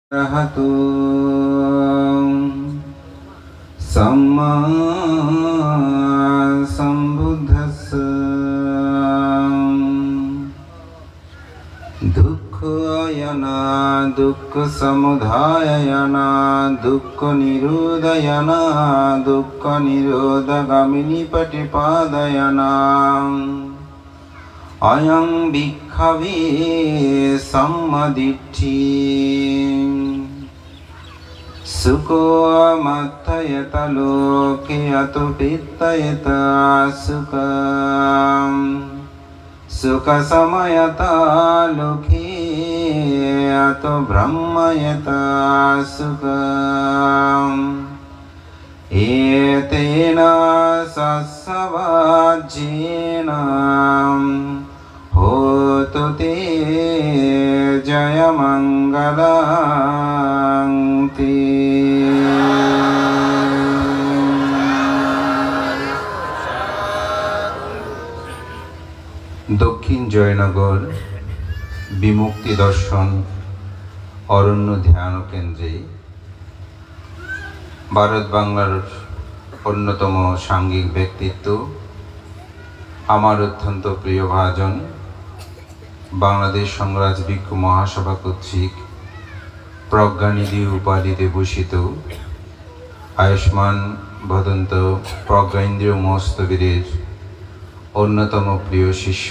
Arahato Samma Sambuddhassa Dukkhayana Dukkha Samudhayana Dukkha Nirodhayana Dukkha Nirodhagamini Patipadayana Ayam Bhikkhave Sammaditthi Sukho Matthayata Loke Ato Pittayata Sukha Samayata Loke Ato Brahmayata Sukha Etena Sasavajjena Hotu te jaya mangalang te দক্ষিণ জয়নগর বিমুক্তি দর্শন অরণ্য ধ্যান কেন্দ্রে ভারত বাংলার অন্যতম সাঙ্গিক ব্যক্তিত্ব আমার অত্যন্ত প্রিয় ভাজন বাংলাদেশ সংরাজ ভিক্ষু মহাসভা কর্তৃক প্রজ্ঞানিধি উপাধিতে ভূষিত আয়ুষ্মান ভদন্ত প্রজ্ঞাইন্দ্রিয় মস্তবীরের অন্যতম প্রিয় শিষ্য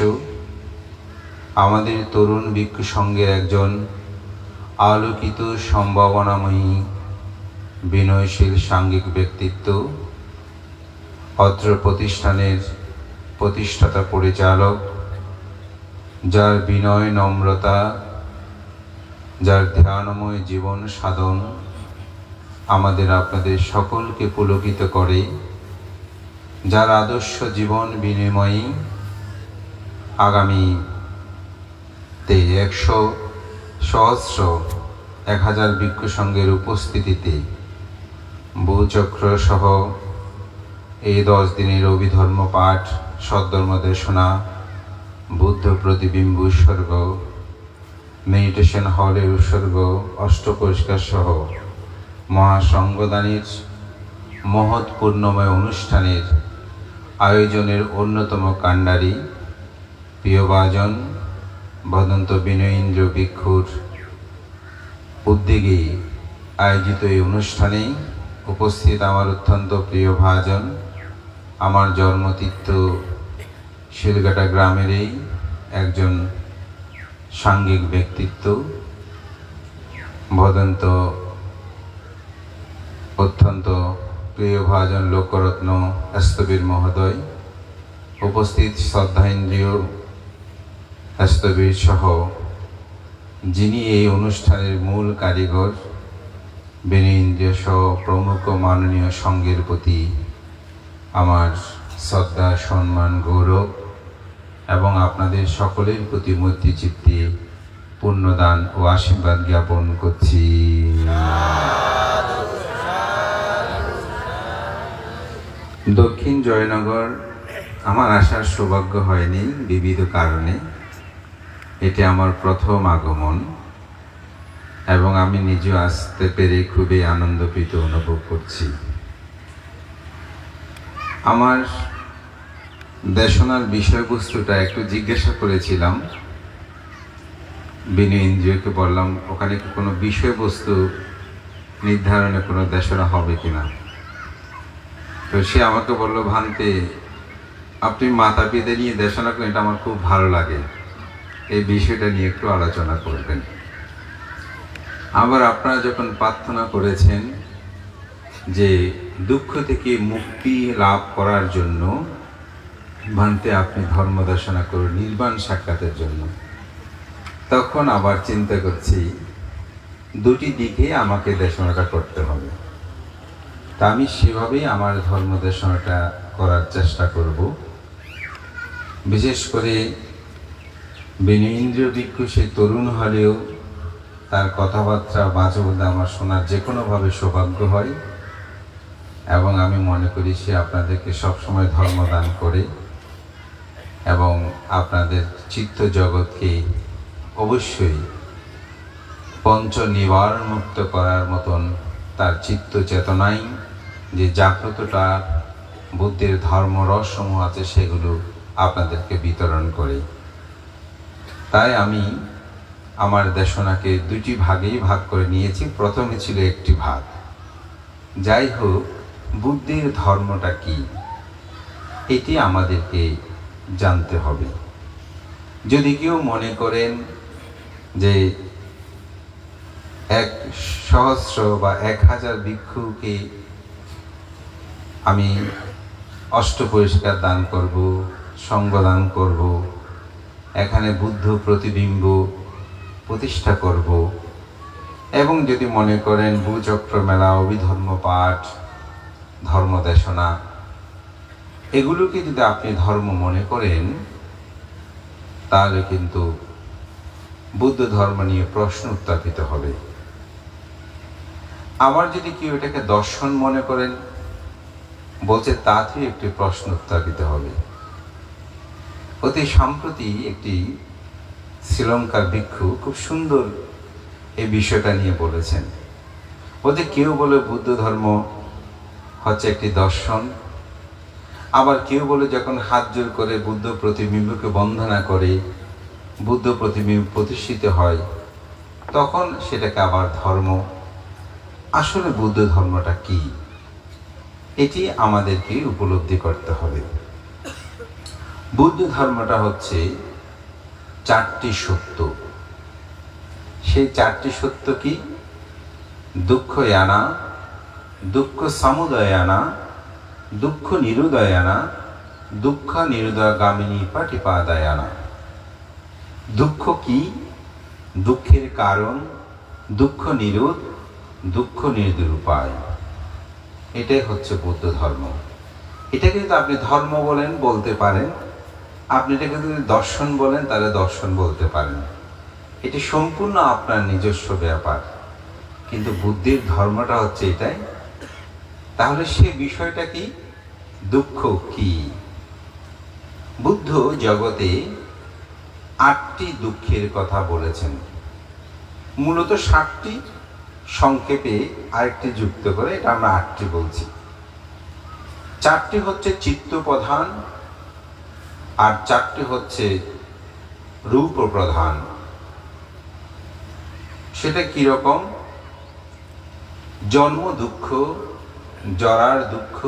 আমাদের তরুণ ভিক্ষু সংঘের একজন আলোকিত সম্ভাবনাময়ী বিনয়শীল সাঙ্গিক ব্যক্তিত্ব অত্র প্রতিষ্ঠানের প্রতিষ্ঠাতা পরিচালক যার বিনয় নম্রতা যার ধ্যানময় জীবন সাধন আমাদের আপনাদের সকলকে পুলকিত করে যার আদর্শ জীবন বিনিময়ী আগামীতে 1000 ভিক্ষু সংঘের উপস্থিতিতে বহুচক্র সহ এই 10 দিনের অভিধর্ম পাঠ সদ্ধর্ম দেশনা বুদ্ধ প্রতিবিম্ব উৎসর্গ মেডিটেশন হলের উৎসর্গ অষ্টপরিষ্কার সহ মহাসংঘদানের মহৎ পূর্ণময় অনুষ্ঠানের আয়োজনের অন্যতম কাণ্ডারী প্রিয়ভাজন ভদন্ত বিনয়েন্দ্র ভিক্ষুর উদ্যোগে আয়োজিত এই অনুষ্ঠানে উপস্থিত আমার অত্যন্ত প্রিয় ভাজন আমার জন্মতীর্থ শিলঘাটা গ্রামেরই একজন সাঙ্গিক ব্যক্তিত্ব ভদন্ত অত্যন্ত প্রিয় ভাজন লোকরত্ন স্থবির মহোদয় উপস্থিত শ্রদ্ধাইন্দ্রিয় স্থবির সহ যিনি এই অনুষ্ঠানের মূল কারিগর বিনয়েন্দ্রিয় সহ প্রমুখ মাননীয় সংঘের প্রতি আমার শ্রদ্ধা সম্মান গৌরব এবং আপনাদের সকলের প্রতি মৈত্রী চিত্তে পুণ্যদান ও আশীর্বাদ জ্ঞাপন করছি। দক্ষিণ জয়নগর আমার আসার সৌভাগ্য হয়নি বিবিধ কারণে। এটি আমার প্রথম আগমন এবং আমি নিজেও আসতে পেরে খুবই আনন্দপ্রীত অনুভব করছি। আমার দেশনার বিষয়বস্তুটা একটু জিজ্ঞাসা করেছিলাম বিনয়েন্দ্রকে, বললাম ওখানে কি কোনো বিষয়বস্তু নির্ধারণে কোনো দেশনা হবে কিনা। তো সে আমাকে বলল, ভান্তে আপনি মাতা পিতা নিয়ে দেশনা করেন, এটা আমার খুব ভালো লাগে, এই বিষয়টা নিয়ে একটু আলোচনা করবেন। আবার আপনারা যখন প্রার্থনা করেছেন যে দুঃখ থেকে মুক্তি লাভ করার জন্য ভান্তে আপনি ধর্ম দর্শনা করুন নির্বাণ সাক্ষাতের জন্য, তখন আবার চিন্তা করছি দুটি দিকে আমাকে দেশনাটা করতে হবে। তা আমি সেভাবেই আমার ধর্ম দেশনাটা করার চেষ্টা করব। বিশেষ করে বিনয়েন্দ্র ভিক্ষু সে তরুণ হলেও তার কথাবার্তা বাচবদা আমার শোনার যে কোনোভাবে সৌভাগ্য হয় এবং আমি মনে করি সে আপনাদেরকে সবসময় ধর্মদান করে এবং আপনাদের চিত্ত জগৎকে অবশ্যই পঞ্চ নিবারণ মুক্ত করার মতন তার চিত্ত চেতনায় যে জাগ্রতটা বুদ্ধির ধর্মরসসমূহ আছে সেগুলো আপনাদেরকে বিতরণ করি। তাই আমি আমার দেশনাকে দুটি ভাগেই ভাগ করে নিয়েছি। প্রথমে ছিল একটি ভাগ। যাই হোক, বুদ্ধির ধর্মটা কি এটি আমাদেরকে জানতে হবে। যদি কেউ মনে করেন যে 1,000 বা 1,000 ভিক্ষুকে আমি অষ্টপরিষ্কার দান করব, সঙ্গ দান করব, এখানে বুদ্ধ প্রতিবিম্ব প্রতিষ্ঠা করব, এবং যদি মনে করেন ভূচক্র মেলা, অভিধর্ম পাঠ, ধর্মদেশনা, এগুলোকে যদি আপনি ধর্ম মনে করেন, তাহলে কিন্তু বুদ্ধ ধর্ম নিয়ে প্রশ্ন উত্থাপিত হবে। আবার যদি কেউ এটাকে দর্শন মনে করেন, বলছে তাতেও একটি প্রশ্ন উত্থাপিত হবে। অতি সম্প্রতি একটি শ্রীলঙ্কার ভিক্ষু খুব সুন্দর এই বিষয়টা নিয়ে বলেছেন। বলতে কেউ বলে বুদ্ধ ধর্ম হচ্ছে একটি দর্শন, আবার কেউ বলে যখন হাত জোর করে বুদ্ধ প্রতিবিম্বকে বন্দনা করে বুদ্ধ প্রতিবিম্ব প্রতিষ্ঠিত হয় তখন সেটাকে আবার ধর্ম। আসলে বুদ্ধ ধর্মটা কি এটি আমাদেরকে উপলব্ধি করতে হবে। বুদ্ধ ধর্মটা হচ্ছে 4টি সত্য। সেই 4টি সত্য কি? দুঃখ আনা, দুঃখ সমুদয় আনা, দুঃখ নিরুদয় আনা, দুঃখ নিরুদয়গামিনী পাটিপাদায় আনা। দুঃখ কি? দুঃখের কারণ, দুঃখ নিরোধ, দুঃখ নিরোধের উপায়। এটাই হচ্ছে বৌদ্ধ ধর্ম। এটাকে যদি আপনি ধর্ম বলেন বলতে পারেন, আপনি এটাকে যদি দর্শন বলেন তাহলে দর্শন বলতে পারেন। এটি সম্পূর্ণ আপনার নিজস্ব ব্যাপার, কিন্তু বুদ্ধির ধর্মটা হচ্ছে এটাই। তাহলে সে বিষয়টা কি? দুঃখ কি? বুদ্ধ জগতে 8টি দুঃখের কথা বলেছেন। মূলত 7টি, সংক্ষেপে আরেকটি যুক্ত করে এটা আমরা 8টি বলছি। 4টি হচ্ছে চিত্ত প্রধান, আর 4টি হচ্ছে রূপ প্রধান। সেটা কিরকম? জন্ম দুঃখ, জরার দুঃখ,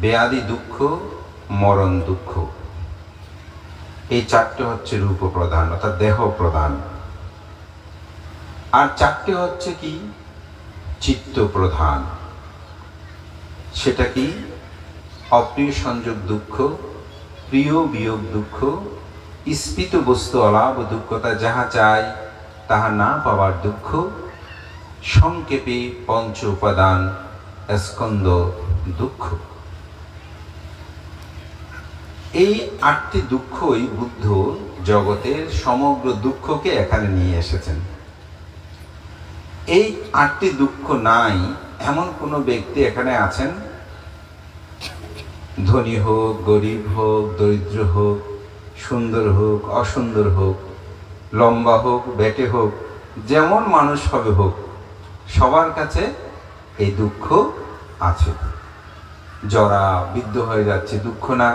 ব্যাধি দুঃখ, মরণ দুঃখ। এই 4টি হচ্ছে রূপ প্রধান, অর্থাৎ দেহ প্রধান। আর 4টি হচ্ছে কি? চিত্ত প্রধান। সেটা কি? অপ্রিয় সংযোগ দুঃখ, প্রিয় বিয়োগ দুঃখ, স্ফীত বস্তু অলাভ দুঃখতা, যাহা চাই তাহা না পাওয়ার দুঃখ, সংক্ষেপে পঞ্চ উপাদান স্কন্দ দুঃখ। এই 8টি দুঃখই বুদ্ধ জগতের সমগ্র দুঃখকে এখানে নিয়ে এসেছেন। এই 8টি দুঃখ নাই এমন কোনো ব্যক্তি এখানে আছেন? ধনী হোক, গরিব হোক, দরিদ্র হোক, সুন্দর হোক, অসুন্দর হোক, লম্বা হোক, বেটে হোক, যেমন মানুষ হবে হোক, সবার কাছে এই দুঃখ আছে। জরা বৃদ্ধ হয়ে যাচ্ছে, দুঃখ না?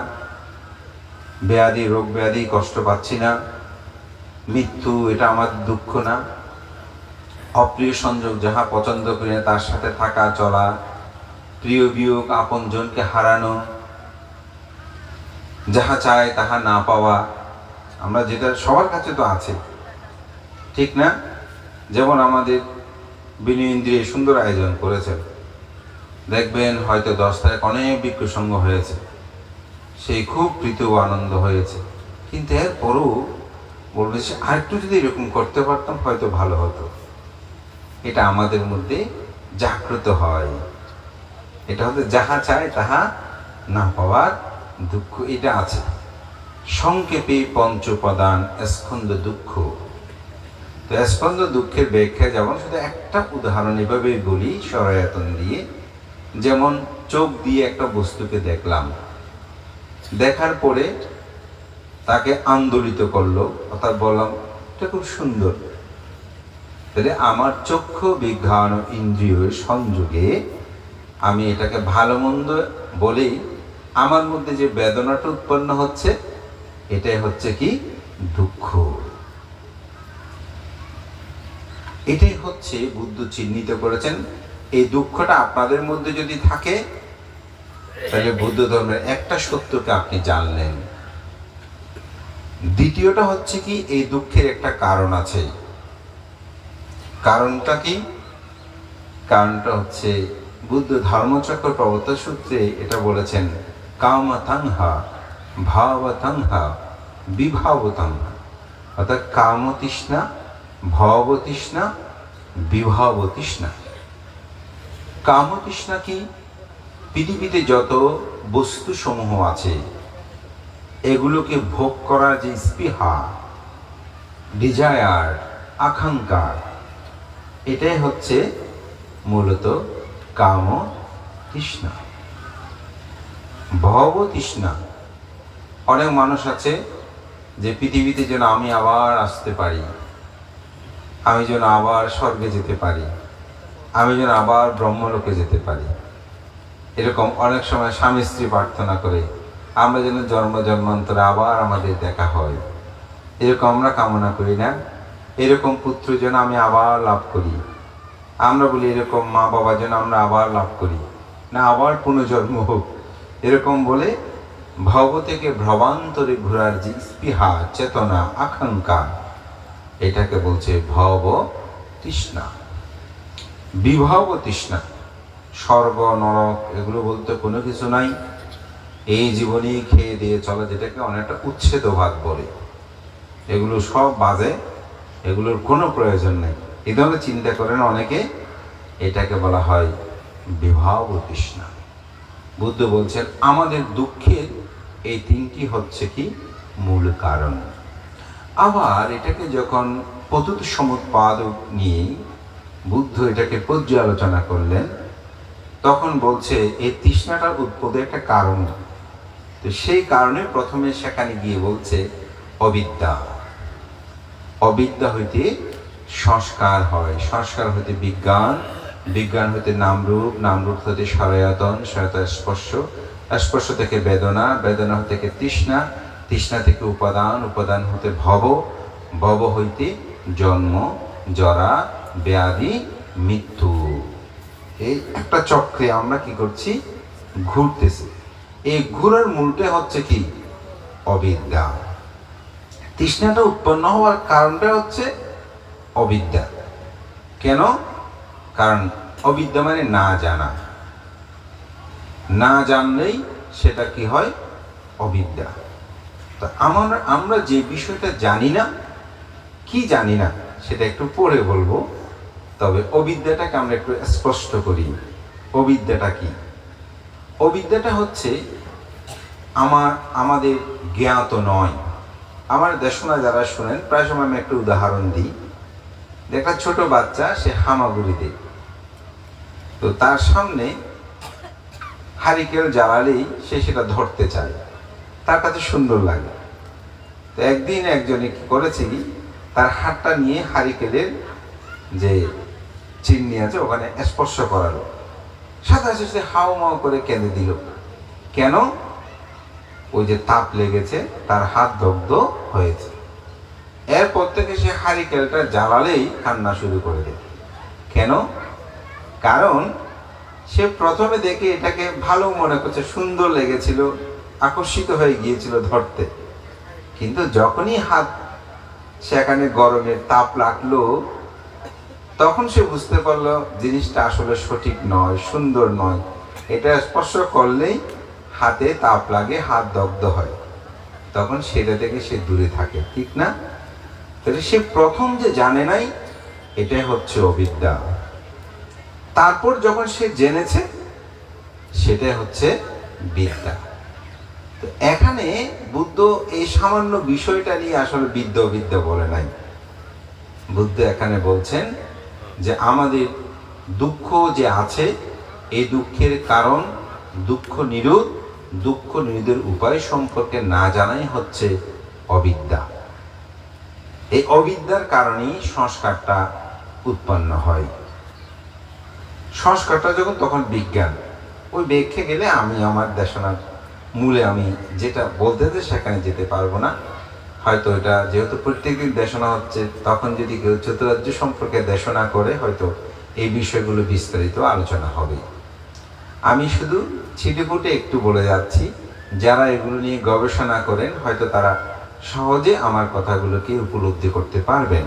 ব্যাধি, রোগ ব্যাধি, কষ্ট পাচ্ছি না, মৃত্যু, এটা আমাদের দুঃখ না? অপ্রিয় সংযোগ, যাহা পছন্দ করি না তার সাথে থাকা চলা, প্রিয় বিয়োগ, আপন জনকে হারানো, যাহা চায় তাহা না পাওয়া, আমরা যেটা সবার কাছে তো আছে, ঠিক না? যেমন আমাদের বিনয় ইন্দ্রিয় সুন্দর আয়োজন করেছেন, দেখবেন হয়তো 10 তারিখ অনেক ভিক্ষু সংঘ হয়েছে, সেই খুব প্রীতি ও আনন্দ হয়েছে, কিন্তু এরপরও বলবে সে আরেকটু যদি এরকম করতে পারতাম হয়তো ভালো হতো। এটা আমাদের মধ্যে জাগ্রত হয়। এটা হচ্ছে যাহা চায় তাহা না পাওয়ার দুঃখ, এটা আছে। সংক্ষেপে পঞ্চ উপাদান স্কন্দ দুঃখ। তো স্কন্দ দুঃখের ব্যাখ্যা যেমন, শুধু একটা উদাহরণ এভাবে বলি সরায়তন দিয়ে। যেমন চোখ দিয়ে একটা বস্তুকে দেখলাম, দেখার পরে তাকে আন্দোলিত করলো, অর্থাৎ বললাম এটা খুব সুন্দর, তাহলে আমার চক্ষু বিজ্ঞান ও ইন্দ্রিয় সংযোগে আমি এটাকে ভালো মন্দ বলেই আমার মধ্যে যে বেদনাটা উৎপন্ন হচ্ছে এটাই হচ্ছে কি দুঃখ। এটাই হচ্ছে বুদ্ধ চিহ্নিত করেছেন। এই দুঃখটা আপনাদের মধ্যে যদি থাকে তাহলে বুদ্ধ ধর্মের একটা সত্যকে আপনি জানলেন। দ্বিতীয়টা হচ্ছে কি, এই দুঃখের একটা কারণ আছে। কারণটা কি? কারণটা হচ্ছে বুদ্ধ ধর্মচক্র প্রবর্তন সূত্রে এটা বলেছেন, কামতাংহা ভাবতাংহা বিভাবতাংহা, অর্থাৎ কামতৃষ্ণা, ভবতৃষ্ণা, বিভাবতৃষ্ণা। কামতৃষ্ণা কি? পৃথিবীতে যত বস্তু সমূহ আছে এগুলোকে ভোগ করার যে স্পৃহা, ডিজায়ার, আকাঙ্ক্ষা, এটাই হচ্ছে মূলত কাম তৃষ্ণা। ভব তৃষ্ণা, অনেক মানুষ আছে যে পৃথিবীতে যেন আমি আবার আসতে পারি, আমি যেন আবার স্বর্গে যেতে পারি, আমি যেন আবার ব্রহ্মলোকে যেতে পারি। এরকম অনেক সময় স্বামী স্ত্রী প্রার্থনা করে আমরা যেন জন্ম জন্মান্তরে আবার আমাদের দেখা হয়, এরকম আমরা কামনা করি না? এরকম পুত্র যেন আমি আবার লাভ করি, আমরা বলি এরকম মা বাবা যেন আমরা আবার লাভ করি, না আবার পুনর্জন্ম হোক, এরকম বলে ভব থেকে ভ্রবান্তরে ঘোরার যে স্পৃহা, চেতনা, আকাঙ্ক্ষা, এটাকে বলছে ভব তৃষ্ণা। বিভব তৃষ্ণা, স্বর্গ নরক এগুলো বলতে কোনো কিছু নাই, এই জীবনেই খেয়ে দিয়ে চলা, যেটাকে অনেকটা উচ্ছেদবাদ বলে, এগুলো সব বাজে, এগুলোর কোনো প্রয়োজন নেই, এই ধরনের চিন্তা করেন অনেকে, এটাকে বলা হয় বিভাব তৃষ্ণা। বুদ্ধ বলছেন আমাদের দুঃখের এই তিনটি হচ্ছে কি মূল কারণ। আবার এটাকে যখন পতিত সমুৎপাদ নিয়ে বুদ্ধ এটাকে পর্যালোচনা করলেন, তখন বলছে এই তৃষ্ণাটার উৎপত্তির একটা কারণ। তো সেই কারণে প্রথমে সেখানে গিয়ে বলছে অবিদ্যা। অবিদ্যা হইতে সংস্কার হয়, সংস্কার হইতে বিজ্ঞান, বিজ্ঞান হইতে নামরূপ, নামরূপ হইতে সহায়তন, সহায়তা স্পর্শ, স্পর্শ থেকে বেদনা, বেদনা থেকে তৃষ্ণা, তৃষ্ণা থেকে উপাদান, উপাদান হতে ভব, ভব হইতে জন্ম, জরা, ব্যাধি, মৃত্যু। এই একটা চক্রে আমরা কি করছি, ঘুরতেছি। এই ঘুরার মূলটা হচ্ছে কি অবিদ্যা। তৃষ্ণাটা উৎপন্ন হওয়ার কারণটা হচ্ছে অবিদ্যা। কেন? কারণ অবিদ্যা মানে না জানা, না জানলেই সেটা কি হয় অবিদ্যা। তো আমরা যে বিষয়টা জানি না, কি জানি না সেটা একটু পরে বলবো, তবে অবিদ্যাটাকে আমরা একটু স্পষ্ট করি। অবিদ্যাটা কি? অবিদ্যাটা হচ্ছে আমাদের জ্ঞাত নয়। আমার দেশনা যারা শোনেন, প্রায় সময় আমি একটা উদাহরণ দিই। একটা ছোট বাচ্চা, সে হামাগুড়ি দেয়, তো তার সামনে হারিকেল জ্বালালেই সে সেটা ধরতে চায়, তার কাছে সুন্দর লাগে। তো একদিন একজনে কি করেছে, কি তার হাতটা নিয়ে হারিকেলের যে চিমনি আছে ওখানে স্পর্শ করালো, সাথে সাথে সে হাও মাও করে কেঁদে দিল। কেন? ওই যে তাপ লেগেছে, তার হাত দগ্ধ হয়েছে। এরপর থেকে সে হারিকেলটা জ্বালালেই কান্না শুরু করে দেয়। কেন? কারণ সে প্রথমে দেখে এটাকে ভালো মনে করছে, সুন্দর লেগেছিল, আকর্ষিত হয়ে গিয়েছিল ধরতে, কিন্তু যখনই হাত সেখানে গরমের তাপ লাগলো, তখন সে বুঝতে পারলো জিনিসটা আসলে সঠিক নয়, সুন্দর নয়। এটা স্পর্শ করলেই হাতে তাপ লাগে, হাত দগ্ধ হয়, তখন সেটা থেকে সে দূরে থাকে, ঠিক না? তাহলে সে প্রথম যে জানে নাই, এটাই হচ্ছে অবিদ্যা। তারপর যখন সে জেনেছে, সেটাই হচ্ছে বিদ্যা। তো এখানে বুদ্ধ এই সামান্য বিষয়টা নিয়ে আসলে বিদ্যা বিদ্যা বলে নাই। বুদ্ধ এখানে বলছেন যে আমাদের দুঃখ যে আছে, এই দুঃখের কারণ, দুঃখ নিরোধ, দুঃখ নিরোধের উপায় সম্পর্কে না জানাই হচ্ছে অবিদ্যা। এই অবিদ্যার কারণেই সংস্কারটা উৎপন্ন হয়। সংস্কারটা যখন তখন বিজ্ঞান, ওই ব্যাখ্যে গেলে আমি আমার দেশনার মূলে আমি যেটা বলতে চাই সেখানে যেতে পারবো না। হয়তো এটা যেহেতু প্রত্যেকদিন দেশনা হচ্ছে, তখন যদি কেউ চতুরার্য সম্পর্কে দেশনা করে হয়তো এই বিষয়গুলো বিস্তারিত আলোচনা হবে। আমি শুধু ছিটেফুটে একটু বলে যাচ্ছি, যারা এগুলো নিয়ে গবেষণা করেন হয়তো তারা সহজে আমার কথাগুলোকে উপলব্ধি করতে পারবেন।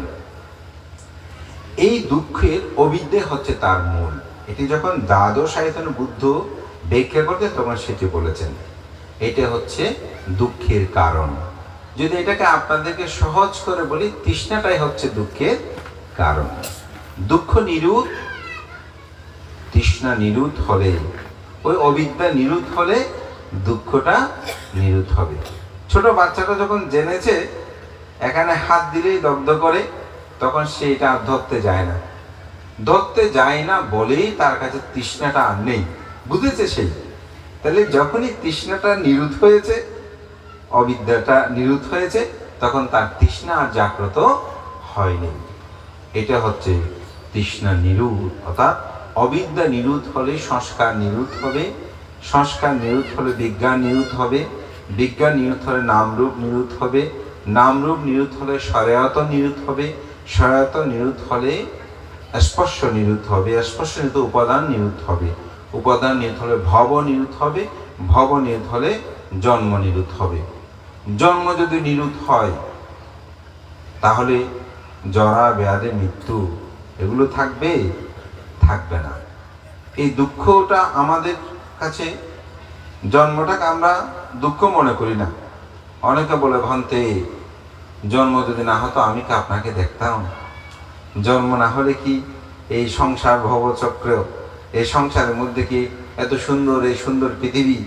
এই দুঃখের অবিদ্যা হচ্ছে তার মূল। এটি যখন দ্বাদশ আয়তন বুদ্ধ ব্যাখ্যা করতে তখন সেটি বলেছেন, এটা হচ্ছে দুঃখের কারণ। যদি এটাকে আপনাদেরকে সহজ করে বলি, তৃষ্ণাটাই হচ্ছে দুঃখের কারণ। দুঃখ নিরোধ, তৃষ্ণা নিরোধ হলে, ওই অবিদ্যা নিরোধ হলে দুঃখটা নিরোধ হবে। ছোট বাচ্চাটা যখন জেনেছে এখানে হাত দিলেই দগ্ধ করে, তখন সে এটা আর ধরতে যায় না। ধরতে যায় না বলেই তার কাছে তৃষ্ণাটা আর নেই, বুঝেছে সেই। তাহলে যখনই তৃষ্ণাটা নিরোধ হয়েছে, অবিদ্যাটা নিরোধ হয়েছে, তখন তার তৃষ্ণা আর জাগ্রত হয়নি। এটা হচ্ছে তৃষ্ণা নিরোধ। অর্থাৎ অবিদ্যা নিরোধ হলে সংস্কার নিরোধ হবে, সংস্কার নিরোধ হলে বিজ্ঞান নিরোধ হবে, বিজ্ঞান নিরোধ হলে নামরূপ নিরোধ হবে, নামরূপ নিরোধ হলে সরায়তন নিরোধ হবে, সরায়তন নিরোধ হলে স্পর্শ নিরোধ হবে, স্পর্শ নিরোধ উপাদান নিরোধ হবে, উপাদান নিরোধ হলে ভব নিরোধ হবে, ভব নিরোধ হলে জন্ম নিরোধ হবে। জন্ম যদি নিরোধ হয় তাহলে জরা ব্যাধি মৃত্যু এগুলো থাকবে? থাকবে না। এই দুঃখটা আমাদের কাছে, জন্মটাকে আমরা দুঃখ মনে করি না। অনেকে বলে, ভান্তে জন্ম যদি না হতো আমি কি আপনাকে দেখতাম? জন্ম না হলে কি এই সংসার ভবচক্র, এই সংসারের মধ্যে কি এত সুন্দর এই সুন্দর পৃথিবী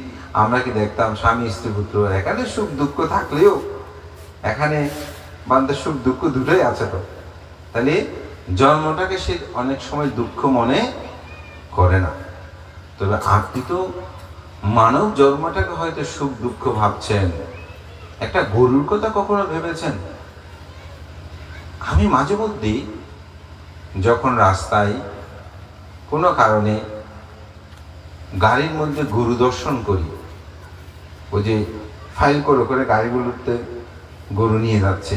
আমরা কি দেখতাম? স্বামী স্ত্রী পুত্র, এখানে সুখ দুঃখ থাকলেও এখানে বান্ধব সুখ দুঃখ দুটোই আছে। তো তাহলে জন্মটাকে সে অনেক সময় দুঃখ মনে করে না। তবে আপনি তো মানব জন্মটাকে হয়তো সুখ দুঃখ ভাবছেন। একটা গরুর কথা কখনো ভেবেছেন? আমি মাঝে মধ্যেই যখন রাস্তায় কোনো কারণে গাড়ির মধ্যে গরু দর্শন করি, ওই যে ফাইল করে করে গাড়িগুলোতে গরু নিয়ে যাচ্ছে,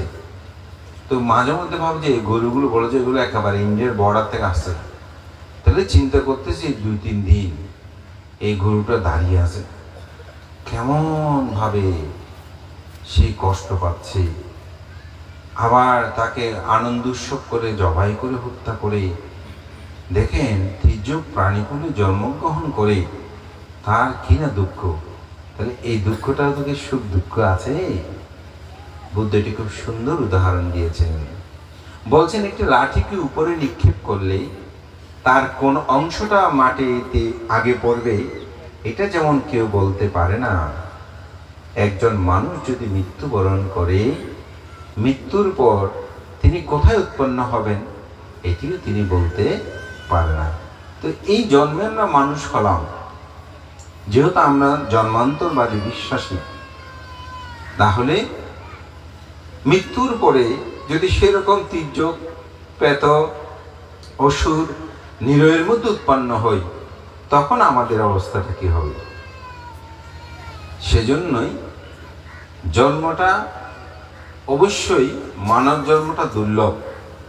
তো মাঝে মধ্যে ভাবছি এই গরুগুলো বলে যে এগুলো একেবারে ইন্ডিয়ার বর্ডার থেকে আসছে। তাহলে চিন্তা করতেছি 2-3 দিন এই গরুটা দাঁড়িয়ে আছে, কেমন ভাবে সেই কষ্ট পাচ্ছে। আবার তাকে আনন্দ উৎসব করে জবাই করে হত্যা করে, দেখেন তির্যক প্রাণীগুলো জন্মগ্রহণ করে তার কিনা দুঃখ। তাহলে এই দুঃখটা তোকে সুখ দুঃখ আছে? বুদ্ধ এটি খুব সুন্দর উদাহরণ দিয়েছেন। বলছেন একটি লাঠিকে উপরে নিক্ষেপ করলে তার কোন অংশটা মাটিতে আগে পড়বে এটা যেমন কেউ বলতে পারে না। একজন মানুষ যদি মৃত্যুবরণ করে, মৃত্যুর পর তিনি কোথায় উৎপন্ন হবেন এটিও তিনি বলতে পারে না। তো এই জন্মে আমরা মানুষ হলাম, যেহেতু আমরা জন্মান্তরবাদী বিশ্বাসী, তাহলে মৃত্যুর পরে যদি সেরকম তির্যক, প্রেত, অসুর, নিরয়ের মধ্যে উৎপন্ন হই, তখন আমাদের অবস্থাটা কি হবে? সেজন্যই জন্মটা অবশ্যই, মানব জন্মটা দুর্লভ,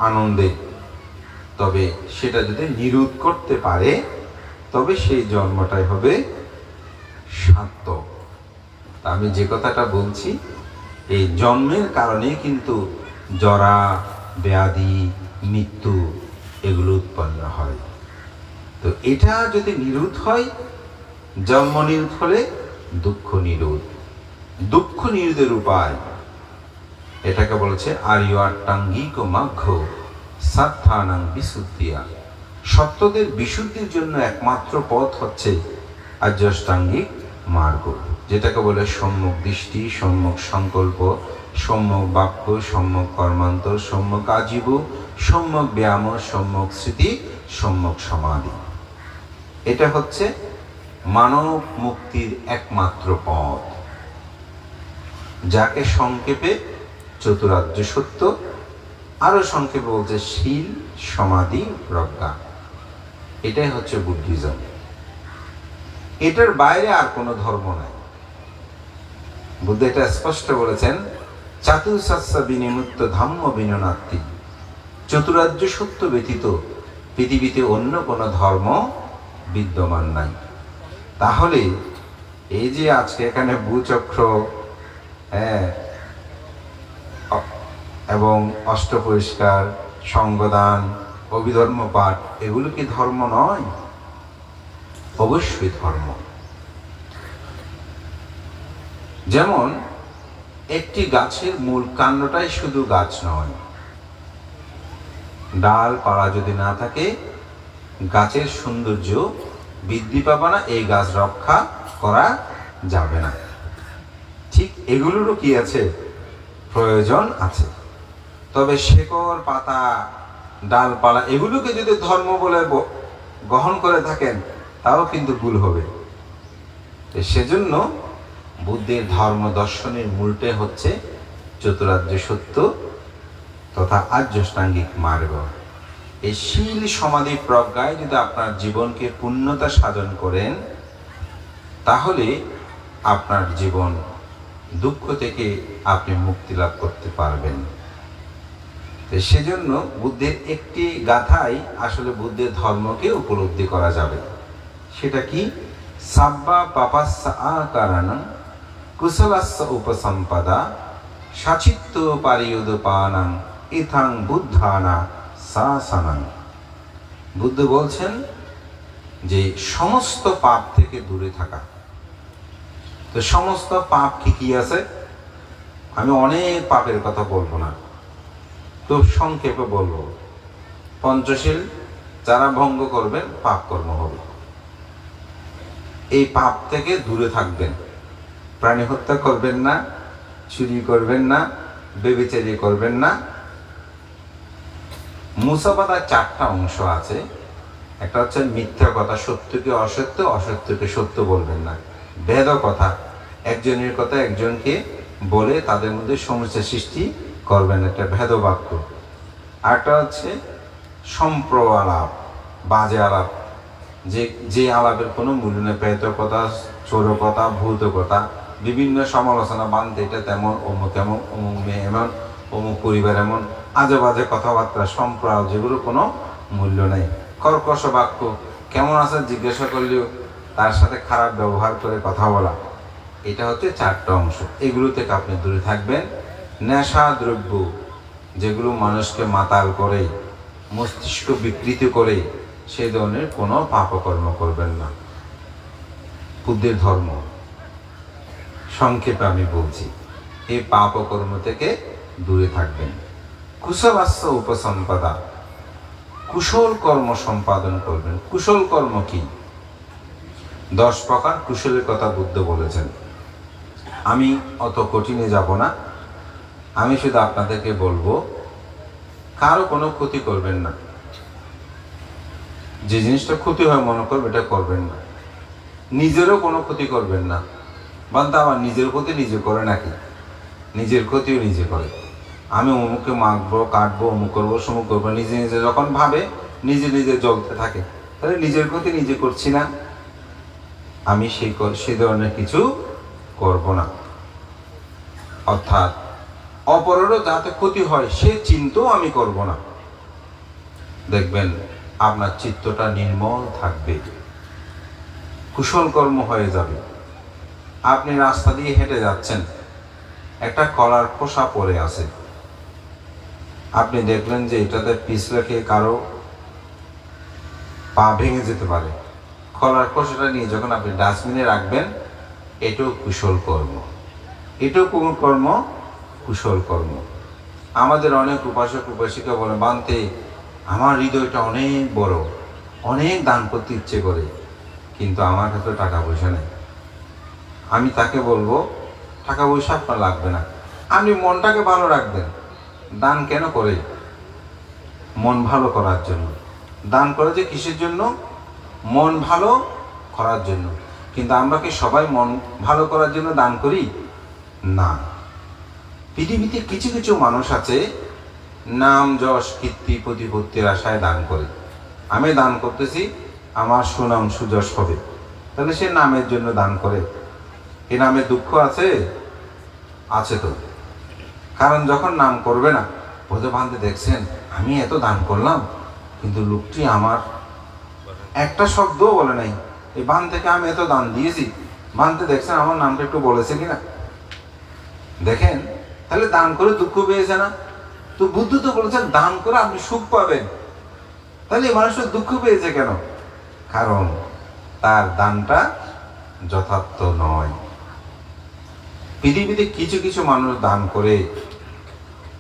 আনন্দের। তবে সেটা যদি নিরোধ করতে পারে তবে সেই জন্মটাই হবে সার্থক। আমি যে কথাটা বলছি, এই জন্মের কারণে কিন্তু জরা ব্যাধি মৃত্যু এগুলো উৎপন্ন হয়। তো এটা যদি নিরোধ হয়, জন্ম নিরোধ হলে দুঃখ নিরোধ। দুঃখ নিরোধের উপায় এটাকে বলেছে আর্যাটাঙ্গিক মার্গ সাত্থানাং বিশুদ্ধিয়া। সত্যদের বিশুদ্ধির জন্য একমাত্র পথ হচ্ছে আর্যাষ্টাঙ্গিক মার্গ, যেটাকে বলে সম্যক দৃষ্টি, সম্যক সংকল্প, সম্যক বাক্য, সম্যক কর্মান্তর, সম্যক আজীব, সম্যক ব্যায়াম, সম্যক স্মৃতি, সম্যক সমাধি। এটা হচ্ছে মানব মুক্তির একমাত্র পথ, যাকে সংক্ষেপে চতুরার্য সত্য আরো সংক্ষেপে বলছে শীল, সমাধি, প্রজ্ঞা। এটাই হচ্ছে বুদ্ধিজম। এটার বাইরে আর কোনো ধর্ম নাই। বুদ্ধ এটা স্পষ্ট বলেছেন, চাতুর্শস্য বিনিমুক্ত ধাম্ম বিননাত্তি। চতুরার্য সত্য ব্যতীত পৃথিবীতে অন্য কোনো ধর্ম বিদ্যমান নাই। তাহলে এই যে আজকে এখানে ভূচক্র এবং অষ্টপরিষ্কার, সঙ্গদান, অভিধর্ম পাঠ, এগুলো কি ধর্ম নয়? অবশ্যই ধর্ম। যেমন একটি গাছের মূল কাণ্ডটাই শুধু গাছ নয়, ডাল পালা যদি না থাকে গাছের সৌন্দর্য বৃদ্ধি পাবে না, এই গাছ রক্ষা করা যাবে না। ঠিক এগুলোরও কি আছে? প্রয়োজন আছে। তবে শেকড়, পাতা, ডালপালা এগুলোকে যদি ধর্ম বলে গ্রহণ করে থাকেন তাও কিন্তু ভুল হবে। সেজন্য বুদ্ধের ধর্ম দর্শনের মূলটাই হচ্ছে চতুরার্য সত্য তথা আর্যাষ্টাঙ্গিক মার্গ। এই শীল, সমাধি, প্রজ্ঞায় যদি আপনার জীবনকে পূর্ণতা সাধন করেন তাহলে আপনার জীবন দুঃখ থেকে আপনি মুক্তি লাভ করতে পারবেন। সেজন্য বুদ্ধের একটি গাথাই আসলে বুদ্ধের ধর্মকে উপলব্ধি করা যাবে। সেটা কি? সাব্বা পাপাস্য আকারাণং কুশলাস্য উপসম্পদা সাচিত্ত পারিয়ুদপানাং ইথাং বুদ্ধানা শাসনাং। বুদ্ধ বলছেন যে সমস্ত পাপ থেকে দূরে থাকা। তো সমস্ত পাপ কি কি আছে? আমি অনেক পাপের কথা বলবো না, তো সংক্ষেপে বলবো। পঞ্চশীল যারা ভঙ্গ করবেন পাপ কর্ম হবে। এই পাপ থেকে দূরে থাকবেন। প্রাণী হত্যা করবেন না, চুরি করবেন না, ব্যভিচারী করবেন না। মুসাবাদার 4টা অংশ আছে। একটা হচ্ছে মিথ্যা কথা, সত্যকে অসত্য, অসত্যকে সত্য বলবেন না। ভেদ কথা, একজনের কথা একজনকে বলে তাদের মধ্যে সমস্যা সৃষ্টি করবেন, একটা ভেদ বাক্য। আরেকটা হচ্ছে সম্প্রআলাপ, বাজে আলাপ, যে আলাপের কোনো মূল্য নেই। প্রেত কথা, চোর কথা, ভূত কথা, বিভিন্ন সমালোচনা, বানতে এটা তেমন, অমুক এমন, অমুক মেয়ে এমন, অমুক পরিবার এমন, আজে বাজে কথাবার্তা, সম্প্রদায়, যেগুলো কোনো মূল্য নেই। কর্কশ বাক্য, কেমন আছে জিজ্ঞাসা করলেও তার সাথে খারাপ ব্যবহার করে কথা বলা। এটা হচ্ছে 4টা অংশ। এগুলো থেকে আপনি দূরে থাকবেন। নেশা দ্রব্য, যেগুলো মানুষকে মাতাল করে, মস্তিষ্ক বিকৃত করে, সেই ধরনের কোনো পাপকর্ম করবেন না। বুদ্ধের ধর্ম সংক্ষেপে আমি বলছি, এই পাপকর্ম থেকে দূরে থাকবেন। কুশলাস্য উপসম্পদা, কুশল কর্ম সম্পাদন করবেন। কুশল কর্ম কি? 10 প্রকার কুশলের কথা বুদ্ধ বলেছেন। আমি অত কঠিনে যাব না, আমি শুধু আপনাদেরকে বলবো, কারো কোনো ক্ষতি করবেন না। যে জিনিসটা ক্ষতি হয় মনে করবে এটা করবেন না। নিজেরও কোনো ক্ষতি করবেন না। বলতে আমার নিজের ক্ষতি নিজে করে নাকি? নিজের ক্ষতিও নিজে করে। আমি অমুককে মাখবো, কাটবো, অমুক করবো, সমুক করবো, নিজে নিজে যখন ভাবে নিজে নিজে জ্বলতে থাকে, তাহলে নিজের ক্ষতি নিজে করছি না। আমি সেই ধরনের কিছু করব না। অর্থাৎ অপরেরও যাতে ক্ষতি হয় সে চিন্তাও আমি করব না। দেখবেন আপনার চিত্তটা নির্মল থাকবে, কুশল কর্ম হয়ে যাবে। আপনি রাস্তা দিয়ে হেঁটে যাচ্ছেন, একটা কলার খোসা পড়ে আছে, আপনি দেখলেন যে এটাতে পিছলে খেয়ে কারো পা ভেঙে যেতে পারে। কলার খোসাটা নিয়ে যখন আপনি ডাস্টবিনে রাখবেন, এটাও কুশল কর্ম। এটাও কোন কর্ম? কুশল কর্ম। আমাদের অনেক উপাসক উপাসিকা বলে, বানতে আমার হৃদয়টা অনেক বড়, অনেক দান করতে ইচ্ছে করে, কিন্তু আমার কাছে টাকা পয়সা নেই। আমি তাকে বলবো, টাকা পয়সা আপনার লাগবে না, আপনি মনটাকে ভালো রাখবেন। দান কেন করে? মন ভালো করার জন্য। দান করে যে কিসের জন্য? মন ভালো করার জন্য। কিন্তু আমরা কি সবাই মন ভালো করার জন্য দান করি? না। পৃথিবীতে কিছু কিছু মানুষ আছে নাম যশ কীর্তি প্রতিপত্তির আশায় দান করে। আমি দান করতেছি আমার সুনাম সুযশ হবে, তাহলে সে নামের জন্য দান করে। এ নামে দুঃখ আছে? আছে তো। কারণ যখন নাম করবে না, বলতে বান্ধে দেখছেন আমি এত দান করলাম, কিন্তু লোকটি আমার একটা শব্দও বলে নাই। এই বান থেকে আমি এত দান দিয়েছি, বানতে দেখছেন আমার নামটা একটু বলেছে কিনা। দেখেন, তাহলে দান করে দুঃখ পেয়েছে না? তো বুদ্ধ তো বলেছেন দান করে আপনি সুখ পাবেন। তাহলে মানুষের দুঃখ পেয়েছে কেন? কারণ তার দানটা যথার্থ নয়। পৃথিবীতে কিছু কিছু মানুষ দান করে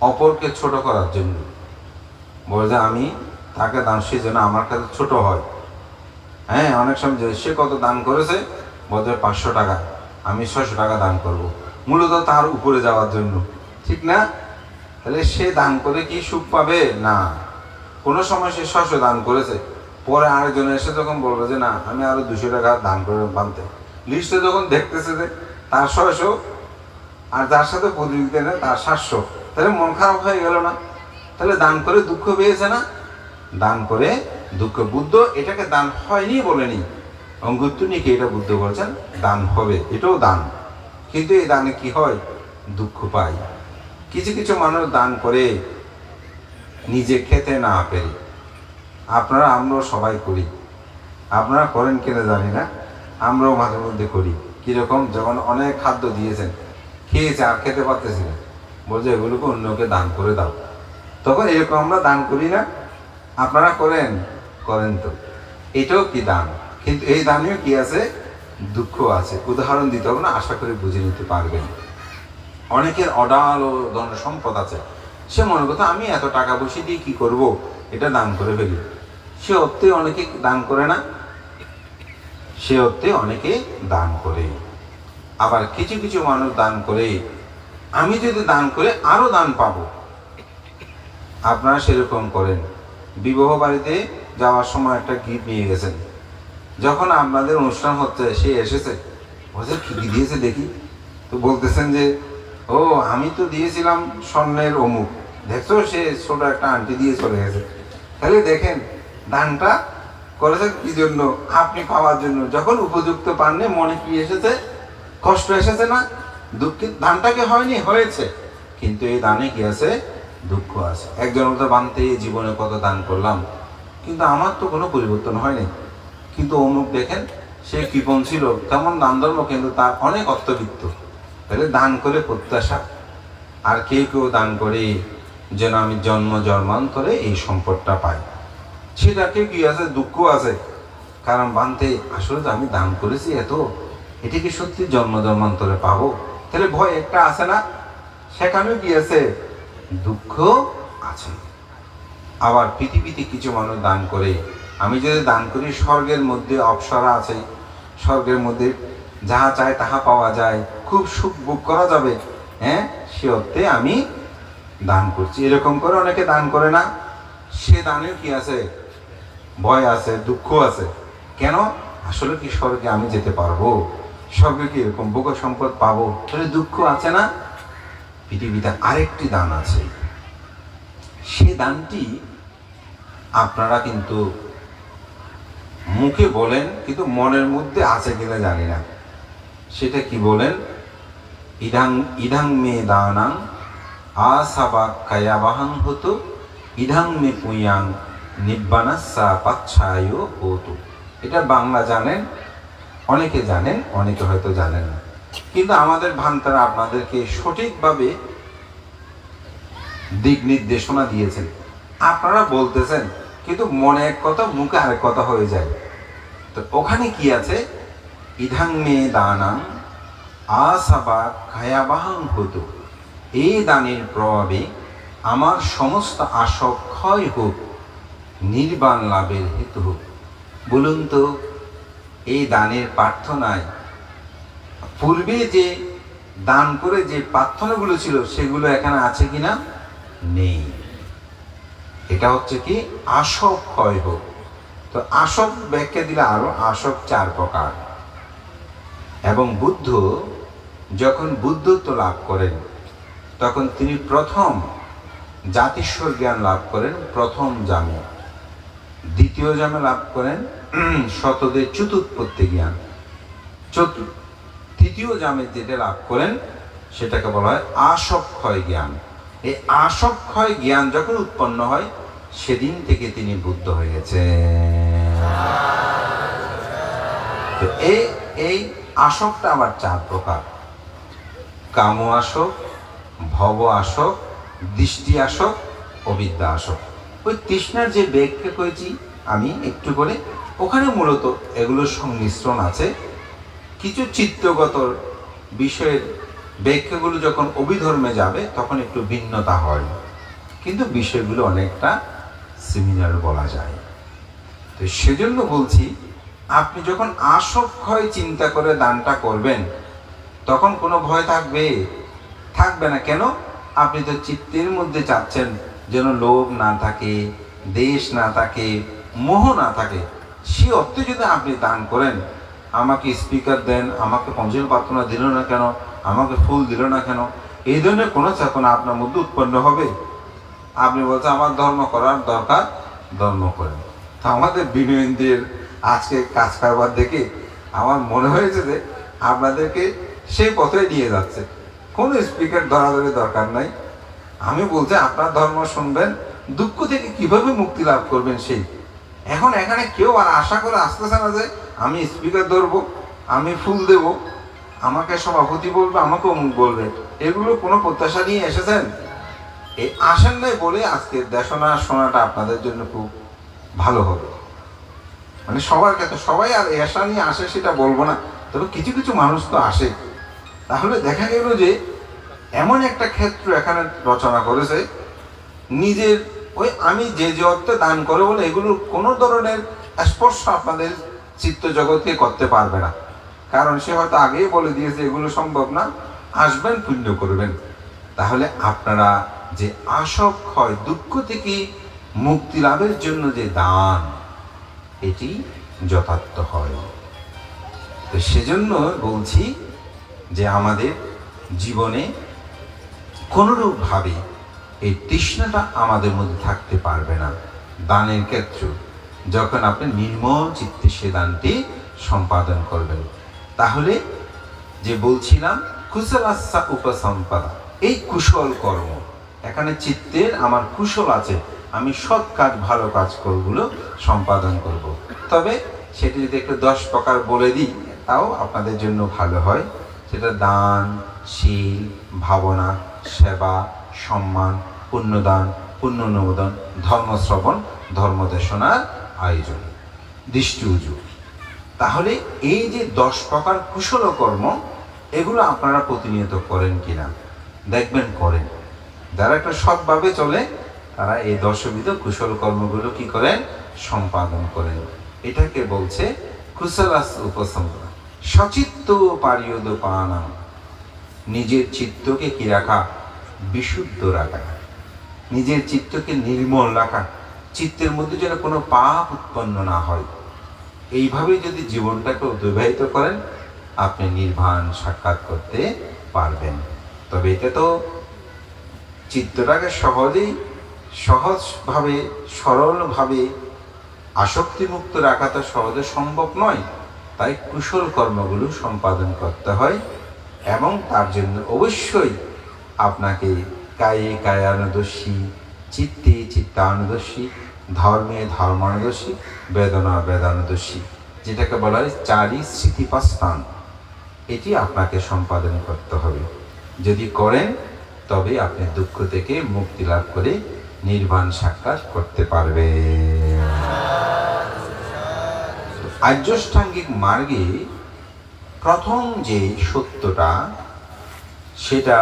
অপরকে ছোট করার জন্য, বলে যে আমি তাকে দান, সে যেন আমার কাছে ছোট হয়। হ্যাঁ, অনেক সময় সে কত দান করেছে, বলতে 500 টাকা, আমি 600 টাকা দান করব, মূলত তার উপরে যাওয়ার জন্য। ঠিক না? তাহলে সে দান করে কি সুখ পাবে? না। কোনো সময় সে 600 দান করেছে, পরে আরেকজন এসে যখন বলবে যে না আমি আরো 200 টাকা দান করে বানতে, লিস্টে যখন দেখতেছে যে তার 600 আর যার সাথে প্রতিযোগিতা নেই তার 700, তাহলে মন খারাপ হয়ে গেল না? তাহলে দান করে দুঃখ পেয়েছে না? দান করে দুঃখ। বুদ্ধ এটাকে দান হয়নি বলেনি, অঙ্গুত্তনিকে এটা বুদ্ধ বলছেন দান হবে, এটাও দান। কিন্তু এই দানে কি হয়? দুঃখ পাই। কিছু কিছু মানুষ দান করে নিজে খেতে না পেরে। আপনারা আমরাও সবাই করি, আপনারা করেন কিনা জানি না, আমরাও মাঝে মধ্যে করি। কিরকম? যখন অনেক খাদ্য দিয়েছেন, খেয়েছে আর খেতে পারতেছি না, বলছে এগুলোকে অন্যকে দান করে দাও, তখন এরকম আমরা দান করি না? আপনারা করেন? করেন তো। এটাও কি দান, কিন্তু এই দানেও কি আছে? দুঃখ আছে। উদাহরণ দিতে হবে না, আশা করি বুঝে নিতে পারবেন। অনেকের অডাল ও ধন সম্পদ আছে, সে মনে করতো আমি এত টাকা পয়সা দিয়ে কি করব, এটা দান করে ফেলি। সে অর্থে অনেকে দান করে না? সে অর্থে অনেকে দান করে। আবার কিছু কিছু মানুষ দান করে আমি যদি দান করে আরো দান পাবো। আপনারা সেরকম করেন। বিবাহ বাড়িতে যাওয়ার সময় একটা গিফট নিয়ে গেছেন, যখন আপনাদের অনুষ্ঠান হচ্ছে সে এসেছে, বলছে কি কি দিয়েছে দেখি, তো বলতেছেন যে ও আমি তো দিয়েছিলাম স্বর্ণের অমুক, দেখছো সে ছোট একটা আংটি দিয়ে চলে গেছে। তাহলে দেখেন দানটা করেছে কি জন্য? আপনি পাওয়ার জন্য। যখন উপযুক্ত পাননি, মনে কি এসেছে? কষ্ট এসেছে না? দুঃখিত। দানটাকে হয়নি, হয়েছে, কিন্তু এই দানে কি আছে? দুঃখ আছে। একজন তো বানতে জীবনে কত দান করলাম, কিন্তু আমার তো কোনো পরিবর্তন হয়নি। কিন্তু অমুক দেখেন সে কৃপণ ছিল, তেমন দান ধর্ম, কিন্তু তার অনেক অর্থবিত্ত। তাহলে দান করে প্রত্যাশা। আর কেউ কেউ দান করে যেন আমি জন্ম জন্মান্তরে এই সম্পদটা পাই, সেটাকে কি আছে? দুঃখ আছে। কারণ বানতে আসলে তো আমি দান করেছি এত, এটা কি সত্যি জন্ম জন্মান্তরে পাবো? তাহলে ভয় একটা আছে না? সেখানেও কি আছে? দুঃখ আছে। আবার পৃথিবীতে কিছু মানুষ দান করে আমি যদি দান করি স্বর্গের মধ্যে অপ্সরা আছে, স্বর্গের মধ্যে যাহা চায় তাহা পাওয়া যায়, খুব সুখ ভোগ করা যাবে। হ্যাঁ, সে অর্থে আমি দান করছি। এরকম করে অনেকে দান করে না? সে দানের কি আছে? ভয় আছে, দুঃখ আছে। কেন? আসলে কি স্বর্গে আমি যেতে পারবো? স্বর্গে কি এরকম ভোগ সম্পদ পাবো? তাহলে দুঃখ আছে না? পৃথিবীতে আরেকটি দান আছে, সে দানটি আপনারা কিন্তু মুখে বলেন, কিন্তু মনের মধ্যে আছে কিনা জানি না। সেটা কি বলেন? ইদাং ইদাং মে দানাং আসাবা কায়াবাহাং হতো ইদাং মে পুয়াং নিব্বানাসা পাচ্ছায় হতো। এটা বাংলা জানেন, অনেকে জানেন, অনেকে হয়তো জানেন না। কিন্তু আমাদের ভান্তারা আপনাদেরকে সঠিকভাবে দিক নির্দেশনা দিয়েছেন। আপনারা বলতেছেন, কিন্তু মনে এক কথা, মুখে আরেক কথা হয়ে যায়। তো ওখানে কি আছে? ইধাং মে দানাং আসাবা খায়াবাহাং হতো। এই দানের প্রভাবে আমার সমস্ত আশা ক্ষয় হোক, নির্বাণ লাভের হেতু হোক। বলুন তো, এই দানের প্রার্থনায় পূর্বে যে দান করে যে প্রার্থনাগুলো ছিল সেগুলো এখানে আছে কিনা? নেই। এটা হচ্ছে কি? আসক ক্ষয় হোক। তো আসক ব্যাখ্যা দিলে আরো, আসক 4 প্রকার। এবং বুদ্ধ যখন বুদ্ধত্ব লাভ করেন তখন তিনি প্রথম জাতিস্বর জ্ঞান লাভ করেন প্রথম জামে, দ্বিতীয় জামে লাভ করেন শতদের চতুৎপত্তি জ্ঞান, তৃতীয় জামে যেটা লাভ করেন সেটাকে বলা হয় আসক্ষয় জ্ঞান। এই আসক্ষয় জ্ঞান যখন উৎপন্ন হয় সেদিন থেকে তিনি বুদ্ধ হয়ে গেছেন। তো এই আসকটা আবার 4 প্রকার: কাম আসক, ভব আসক, দৃষ্টি আসক, অবিদ্যা আসক। ওই তৃষ্ণার যে ব্যাখ্যা করেছি আমি একটু করে, ওখানে মূলত এগুলোর সংমিশ্রণ আছে। কিছু চিত্তগত বিষয়ের ব্যাখ্যাগুলো যখন অভিধর্মে যাবে তখন একটু ভিন্নতা হয়, কিন্তু বিষয়গুলো অনেকটা সিমিলার বলা যায়। তো সেজন্য বলছি, আপনি যখন আসক্ষয় চিন্তা করে দানটা করবেন তখন কোনো ভয় থাকবে না। কেন? আপনি তো চিত্তের মধ্যে চাচ্ছেন যেন লোভ না থাকে, দেশ না থাকে, মোহ না থাকে। সে অর্থে যদি আপনি দান করেন, আমাকে স্পিকার দেন, আমাকে পঞ্জিল পাত্র দিল না কেন, আমাকে ফুল দিল না কেন, এই ধরনের কোনো চেতনা আপনার মধ্যে উৎপন্ন হবে। আপনি বলছেন আমার ধর্ম করার দরকার, ধর্ম করেন। তো আমাদের বিনয়েন্দ্রের আজকে কাজ কারবার দেখে আমার মনে হয়েছে যে আপনাদেরকে সেই পথে নিয়ে যাচ্ছে। কোনো স্পিকার ধরাধরি দরকার নাই। আমি বলছি আপনার ধর্ম শুনবেন, দুঃখ থেকে কিভাবে মুক্তি লাভ করবেন সেই। এখন এখানে কেউ আর আশা করে আসতেছে না যে আমি স্পিকার ধরবো, আমি ফুল দেব, আমাকে সভাপতি বলবে, আমাকে অমুক বলবে। এগুলো কোনো প্রত্যাশা নিয়ে এসেছেন? এই আসেন নাই বলে আজকে দেশনা শোনাটা আপনাদের জন্য খুব ভালো হবে। মানে সবার ক্ষেত্রে সবাই আর আশা নিয়ে আসে সেটা বলবো না, তবে কিছু কিছু মানুষ তো আসে। তাহলে দেখা গেল যে এমন একটা ক্ষেত্র এখানে রচনা করেছে, নিজের ওই আমি যে অর্থে দান করে বলে এগুলোর কোনো ধরনের স্পর্শ আপনাদের চিত্ত জগৎকে করতে পারবে না। কারণ সে হয়তো আগেই বলে দিয়েছে এগুলো সম্ভব না, আসবেন পুণ্য করবেন। তাহলে আপনারা যে আসক্ষয় দুঃখ থেকে মুক্তি লাভের জন্য যে দান, এটি যথার্থ হয়। তো সেজন্য বলছি যে আমাদের জীবনে কোনোরূপভাবে এই তৃষ্ণাটা আমাদের মধ্যে থাকতে পারবে না। দানের ক্ষেত্রে যখন আপনি নির্মল চিত্তে সে দানটি সম্পাদন করবেন, তাহলে যে বলছিলাম কুশলাস্যা উপসম্পদা, এই কুশল কর্ম, এখানে চিত্তের আমার কুশল আছে, আমি সৎ কাজ ভালো কাজ করগুলো সম্পাদন করব। তবে সেটি যদি একটু 10 প্রকার বলে দিই তাও আপনাদের জন্য ভালো হয়। সেটা দান, শীল, ভাবনা, সেবা, সম্মান, পুণ্যদান, পুণ্য অনুমোদন, ধর্মশ্রবণ, ধর্মদেশনার আয়োজন, দৃষ্টি উজু। তাহলে এই যে 10 প্রকার কুশল কর্ম, এগুলো আপনারা প্রতিনিয়ত করেন কিনা দেখবেন করেন। যারা একটা সৎভাবে চলে তারা এই 10বিধ কুশল কর্মগুলো কি করেন? সম্পাদন করেন। এটাকে বলছে কুশলাস উপসম্পদা। সচিত্ত পারিয়দ পানা, নিজের চিত্তকে কি রাখা? বিশুদ্ধ রাখা, নিজের চিত্তকে নির্মল রাখা, চিত্তের মধ্যে যেন কোনো পাপ উৎপন্ন না হয়। এইভাবে যদি জীবনটাকে অতিবাহিত করেন, আপনি নির্বাণ সাক্ষাৎ করতে পারবেন। তবে এটা তো চিত্তটাকে সহজভাবে সরলভাবে আসক্তিমুক্ত রাখা তো সহজে সম্ভব নয়। তাই কুশল কর্মগুলো সম্পাদন করতে হয়, এবং তার জন্য অবশ্যই আপনাকে কায়ে কায়ানুদর্শী, চিত্তে চিত্তানুদর্শী, ধর্মে ধর্মানুদর্শী, বেদনা বেদানুদর্শী, যেটাকে বলা হয় 4ই স্মৃতিপাস্থান, এটি আপনাকে সম্পাদন করতে হবে। যদি করেন তবে আপনি দুঃখ থেকে মুক্তি লাভ করে নির্বাণ সাক্ষাৎ করতে পারবেন। আর্যাষ্টাঙ্গিক মার্গে প্রথম যে সত্যটা, সেটা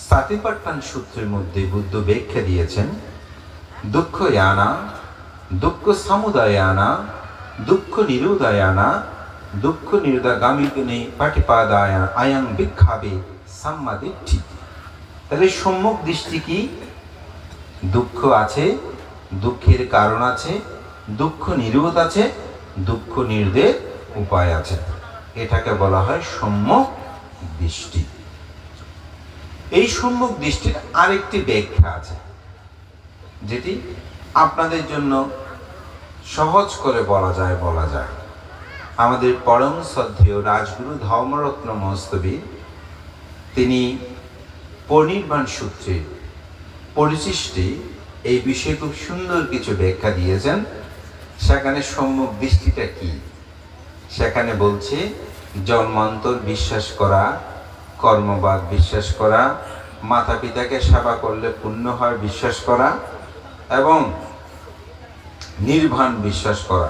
সাতিপাট্টান সূত্রের মধ্যে বুদ্ধ ব্যাখ্যা দিয়েছেন। দুঃখ ইয়ানা, দুঃখ সমুদয়ানা, দুঃখ নিরুদয়ানা, দুঃখ নিরুদাগামিনী পাটিপাদায় আয়াং বিক্ষাবে সাম্মাদিঠি। তাহলে সম্যক দৃষ্টি কি? দুঃখ আছে, দুঃখের কারণ আছে, দুঃখ নিরোধ আছে, দুঃখ নির্দের উপায় আছে। এটাকে বলা হয় সম্যক দৃষ্টি। এই সম্যক দৃষ্টির আরেকটি ব্যাখ্যা আছে। যেটি আপনাদের জন্য সহজ করে বলা যায়। আমাদের পরম শ্রদ্ধেয় রাজগুরু ধর্মরত্ন মহস্তবী তিনি পরিনির্বাণ সূত্রে পরিশিষ্টে এই বিষয়ে খুব সুন্দর কিছু ব্যাখ্যা দিয়েছেন। সেখানে সম্যক দৃষ্টিটা কি, সেখানে বলছে জন্মান্তর বিশ্বাস করা, কর্মবাদ বিশ্বাস করা, মাতা পিতাকে সেবা করলে পুণ্য হয় বিশ্বাস করা, এবং নির্বাণ বিশ্বাস করা,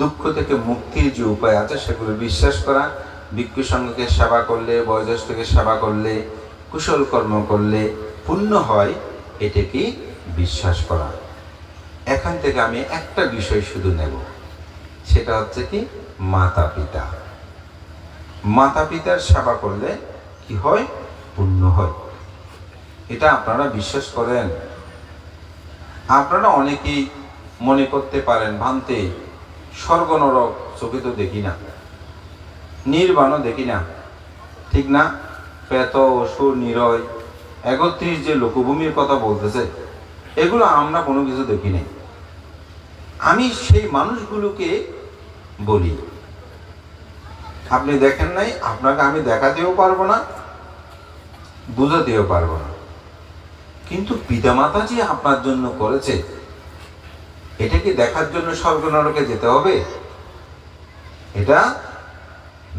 দুঃখ থেকে মুক্তির যে উপায় আছে সেগুলো বিশ্বাস করা, ভিক্ষু সংঘকে সেবা করলে, বয়োজ্যেষ্ঠকে সেবা করলে, কুশল কর্ম করলে পুণ্য হয়, এটাকে বিশ্বাস করা। এখান থেকে আমি একটা বিষয় শুধু নেব, সেটা হচ্ছে কি মাতা পিতা। মাতা পিতার সেবা করলে কি হয়? পুণ্য হয়। এটা আপনারা বিশ্বাস করেন? আপনারা অনেকেই মনে করতে পারেন ভান্তে স্বর্গ নরক চোখে তো দেখি না, নির্বাণও দেখি না, ঠিক না? প্রেত অসুর নিরয় ৩১ যে লোকভূমির কথা বলতেছে, এগুলো আমরা কোনো কিছু দেখি নাই। আমি সেই মানুষগুলোকে বলি, আপনি দেখেন নাই, আপনাকে আমি দেখাতেও পারবো না, বুঝাতেও পারবো না। কিন্তু পিতামাতা যে আপনার জন্য করেছে, এটা কি দেখার জন্য স্বর্গ নরকে যেতে হবে? এটা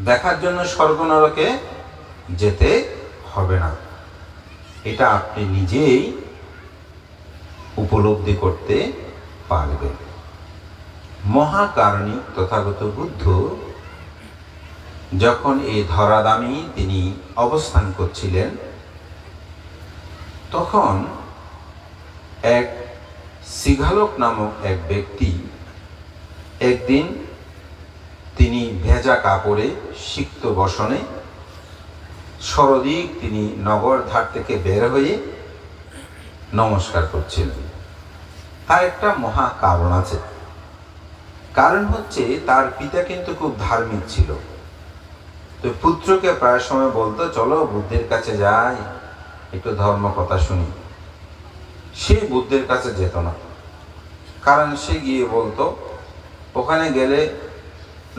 দেখার জন্য স্বর্গ নরকে যেতে হবে না। এটা আপনি নিজেই উপলব্ধি করতে পারবেন। মহাকারণিক তথাগত বুদ্ধ যখন এই ধরাধামে তিনি অবস্থান করছিলেন, তখন এক সিঘালক নামক এক ব্যক্তি একদিন তিনি ভেজা কাপড়ে সিক্ত বসনে সরদিক তিনি নগর ধার থেকে বের হয়ে নমস্কার করছিলেন। তার একটা মহা কারণ আছে। কারণ হচ্ছে তার পিতা কিন্তু খুব ধার্মিক ছিল। তো পুত্রকে প্রায় সময় বলতো, চলো বুদ্ধের কাছে যাই, একটু ধর্ম কথা শুনি। সে বুদ্ধের কাছে যেত না, কারণ সে গিয়ে বলতো ওখানে গেলে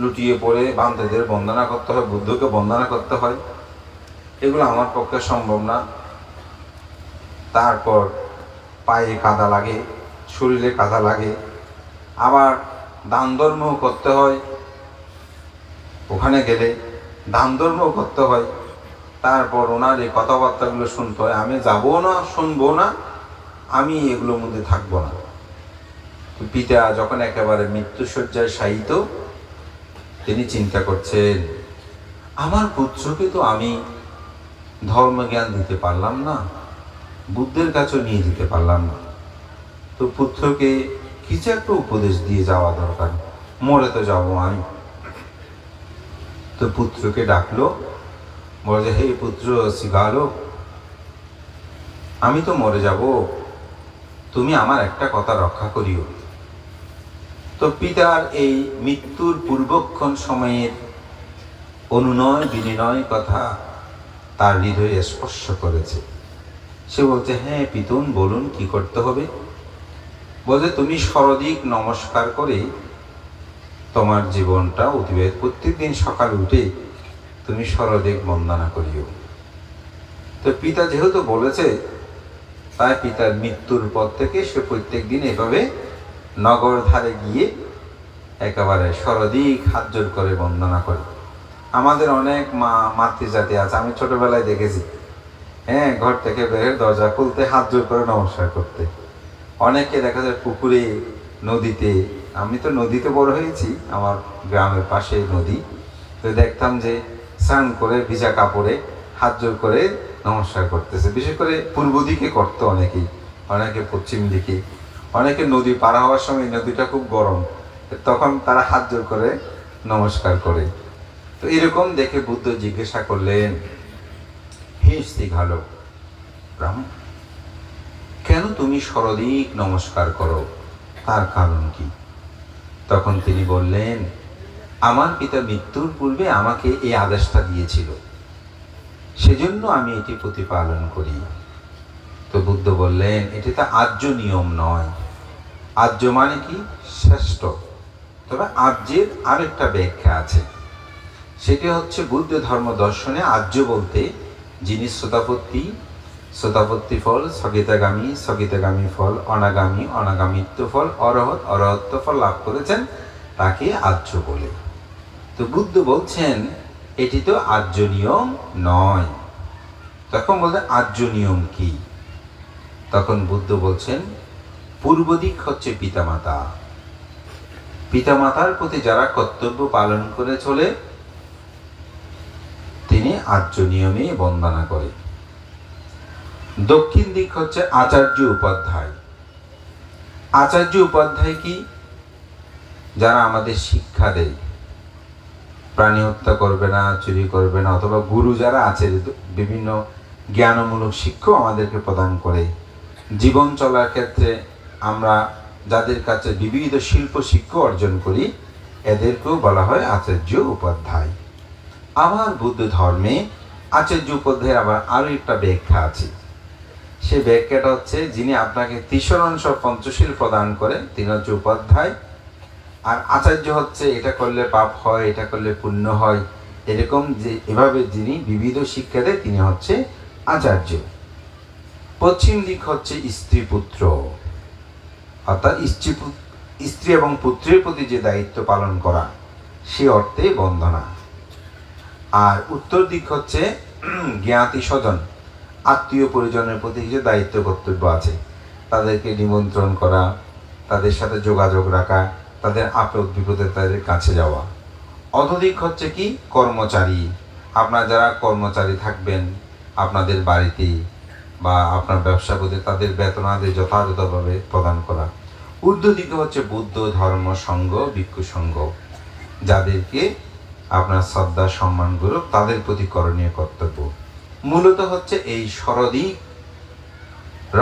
লুটিয়ে পড়ে বান্ধবদের বন্দনা করতে হয়, বুদ্ধকে বন্দনা করতে হয়, এগুলো আমার পক্ষে সম্ভব না। তারপর পায়ে কাদা লাগে, শরীরে কাদা লাগে, আবার দান ধর্ম করতে হয়, ওখানে গেলে দান ধর্ম করতে হয়। তারপর ওনার এই কথাবার্তাগুলো শুনতে হয়, আমি যাবো না, শুনবো না, আমি এগুলোর মধ্যে থাকবো না। পিতা যখন একেবারে মৃত্যুশয্যায় শায়িত, তিনি চিন্তা করছেন, আমার পুত্রকে তো আমি ধর্মজ্ঞান দিতে পারলাম না, বুদ্ধের কাছেও নিয়ে যেতে পারলাম না, তো পুত্রকে কিছু একটা উপদেশ দিয়ে যাওয়া দরকার, মরে তো যাবো আমি। তো পুত্রকে ডাকলো, বলে, হে পুত্র সিঘালক, আমি তো মরে যাব, তুমি আমার একটা কথা রক্ষা করিও। তো পিতার এই মৃত্যুর পূর্বক্ষণ সময়ের অনুনয় বিনিময় কথা তার হৃদয়ে স্পর্শ করেছে। সে বলছে, হ্যাঁ পিতুন, বলুন কি করতে হবে। বলছে, তুমি সরদিক নমস্কার করে তোমার জীবনটা অতিবাহিত, প্রত্যেকদিন সকালে উঠে তুমি সরদিক বন্দনা করিও। তো পিতা যেহেতু বলেছে, তাই পিতার মৃত্যুর পর থেকে সে প্রত্যেক দিন এভাবে নগর ধারে গিয়ে একেবারে সরদিক হাত জোর করে বন্দনা করে। আমাদের অনেক মাতৃজাতি আছে, আমি ছোটবেলায় দেখেছি, হ্যাঁ, ঘর থেকে বের দরজা খুলতে হাত জোর করে নমস্কার করতে। অনেকে দেখা যায় পুকুরে, নদীতে, আমি তো নদীতে বড় হয়েছি, আমার গ্রামের পাশে নদী, তো দেখতাম যে স্নান করে ভিজা কাপড়ে হাত জোর করে নমস্কার করতেছে। বিশেষ করে পূর্ব দিকে করতো অনেকেই, অনেকে পশ্চিম দিকে, অনেকে নদী পার হওয়ার সময় নদীটা খুব গরম, তখন তারা হাত জোর করে নমস্কার করে। তো এরকম দেখে বুদ্ধ জিজ্ঞাসা করলেন, হে সিঘালক, কেন তুমি সরদিক নমস্কার করো, তার কারণ কি? তখন তিনি বললেন, আমার পিতা মৃত্যুর পূর্বে আমাকে এই আদেশটা দিয়েছিল, সেজন্য আমি এটি প্রতিপালন করি। তো বুদ্ধ বললেন এটি তো আর্য নিয়ম নয়। আর্য মানে কি? শ্রেষ্ঠ। তবে আর্যের আরেকটা ব্যাখ্যা আছে, সেটি হচ্ছে বুদ্ধ ধর্ম দর্শনে আর্য বলতে যিনি শ্রোতাপত্তি ফল, স্থগিতগামী ফল, অনাগামিত্ব ফল, অরহত্ব ফল লাভ করেছেন, তাকে আর্য বলে। তো বুদ্ধ বলছেন এটি তো আর্য নিয়ম নয়। তখন বলতে আর্য নিয়ম কি? তখন বুদ্ধ বলছেন পূর্ব দিক হচ্ছে পিতামাতা। পিতামাতার প্রতি যারা কর্তব্য পালন করে চলে তিনি আর্য নিয়মে বন্দনা করে। দক্ষিণ দিক হচ্ছে আচার্য উপাধ্যায়। আচার্য উপাধ্যায় কি? যারা আমাদের শিক্ষা দেয়, প্রাণী হত্যা করবে না, চুরি করবে না, অথবা গুরু যারা আছে বিভিন্ন জ্ঞানমূলক শিক্ষা আমাদেরকে প্রদান করে। জীবন চলার ক্ষেত্রে আমরা যাদের কাছে বিবিধ শিল্প শিক্ষা অর্জন করি এদেরকেও বলা হয় আচার্য উপাধ্যায়। আবার বুদ্ধ ধর্মে আচার্য উপাধ্যায়ের আবার আরও একটা ব্যাখ্যা আছে। সে ব্যাখ্যাটা হচ্ছে যিনি আপনাকে তিসরণশ পঞ্চশীল প্রদান করে তিনি হচ্ছে উপাধ্যায়। আর আচার্য হচ্ছে এটা করলে পাপ হয়, এটা করলে পুণ্য হয়, এরকম যে এভাবে যিনি বিবিধ শিক্ষা দেয় তিনি হচ্ছে আচার্য। পশ্চিম দিক হচ্ছে স্ত্রী পুত্র, অর্থাৎ স্ত্রী এবং পুত্রের প্রতি যে দায়িত্ব পালন করা সে অর্থে বন্দনা। আর উত্তর দিক হচ্ছে জ্ঞাতি স্বজন, আত্মীয় পরিজনের প্রতি কিছু দায়িত্ব কর্তব্য আছে, তাদেরকে নিমন্ত্রণ করা, তাদের সাথে যোগাযোগ রাখা, তাদের আপদ বিপদে তাদের কাছে যাওয়া। অধদিক হচ্ছে কি? কর্মচারী। আপনার যারা কর্মচারী থাকবেন আপনাদের বাড়িতে বা আপনার ব্যবসা করতে তাদের বেতনাদি যথাযথভাবে প্রদান করা। ঊর্ধ্ব দিকে হচ্ছে বুদ্ধ ধর্ম সংঘ, ভিক্ষু সংঘ, যাদেরকে আপনার শ্রদ্ধা সম্মান গৌরব তাদের প্রতি করণীয় কর্তব্য। মূলত হচ্ছে এই সরদিক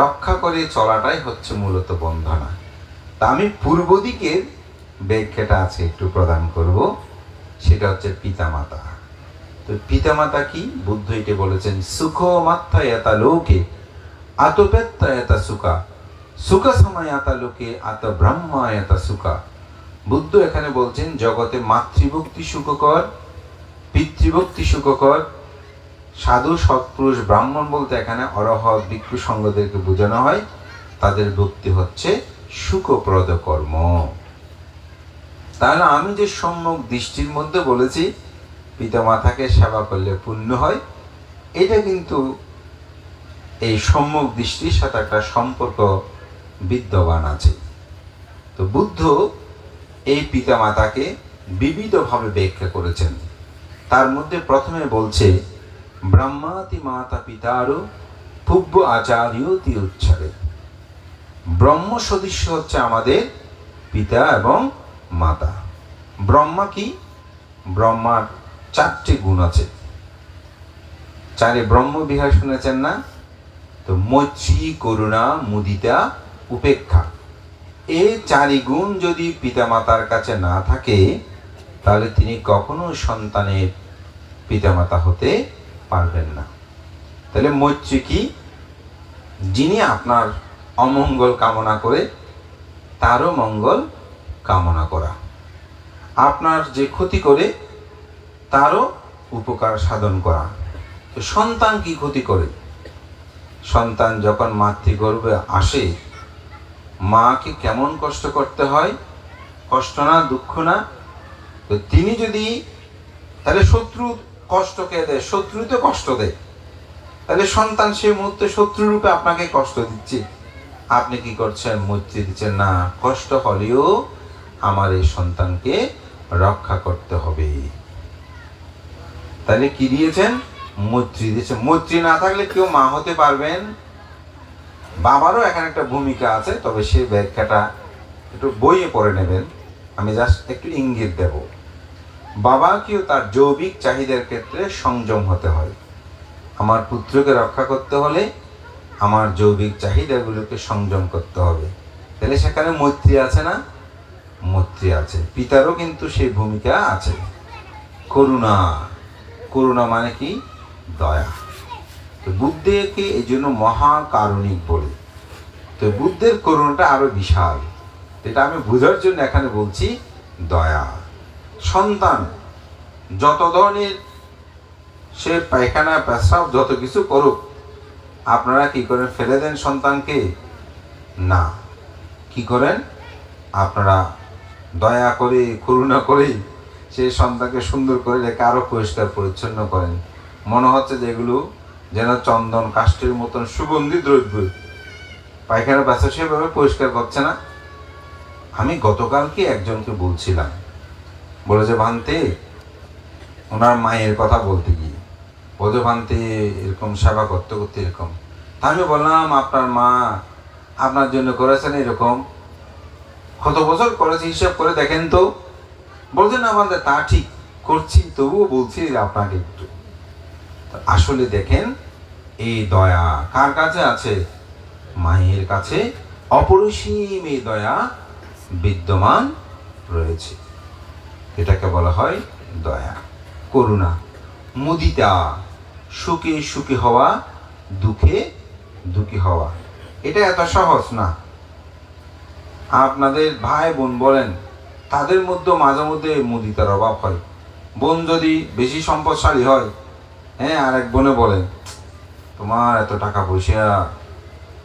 রক্ষা করে চলাটাই হচ্ছে মূলত বন্ধনা। তা আমি পূর্ব দিকের ব্যাখ্যাটা আছে একটু প্রদান করব, সেটা হচ্ছে পিতামাতা। তো পিতামাতা কি? বুদ্ধ এটি বলেছেন সুখ মাত্রা এতা লোকে আতপেত্তা এতা সুখা, সুখ সময় আতা লোকে আত ব্রহ্মা এতা সুখা। বুদ্ধ এখানে বলছেন জগতে মাতৃভক্তি সুখকর, পিতৃভক্তি সুখকর। সাধু সৎপুরুষ ব্রাহ্মণ বলতে এখানে অরহৎ ভিক্ষু সংঘদেরকে বোঝানো হয়, তাদের ভক্তি হচ্ছে সুখপ্রদ কর্ম। তাহলে আমি যে সম্যক দৃষ্টির মধ্যে বলেছি পিতামাতাকে সেবা করলে পুণ্য হয়, এটা কিন্তু এই সম্যক দৃষ্টির সাথে একটা সম্পর্ক বিদ্যমান আছে। তো বুদ্ধ এই পিতামাতাকে বিবিধভাবে ব্যাখ্যা করেছেন। তার মধ্যে প্রথমে বলছে ব্রহ্মাতি মাতা পিতারও পূর্ব আচার্যতি উচ্চারে। ব্রহ্ম সদৃশ্য হচ্ছে আমাদের পিতা এবং মাতা। ব্রহ্মা কি? ব্রহ্মার 4টি গুণ আছে। 4 ব্রহ্ম বিহার শুনেছেন না? তো মৈত্রী, করুণা, মুদিতা, উপেক্ষা, এই 4 গুণ যদি পিতামাতার কাছে না থাকে তাহলে তিনি কখনো সন্তানের পিতামাতা হতে পারবেন না। তাহলে মৈত্রী কি? যিনি আপনার অমঙ্গল কামনা করে তারও মঙ্গল কামনা করা, আপনার যে ক্ষতি করে তারও উপকার সাধন করা। তো সন্তান কি ক্ষতি করে? সন্তান যখন মাতৃগর্ভে আসে মাকে কেমন কষ্ট করতে হয়? কষ্ট না, দুঃখ না? তো তিনি যদি তাহলে শত্রু কষ্টকে দেয়, শত্রু তো কষ্ট দেয়, তাহলে সন্তান সেই মুহূর্তে শত্রু রূপে আপনাকে কষ্ট দিচ্ছে, আপনি কি করছেন? মৈত্রী দিচ্ছেন। না, কষ্ট হলেও আমার এই সন্তানকে রক্ষা করতে হবে। তাহলে কি দিয়েছেন? মৈত্রী দিয়েছেন। মৈত্রী না থাকলে কেউ মা হতে পারবেন? বাবারও এখানে একটা ভূমিকা আছে, তবে সেই ব্যাখ্যাটা একটু বইয়ে পড়ে নেবেন, আমি জাস্ট একটু ইঙ্গিত দেব। বাবাকেও তার যৌবিক চাহিদার ক্ষেত্রে সংযম হতে হয়। আমার পুত্রকে রক্ষা করতে হলে আমার যৌবিক চাহিদাগুলোকে সংযম করতে হবে। তাহলে সেখানে মৈত্রী আছে না? মৈত্রী আছে। পিতারও কিন্তু সেই ভূমিকা আছে। করুণা, করুণা মানে কি? দয়া। তো বুদ্ধকে এই জন্য মহাকারুণিক বলে। তো বুদ্ধের করুণাটা আরো বিশাল, এটা আমি বোঝার জন্য এখানে বলছি দয়া। সন্তান যত ধরনের সে পায়খানা পেশাব যত কিছু করুক, আপনারা কি করেন? ফেলে দেন সন্তানকে? না, কি করেন? আপনারা দয়া করে, করুণা করে সেই সন্তানকে সুন্দর করে রেখে আরো পরিষ্কার পরিচ্ছন্ন করেন। মনে হচ্ছে যেগুলো যেন চন্দন কাষ্ঠের মতন সুগন্ধি দ্রব্য, পায়খানা পেশাব সেভাবে পরিষ্কার করছে না। আমি গতকালকে একজনকে বলছিলাম, বলে যে ভান্তে, ওনার মায়ের কথা বলতে গিয়ে বলতে, ভান্তে এরকম সেবা করতে করতে এরকম। তা আমি বললাম, আপনার মা আপনার জন্য করেছেন এরকম? কত বছর করেছে হিসাব করে দেখেন তো। বলছেন আমাদের তা ঠিক করছি, তবুও বলছি আপনাকে একটু। আসলে দেখেন, এই দয়া কার কাছে আছে? মায়ের কাছে অপরিসীম এই দয়া বিদ্যমান রয়েছে। এটাকে বলা হয় দয়া, করুণা। মুদিতা, সুখে সুখী হওয়া, দুঃখে দুঃখী হওয়া। এটা এত সহজ না। আপনাদের ভাই বোন বলেন, তাদের মধ্যে মাঝে মধ্যে মুদিতার অভাব হয়। বোন যদি বেশি সম্পদশালী হয়, হ্যাঁ, আর এক বোনে বলে তোমার এত টাকা পয়সা,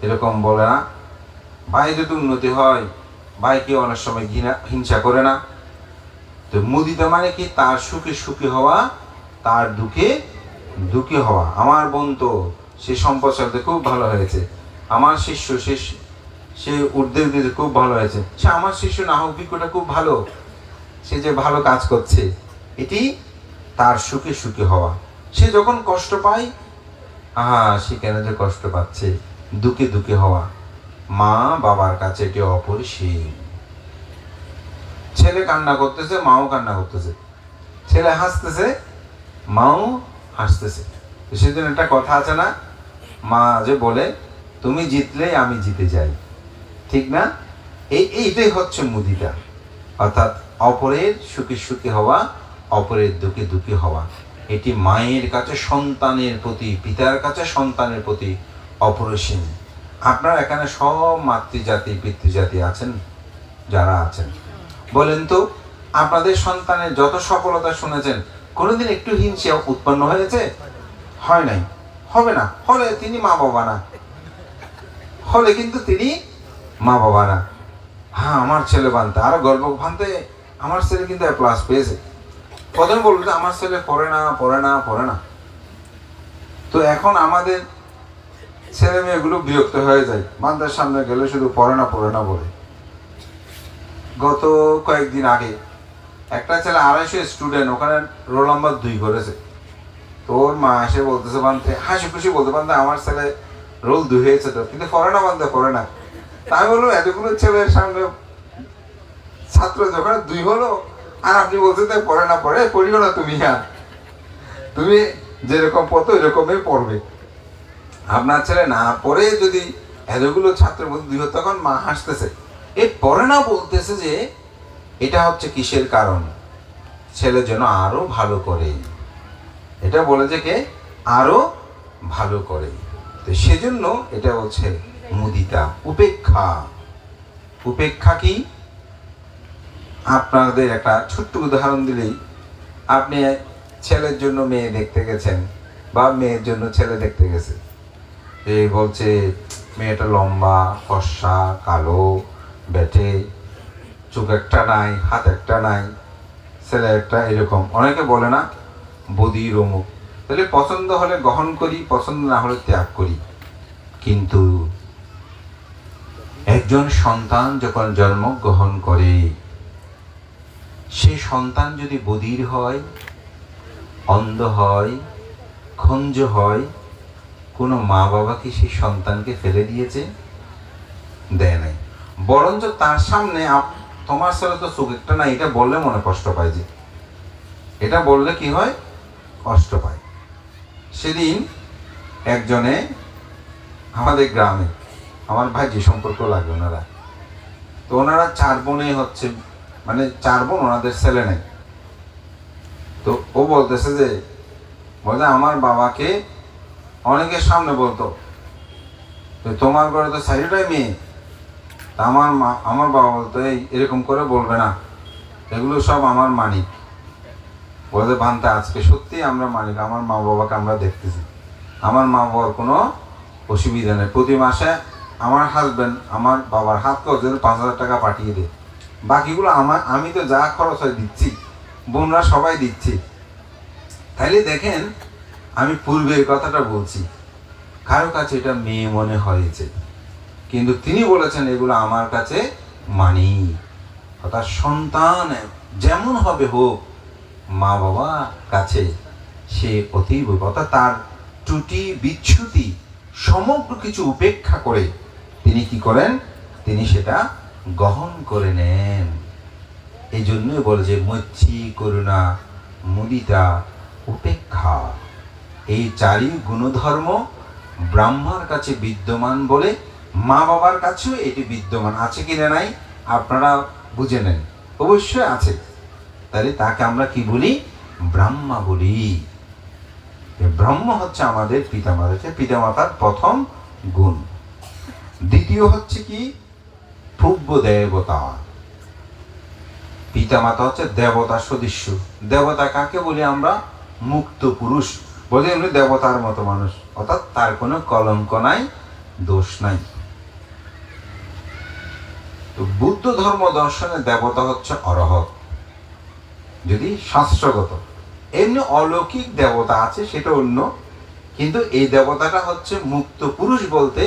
এরকম বলে না। ভাই যদি উন্নতি হয়, ভাইকে অনেক সময় হিংসা করে না। তো মুদিতা মানে কি? তার সুখে সুখী হওয়া, তার দুঃখে দুঃখী হওয়া। আমার বোন তো সে সম্পদশালীতে খুব ভালো হয়েছে, আমার শিষ্য সে ঊর্ধ্বে উঠে খুব ভালো হয়েছে, সে আমার শিষ্য না হোক বিজ্ঞটা খুব ভালো, সে যে ভালো কাজ করছে, এটি তার সুখে সুখী হওয়া। সে যখন কষ্ট পায়, সে কেন যে কষ্ট পাচ্ছে, দুঃখে দুঃখে হওয়া। মা বাবার কাছে এটি অপরিসীম। ছেলে কান্না করতেছে, মাও কান্না করতেছে, ছেলে হাসতেছে, মাও হাসতেছে। সেদিন একটা কথা আছে না, মা যে বলে তুমি জিতলেই আমি জিতে যাই, ঠিক না? এইটাই হচ্ছে মুদিতা, অর্থাৎ অপরের সুখী সুখী হওয়া, অপরের দুঃখে দুঃখী হওয়া। এটি মায়ের কাছে সন্তানের প্রতি, পিতার কাছে সন্তানের প্রতি অপরিসীম। আপনারা এখানে সব মাতৃজাতি পিতৃজাতি আছেন, যারা আছেন, বলেন তো আপনাদের সন্তানের যত সফলতা শুনেছেন, কোনোদিন একটু হিংসা উৎপন্ন হয়েছে? হয় নাই, হবে না। হলে তিনি মা বাবা না, হলে কিন্তু তিনি মা বাবা না। হ্যাঁ, আমার ছেলে ভান্তে, আরো গর্ব ভান্তে, আমার ছেলে কিন্তু প্লাস পেয়েছে। প্রথমে বলবো যে আমার ছেলে পড়ে না পড়ে না পড়ে না। তো এখন আমাদের ছেলে মেয়েগুলো বিরক্ত হয়ে যায়, বান্দার সামনে গেলে শুধু পড়ে না বলে। গত কয়েকদিন আগে একটা ছেলে 250 স্টুডেন্ট, ওখানে রোল নাম্বার 2 করেছে। তো ওর মা এসে বলতেছে বান্তে, হাসি খুশি বলতে, বান্তে আমার ছেলে রোল 2 হয়েছে তো, কিন্তু পড়ে না বান্তে, পড়ে না। তাই বললো, এতগুলো ছেলের সামনে ছাত্র যখন 2 হলো, আর আপনি বলছেন তাই পড়ে না, পড়িও না তুমি, আর তুমি যেরকম পড়তো এরকমই পড়বে। আপনার ছেলে না পড়ে যদি এতগুলো ছাত্রের মধ্যে 2 হতো, তখন মা হাসতেছে। এই পড়ে না বলতেছে যে এটা হচ্ছে কিসের কারণ? ছেলে যেন আরো ভালো করে, এটা বলে যে কে আরো ভালো করে। তো সেজন্য এটা হচ্ছে মুদিতা, উপেক্ষা। উপেক্ষা কি? আপনাদের একটা ছোট্ট উদাহরণ দিলেই, আপনি ছেলের জন্য মেয়ে দেখতে গেছেন, বা মেয়ের জন্য ছেলে দেখতে গেছে, এই বলছে মেয়েটা লম্বা, ফর্সা, কালো, বেটে, চোখ একটা নাই, হাত একটা নাই, ছেলে একটা এরকম। অনেকে বলে না বদির অমুক। তাহলে পছন্দ হলে গ্রহণ করি, পছন্দ না হলে ত্যাগ করি। কিন্তু একজন সন্তান যখন জন্মগ্রহণ করে, সেই সন্তান যদি বধির হয়, অন্ধ হয়, খঞ্জ হয়, কোনো মা বাবা কি সেই সন্তানকে ফেলে দিয়েছে? দেয় নাই। বরঞ্চ তার সামনে তোমার ছেলে তো চোখ একটা না, এটা বললে মনে কষ্ট পায়, যে এটা বললে কি হয়, কষ্ট পায়। সেদিন একজনে আমাদের গ্রামে, আমার ভাই যে সম্পর্ক লাগে ওনারা, তো ওনারা 4 বোনে হচ্ছে, মানে 4 বোন, ওনাদের ছেলে নেই। তো ও বলতেছে যে, বলে আমার বাবাকে অনেকের সামনে বলতো, তোমার ঘরে তো চারিটাই মেয়ে। তা আমার বাবা বলতো, এই এরকম করে বলবে না, এগুলো সব আমার মানিক। বলতে ভান্তা আজকে সত্যি আমরা মানিক, আমার মা বাবাকে আমরা দেখতেছি, আমার মা বাবার কোনো অসুবিধা নেই। প্রতি মাসে আমার হাজব্যান্ড আমার বাবার হাত খরচের 5,000 টাকা পাঠিয়ে দেয়, বাকিগুলো আমি তো যা খরচ হয় দিচ্ছি, বোনরা সবাই দিচ্ছি। তাইলে দেখেন, আমি পূর্বের কথাটা বলছি, কারো কাছে এটা মেয়ে মনে হয়েছে, কিন্তু তিনি বলেছেন এগুলো আমার কাছে মানি। অর্থাৎ সন্তান যেমন হবে হোক, মা বাবা কাছে সে অতীব, অর্থাৎ তার ত্রুটি বিচ্যুতি সমগ্র কিছু উপেক্ষা করে তিনি কি করেন, তিনি সেটা গ্রহণ করে নেন। এই জন্যই বলে যে মৈত্রী, করুণা, মুদিতা, উপেক্ষা, এই চারি গুণধর্ম ব্রাহ্মার কাছে বিদ্যমান বলে মা বাবার কাছেও এটি বিদ্যমান আছে কিনা নাই আপনারা বুঝে নেন, অবশ্যই আছে। তাহলে তাকে আমরা কি বলি, ব্রাহ্মা বলি। ব্রহ্ম হচ্ছে আমাদের পিতামাতার প্রথম গুণ। দ্বিতীয় হচ্ছে কি, পূর্ব দেবতা। পিতামাতা হচ্ছে দেবতা সদৃশ্য। দেবতা কাকে বলি আমরা, মুক্ত পুরুষ, বলে এমনি দেবতার মতো মানুষ, অর্থাৎ তার কোনো কলঙ্ক নাই, দোষ নাই। তো বুদ্ধ ধর্ম দর্শনে দেবতা হচ্ছে অরহত, যদি শাস্ত্রগত। এমনি অলৌকিক দেবতা আছে, সেটা অন্য, কিন্তু এই দেবতাটা হচ্ছে মুক্ত পুরুষ। বলতে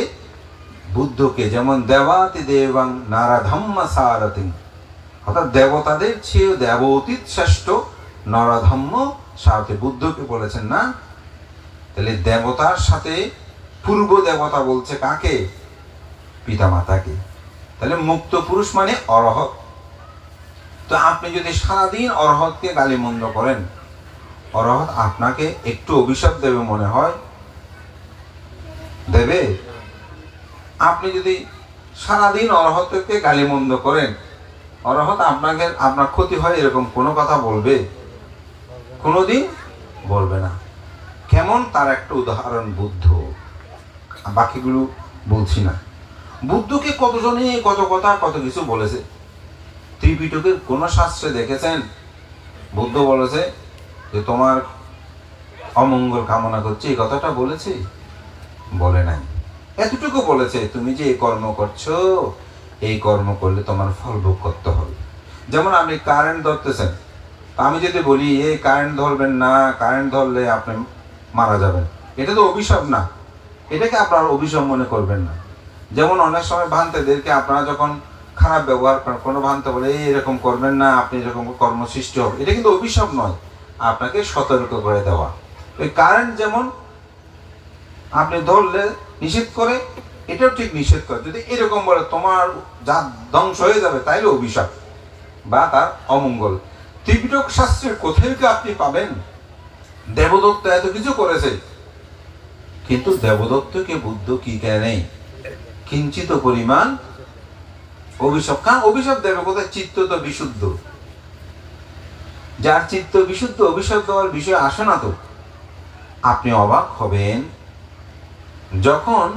বুদ্ধকে যেমন দেবাতি দেবাং নারাধম্মা সারতি, অর্থাৎ দেবতাদের চেয়েও দেবতীত শ্রেষ্ঠ নরধম্ম সারতি, বুদ্ধকে বলেছেন না। তাহলে দেবতার সাথে পূর্ব দেবতা বলছে কাকে, পিতামাতাকে। তাহলে মুক্ত পুরুষ মানে অরহত। তো আপনি যদি সারাদিন অরহতকে গালিমন্দ করেন, অরহত আপনাকে একটু অভিশাপ দেবে মনে হয়, দেবে? আপনি যদি সারাদিন অরহতকে গালিমন্দ করেন, অরহত আপনার ক্ষতি হয় এরকম কোনো কথা বলবে? কোনোদিন বলবে না। কেমন, তার একটা উদাহরণ বুদ্ধ, বাকিগুলো বলছি না। বুদ্ধকে কতজনে কত কথা কত কিছু বলেছে। ত্রিপিটকের কোন শাস্ত্রে দেখেছেন বুদ্ধ বলেছে যে তোমার অমঙ্গল কামনা করছে, এই কথাটা বলেছে? বলে নাই। এতটুকু বলেছে, তুমি যে এই কর্ম করছো, এই কর্ম করলে তোমার ফল ভোগ করতে হবে। যেমন আপনি কারেন্ট ধরতেছেন, আমি যদি বলি এই কারেন্ট ধরবেন না, কারেন্ট ধরলে আপনি মারা যাবেন, এটা তো অভিশাপ না, এটাকে আপনার অভিশাপ মনে করবেন না। যেমন অনেক সময় ভান্তেদেরকে আপনারা যখন খারাপ ব্যবহার করেন, কোনো ভান্তে বলে এই এরকম করবেন না, আপনি এরকম কর্ম সৃষ্টি হবে, এটা কিন্তু অভিশাপ নয়, আপনাকে সতর্ক করে দেওয়া। ওই কারেন্ট যেমন আপনি ধরলে নিষেধ করে, এটাও ঠিক নিষেধ করে। যদি এরকম বলে তোমার যা ধ্বংস হয়ে যাবে, তাইলে অভিশাপ বা তার অমঙ্গল। ত্রিপিটক শাস্ত্রের কোথায় কি আপনি পাবেন? দেবদত্ত এত কিছু করেছে, কিন্তু দেবদত্তকে বুদ্ধ কি কেনে, কিঞ্চিত পরিমাণ অভিশাপ। কারণ অভিশাপ দেবে কোথায়? চিত্ত তো বিশুদ্ধ, যার চিত্ত বিশুদ্ধ অভিশাপ দেওয়ার বিষয় আসে না। তো আপনি অবাক হবেন যখন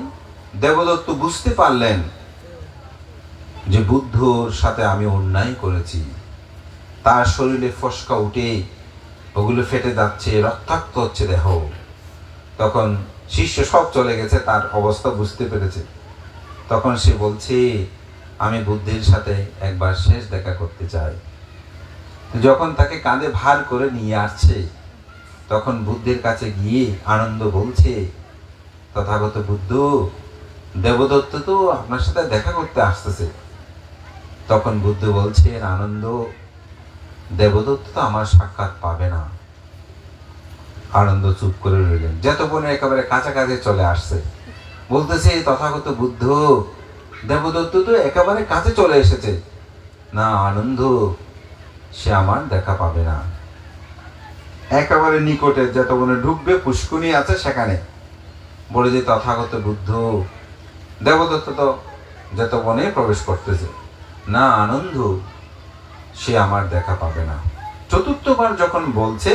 দেবদত্ত বুঝতে পারলেন যে বুদ্ধর সাথে আমি অন্যায় করেছি, তার শরীরে ফসকা উঠে ওগুলো ফেটে যাচ্ছে, রক্তাক্ত হচ্ছে দেহ। তখন শিষ্য সব চলে গেছে, তার অবস্থা বুঝতে পেরেছে। তখন সে বলছে আমি বুদ্ধের সাথে একবার শেষ দেখা করতে চাই। যখন তাকে কাঁধে ভার করে নিয়ে আসছে, তখন বুদ্ধের কাছে গিয়ে আনন্দ বলছে, তথাগত বুদ্ধ, দেবদত্ত তো আপনার সাথে দেখা করতে আসতেছে। তখন বুদ্ধ বলছেন, আনন্দ, দেবদত্ত তো আমার সাক্ষাৎ পাবে না। আনন্দ চুপ করে রইলেন। যেতক্ষণে একেবারে কাছাকাছি চলে আসছে, বলতেছে, তথাগত বুদ্ধ, দেবদত্ত তো একেবারে কাছে চলে এসেছে। না আনন্দ, সে আমার দেখা পাবে না। একেবারে নিকটে যেতক্ষণে ঢুকবে, পুষ্কুনি আছে সেখানে, বলে যে তথাগত বুদ্ধ, দেবদত্ত তো যেতক্ষণে প্রবেশ করতেছে। না আনন্দ, সে আমার দেখা পাবে না। চতুর্থবার যখন বলছে,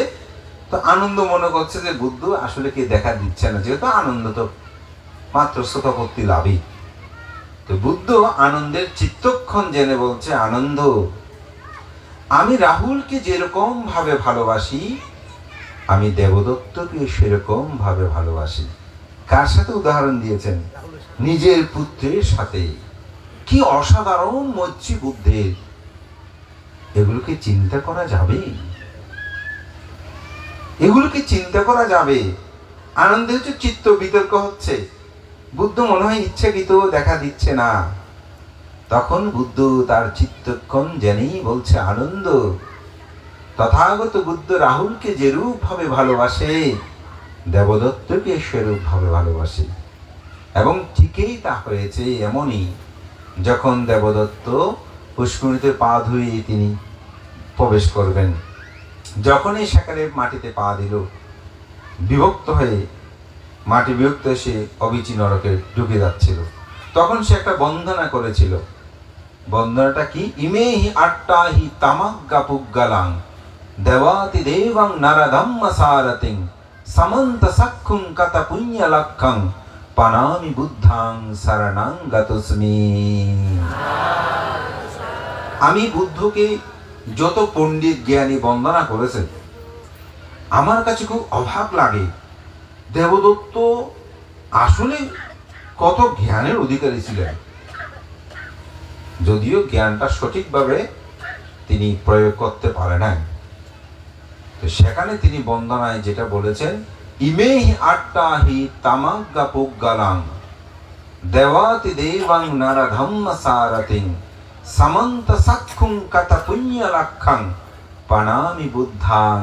তো আনন্দ মনে করছে যে বুদ্ধ আসলে কি দেখা দিচ্ছে না, যেহেতু আনন্দ তো মাত্র শ্রোতাপত্তি লাভই। তো বুদ্ধ আনন্দের চিত্তক্ষণ জেনে বলছে, আনন্দ, আমি রাহুলকে যেরকম ভাবে ভালোবাসি, আমি দেবদত্তকে সেরকম ভাবে ভালোবাসি। কার সাথে উদাহরণ দিয়েছেন? নিজের পুত্রের সাথে। কি অসাধারণ মৈত্রী বুদ্ধের! এগুলোকে চিন্তা করা যাবে? এগুলোকে চিন্তা করা যাবে? আনন্দে হচ্ছে চিত্ত বিতর্ক হচ্ছে, বুদ্ধ মনে হয় ইচ্ছাকৃত দেখা দিচ্ছে না। তখন বুদ্ধ তার চিত্তক্ষণ জেনেই বলছে, আনন্দ, তথাগত বুদ্ধ রাহুলকে যেরূপ ভাবে ভালোবাসে, দেবদত্তকে সেরূপ ভাবে ভালোবাসে। এবং ঠিকই তা হয়েছে। এমনই যখন দেবদত্ত পুষ্করিণীতে পা ধুয়ে তিনি প্রবেশ করবেন, যখনই সেখানে মাটিতে পা দিল, বিভক্ত হয়ে মাটি বিভক্ত সে অবিচি নরকে ঢুকে যাচ্ছিল, তখন সে একটা বন্দনা করেছিল। বন্দনাটা কি? ইমেহি আট্টাহি তামাগ্গা পুগ্গালাং দেবাতি দেবাং নারদম্ম সারতিং সমন্ত সক্ষুং কত পুণ্য লক্ষং পানামি বুদ্ধাং শরণাং গতস্মি। আমি বুদ্ধকে যত পণ্ডিত জ্ঞানী বন্দনা করেছে, আমার কাছে খুব অবাক লাগে, দেবদত্ত আসলে কত জ্ঞানের অধিকারী ছিলেন। যদিও জ্ঞানটা সঠিকভাবে তিনি প্রয়োগ করতে পারে নাই, তো সেখানে তিনি বন্দনায় যেটা বলেছেন, ইমেহি আট্টাহি তামাগ্গা পুগ্গালাং দেবাতি দেবাং নারধম্ম সারতিং সমন্ত সক্ষুং কত পুণ্য লক্ষং পানামি বুদ্ধাং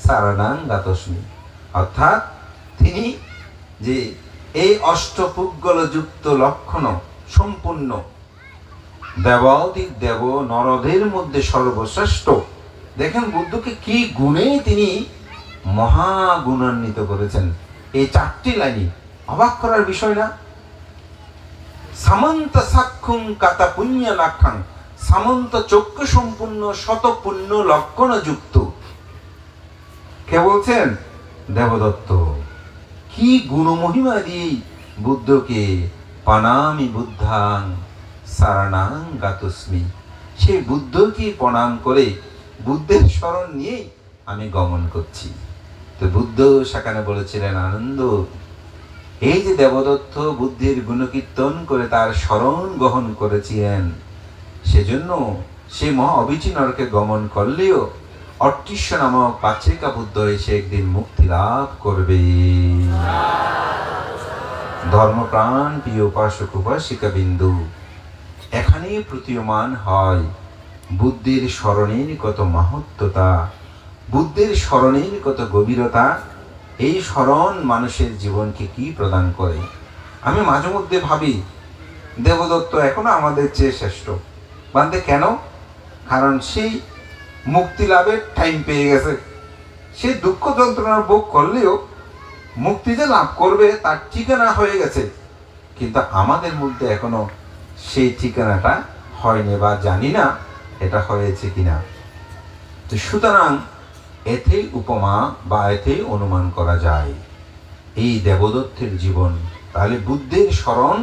শরণাং গতস্মি। অর্থাৎ তিনি যে এই অষ্টপুগ্গল যুক্ত লক্ষণ সম্পূর্ণ দেবাদি দেব নরদের মধ্যে সর্বশ্রেষ্ঠ। দেখেন বুদ্ধকে কি গুণে তিনি মহাগুণান্বিত করেছেন। এই চারটি লাইনই অবাক করার বিষয় না? সামন্ত সাক্ষুং কাতা পুণ্য লক্ষণ, সামন্ত চক্ষু সম্পূর্ণ শত পুণ্য লক্ষণ যুক্ত। কে বলছেন? দেবদত্ত। কি গুণমহিমা দিয়ে বুদ্ধকে পানামি বুদ্ধাং শরণাং গতস্মি, সেই বুদ্ধকে প্রণাম করে বুদ্ধের শরণ নিয়েই আমি গমন করছি। তো বুদ্ধ সেখানে বলেছিলেন, আনন্দ, এই যে দেবদত্ত বুদ্ধের গুণকীর্তন করে তার শরণ গ্রহণ করেছিলেন, সেজন্য সে মহা অবিচি নরকে গমন করলেও অট্টিষ্য নামক পাচিকা বুদ্ধ এসে একদিন মুক্তি লাভ করবে। ধর্মপ্রাণ প্রিয় উপাসক উপাসিকা বিন্দু, এখানে প্রতীয়মান হয় বুদ্ধের স্মরণের কত মাহাত্ম্যতা, বুদ্ধের স্মরণের কত গভীরতা। এই স্মরণ মানুষের জীবনকে কি প্রদান করে। আমি মাঝে মধ্যে ভাবি, দেবদত্ত এখনো আমাদের চেয়ে শ্রেষ্ঠ। বান্ধে কেন? কারণ সেই মুক্তি লাভের টাইম পেয়ে গেছে। সে দুঃখ যন্ত্রণার ভোগ করলেও মুক্তি যে লাভ করবে তার ঠিকানা হয়ে গেছে, কিন্তু আমাদের মধ্যে এখনো সেই ঠিকানাটা হয়নি, বা জানি না এটা হয়েছে কিনা। তো সুতরাং এতে উপমা বা এতে অনুমান করা যায় এই দেবদত্তের জীবন। তাহলে বুদ্ধের স্মরণ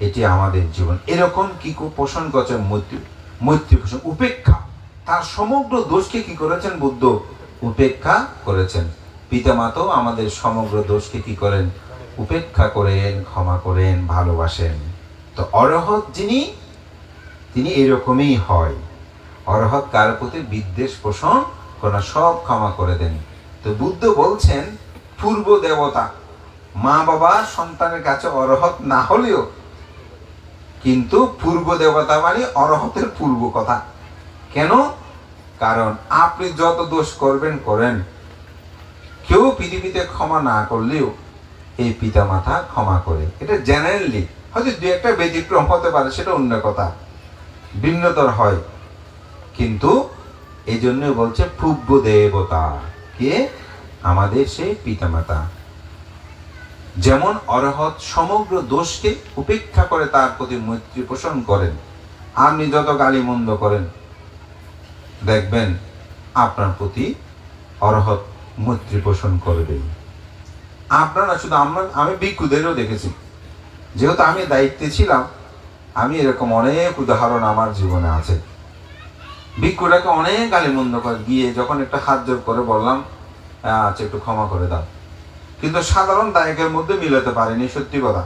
এটি আমাদের জীবন। এরকম কি পোষণ করেছেন? মৈত্রী পোষণ, উপেক্ষা। তার সমগ্র দোষকে কি করেছেন? বুদ্ধ উপেক্ষা করেছেন। পিতামাতাও আমাদের সমগ্র দোষকে কি করেন? উপেক্ষা করেন, ক্ষমা করেন, ভালোবাসেন। তো অরহৎ যিনি, তিনি এরকমই হয়। অরহৎ কার প্রতি বিদ্বেষ পোষণ করেন, সব ক্ষমা করে দেন। তো বুদ্ধ বলছেন, পূর্ব দেবতা মা বাবা সন্তানের কাছে অরহৎ না হলেও কিন্তু পূর্ব দেবতা মানে অরহতের পূর্ব কথা। কেন? কারণ আপনি যত দোষ করবেন করেন, কেউ পৃথিবীতে ক্ষমা না করলেও এই পিতা মাতা ক্ষমা করে। এটা জেনারেলি, হয়তো দু একটা ব্যতিক্রম হতে পারে, সেটা অন্য কথা, ভিন্নতর হয়, কিন্তু এই জন্য বলছে পূর্ব দেবতা কে? আমাদের সেই পিতামাতা। যেমন অরহৎ সমগ্র দোষকে উপেক্ষা করে তার প্রতি মৈত্রী পোষণ করেন। আপনি যত গালি মন্দ করেন, দেখবেন আপনার প্রতি অরহৎ মৈত্রী পোষণ করবে। আপনারা শুধু আমি ভিক্ষুদেরও দেখেছি, যেহেতু আমি দায়িত্বে ছিলাম, আমি এরকম অনেক উদাহরণ আমার জীবনে আছে। ভিক্ষুটাকে অনেক গালিমন্দ করে গিয়ে যখন একটা হাত জোর করে বললাম আচ্ছা একটু ক্ষমা করে দাও, কিন্তু সাধারণ দায়কের মধ্যে মিলাতে পারিনি। সত্যি কথা,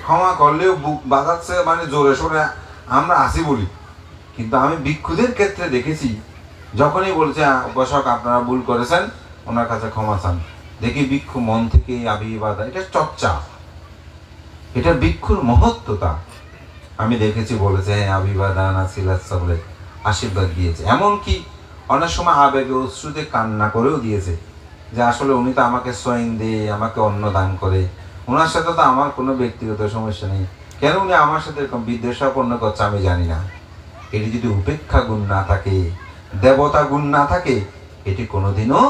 ক্ষমা করলেও বুক বাজাচ্ছে, মানে জোরে সোরে আমরা আসি বলি, কিন্তু আমি ভিক্ষুদের ক্ষেত্রে দেখেছি যখনই বলছে উপাসক আপনারা ভুল করেছেন, ওনার কাছে ক্ষমা চান, দেখি ভিক্ষু মন থেকে আবির্বাদ, এটা চর্চা, এটা ভিক্ষুর মহত্বতা আমি দেখেছি। বলেছে হ্যাঁ আবির্বাদান আসিলাচ্ছা বলে আশীর্বাদ দিয়েছে, এমনকি অনেক সময় আবেগে অশ্রুতে কান্না করেও দিয়েছে, যে আসলে উনি তো আমাকে স্বয়ং দিয়ে আমাকে অন্ন দান করে, ওনার সাথে তো আমার কোনো ব্যক্তিগত সমস্যা নেই, কেন উনি আমার সাথে এরকম বিদ্বেষাপন্ন করছে আমি জানি না। এটি যদি উপেক্ষা গুণ না থাকে, দেবতা গুণ না থাকে, এটি কোনোদিনও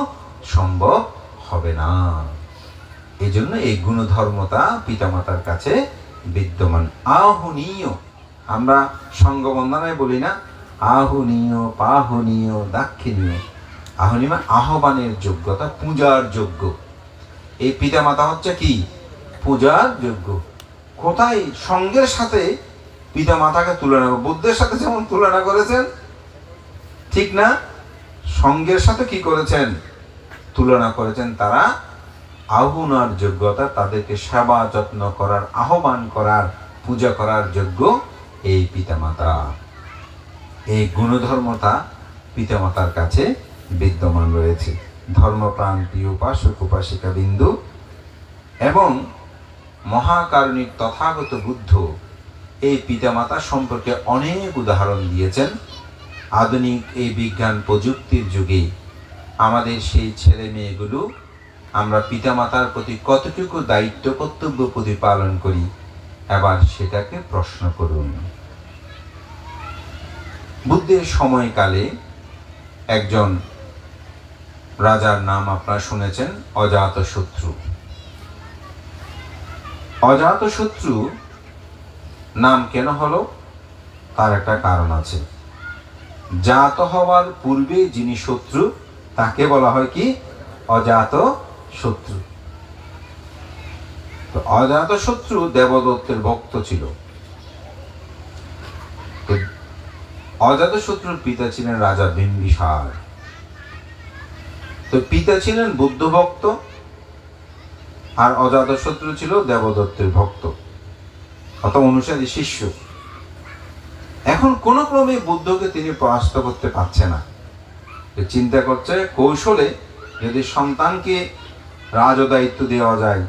সম্ভব হবে না। এই জন্য এই গুণধর্মতা পিতামাতার কাছে বিদ্যমান, আহনীয়। আমরা সঙ্গবন্দনায় বলি না আহনীয়, পাহনীয়, দাক্ষিণীয়। আহনীয় মানে আহ্বানের যোগ্যতা, পূজার যোগ্য। এই পিতামাতা হচ্ছে কি পূজার যোগ্য। কোথায় সঙ্গের সাথে পিতামাতাকে তুলনা, বুদ্ধের সাথে যেমন তুলনা করেছেন, ঠিক না, সঙ্গের সাথে কি করেছেন তুলনা করেছেন। তারা আহুনার যোগ্যতা, তাদেরকে সেবা যত্ন করার, আহ্বান করার, পূজা করার যোগ্য এই পিতামাতা। এই গুণধর্মতা পিতামাতার কাছে বিদ্যমান রয়েছে। ধর্মপ্রাণ প্রিয় উপাসক উপাসিকা বিন্দু এবং মহাকারণিক তথাগত বুদ্ধ এই পিতামাতা সম্পর্কে অনেক উদাহরণ দিয়েছেন। আধুনিক এই বিজ্ঞান প্রযুক্তির যুগে আমাদের সেই ছেলে মেয়েগুলো আমরা পিতামাতার প্রতি কতটুকু দায়িত্ব কর্তব্য প্রতিপালন করি, এবার সেটাকে প্রশ্ন করুন। বুদ্ধের সময়কালে একজন রাজার নাম আপনারা শুনেছেন, অজাতশত্রু। অজাতশত্রু নাম কেন হলো, তার একটা কারণ আছে। জাত হওয়ার পূর্বে যিনি শত্রু তাকে বলা হয় কি অজাত শত্রু। তো অজাতশত্রু দেবদত্তের ভক্ত ছিল। অজাতশত্রুর পিতা ছিলেন রাজা বিম্বিসার। তো পিতা ছিলেন বুদ্ধ ভক্ত আর অজাতশত্রু ছিল দেবদত্তের ভক্ত, অথবা অনুসারী শিষ্য। এখন কোন ক্রমে বুদ্ধকে তিনি পরাস্ত করতে পারছে না। চিন্তা করছে কৌশলে যদি সন্তানকে রাজদায়িত্ব দেওয়া যায়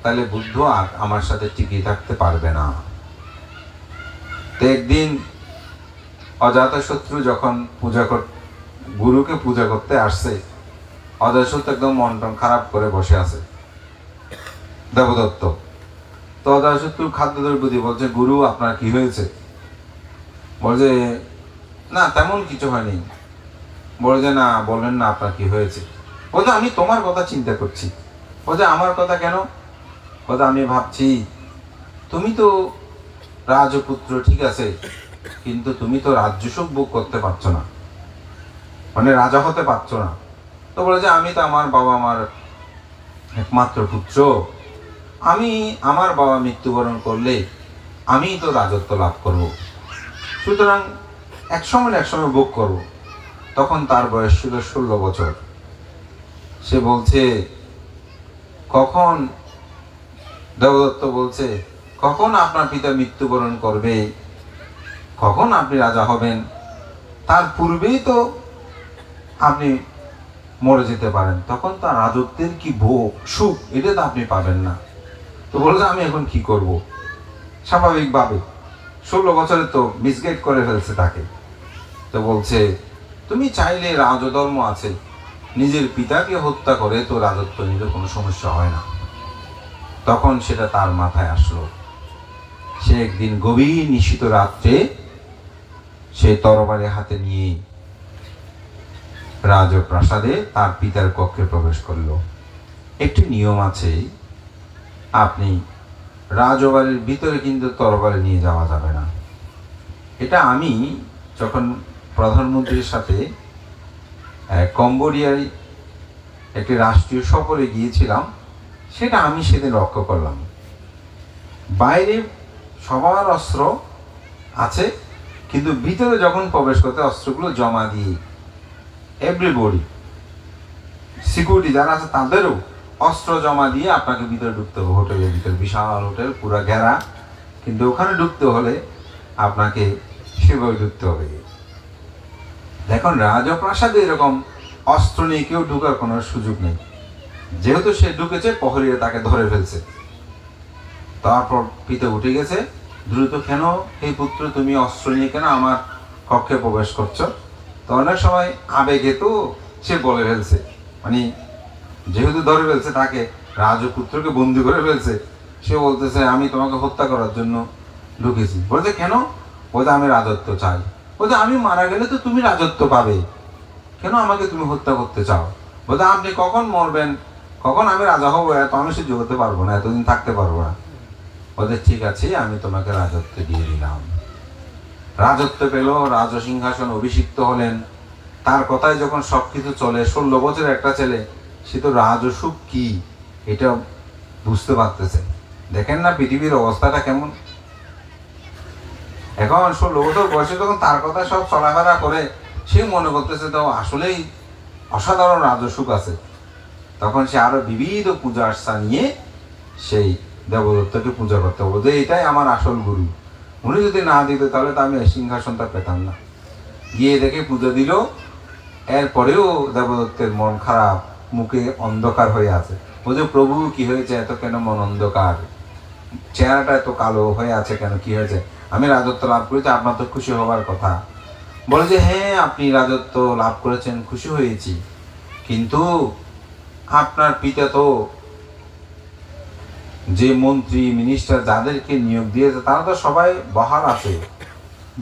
তাহলে বুদ্ধ আর আমার সাথে টিকে থাকতে পারবে না। তো একদিন অজাতশত্রু যখন গুরুকে পূজা করতে আসছে, অজাতশত্রু একদম মন টন খারাপ করে বসে আছে দেবদত্ত। তো অজাতশত্রু খাদ্যদ্রব্য দিয়ে বলছে, গুরু আপনার কি হয়েছে? বলছে না তেমন কিছু হয়নি। বলছে না বলেন না আপনার কি হয়েছে? বলছে আমি তোমার কথা চিন্তা করছি। বলছে আমার কথা কেন? বলছে আমি ভাবছি তুমি তো রাজপুত্র, ঠিক আছে, কিন্তু তুমি তো রাজ্যসুখ ভোগ করতে পারছো না, মানে রাজা হতে পারছো না। তো বলে যে আমি তো আমার বাবা মার একমাত্র পুত্র, আমার বাবা মৃত্যুবরণ করলে আমি তো রাজত্ব লাভ করব, সুতরাং এক সময় ভোগ করব। তখন তার বয়স ছিল 16 বছর। সে বলছে কখন, দেবদত্ত বলছে কখন আপনার পিতা মৃত্যুবরণ করবে, কখন আপনি রাজা হবেন, তার পূর্বেই তো আপনি মরে যেতে পারেন, তখন তার রাজত্বের কি ভোগ সুখ এটা তো আপনি পাবেন না। তো বলছে আমি এখন কি করব? স্বাভাবিকভাবে 16 বছরে তো মিসগাইড করে ফেলছে তাকে। তো বলছে তুমি চাইলে রাজধর্ম আছে, নিজের পিতাকে হত্যা করে তো রাজত্ব নিলে কোনো সমস্যা হয় না। তখন সেটা তার মাথায় আসলো। সে একদিন গভীর নিশীত রাত্রে সে তরবারি হাতে নিয়ে রাজপ্রাসাদে তার পিতার কক্ষে প্রবেশ করলো। একটি নিয়ম আছে, আপনি রাজবাড়ির ভিতরে কিন্তু তরবারি নিয়ে যাওয়া যাবে না। এটা আমি যখন প্রধানমন্ত্রীর সাথে কম্বোডিয়ায় একটি রাষ্ট্রীয় সফরে গিয়েছিলাম, সেটা আমি সেদিন লক্ষ্য করলাম। বাইরে সবার অস্ত্র আছে, কিন্তু ভিতরে যখন প্রবেশ করতে অস্ত্রগুলো জমা দিয়ে এভরিবডি, সিকিউরিটি যারা আছে তাদেরও অস্ত্র জমা দিয়ে আপনাকে ভিতরে ঢুকতে হবে। হোটেলের ভিতরে বিশাল হোটেল, পুরা ঘেরা, কিন্তু ওখানে ঢুকতে হলে আপনাকে সেভাবে ঢুকতে হবে। দেখুন, রাজপ্রাসাদে এরকম অস্ত্র নিয়ে কেউ ঢুকার কোনো সুযোগ নেই। যেহেতু সে ঢুকেছে, প্রহরীরা তাকে ধরে ফেলছে। তারপর পিতা উঠে গেছে, দ্রুত, কেন হে পুত্র তুমি অস্ত্র নিয়ে কেন আমার কক্ষে প্রবেশ করছো? তো অনেক সময় আবেগে তো সে বলে ফেলছে, মানে যেহেতু ধরে ফেলছে তাকে, রাজপুত্রকে বন্দি করে ফেলছে, সে বলতেছে আমি তোমাকে হত্যা করার জন্য ঢুকেছি। বলছে কেন? বলতে আমি রাজত্ব চাই। বলছে আমি মারা গেলে তো তুমি রাজত্ব পাবে, কেন আমাকে তুমি হত্যা করতে চাও? বলতে আপনি কখন মরবেন, কখন আমি রাজা হবো, এত আমি সহ্য করতে পারবো না, এতদিন থাকতে পারবো না। বলতে ঠিক আছে, আমি তোমাকে রাজত্ব দিয়ে দিলাম। রাজত্ব পেল, রাজসিংহাসন অভিষিক্ত হলেন। তার কথায় যখন সবকিছু চলে, 16 বছরের একটা ছেলে, সে তো রাজসুখ কি এটা বুঝতে পারতেছে। দেখেন না পৃথিবীর অবস্থাটা কেমন। এখন 16 বছর বয়সে যখন তার কথা সব চলাফেরা করে, সে মনে করতেছে তো আসলেই অসাধারণ রাজসুখ আছে। তখন সে আরো বিবিধ পূজা আর্চা নিয়ে সেই দেবদত্তকে পূজা করতে হবে, যে এটাই আমার আসল গুরু, উনি যদি না দিত তাহলে তো আমি সিংহাসনটা পেতাম না। গিয়ে দেখে পুজো দিল, এরপরেও দেবদত্তের মন খারাপ, মুখে অন্ধকার হয়ে আছে। বলছে প্রভু কি হয়েছে, এত কেন মন অন্ধকার, চেহারাটা এত কালো হয়ে আছে কেন, কি হয়েছে? আমি রাজত্ব লাভ করেছি, আপনার তো খুশি হবার কথা। বলে যে হ্যাঁ, আপনি রাজত্ব লাভ করেছেন, খুশি হয়েছি, কিন্তু আপনার পিতা তো যে মন্ত্রী মিনিস্টার যাদেরকে নিয়োগ দিয়েছে তারা তো সবাই বহাল আছে,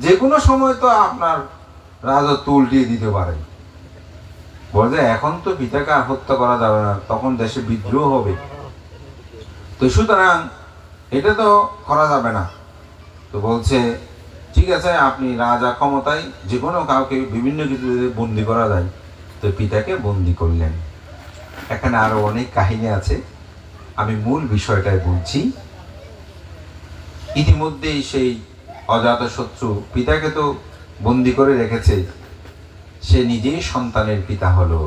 যে কোনো সময় তো আপনার রাজত্ব উল্টিয়ে দিতে পারে। বলছে এখন তো পিতাকে আর হত্যা করা যাবে না, তখন দেশে বিদ্রোহ হবে, তো সুতরাং এটা তো করা যাবে না। তো বলছে ঠিক আছে, আপনি রাজা ক্ষমতায় যে কোনো কাউকে বিভিন্ন কিছু বন্দি করা যায়, তো পিতাকে বন্দি করলেন। এখানে আরো অনেক কাহিনী আছে, আমি মূল বিষয়টাই বলছি। ইতিমধ্যেই সেই অজাতশত্রু পিতাকে তো বন্দি করে রেখেছে, সে নিজেই সন্তানের পিতা হলো।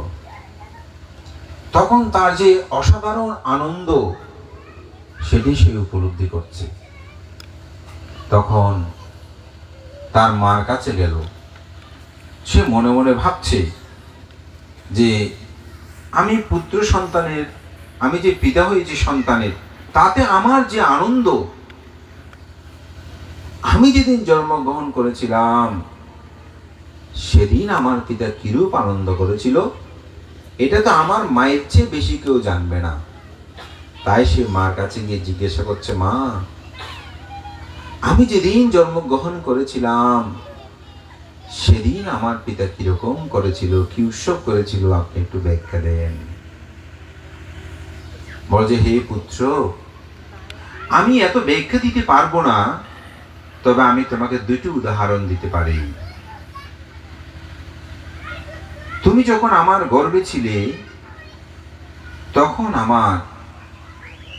তখন তার যে অসাধারণ আনন্দ সেটি সে উপলব্ধি করছে। তখন তার মার কাছে গেল, সে মনে মনে ভাবছে যে আমি পুত্র সন্তানের, আমি যে পিতা হয়েছি সন্তানের, তাতে আমার যে আনন্দ, আমি যেদিন জন্মগ্রহণ করেছিলাম সেদিন আমার পিতা কিরূপ আনন্দ করেছিল, এটা তো আমার মায়ের চেয়ে বেশি কেউ জানবে না। তাই সে মার কাছে গিয়ে জিজ্ঞাসা করছে, মা আমি যেদিন জন্মগ্রহণ করেছিলাম সেদিন আমার পিতা কিরকম করেছিল, কি উৎসব করেছিল, আপনি একটু ব্যাখ্যা দেন। বলে যে হে পুত্র, আমি এত ব্যাখ্যা দিতে পারবো না, তবে আমি তোমাকে দুটি উদাহরণ দিতে পারি। তুমি যখন আমার গর্ভে ছিলে তখন আমার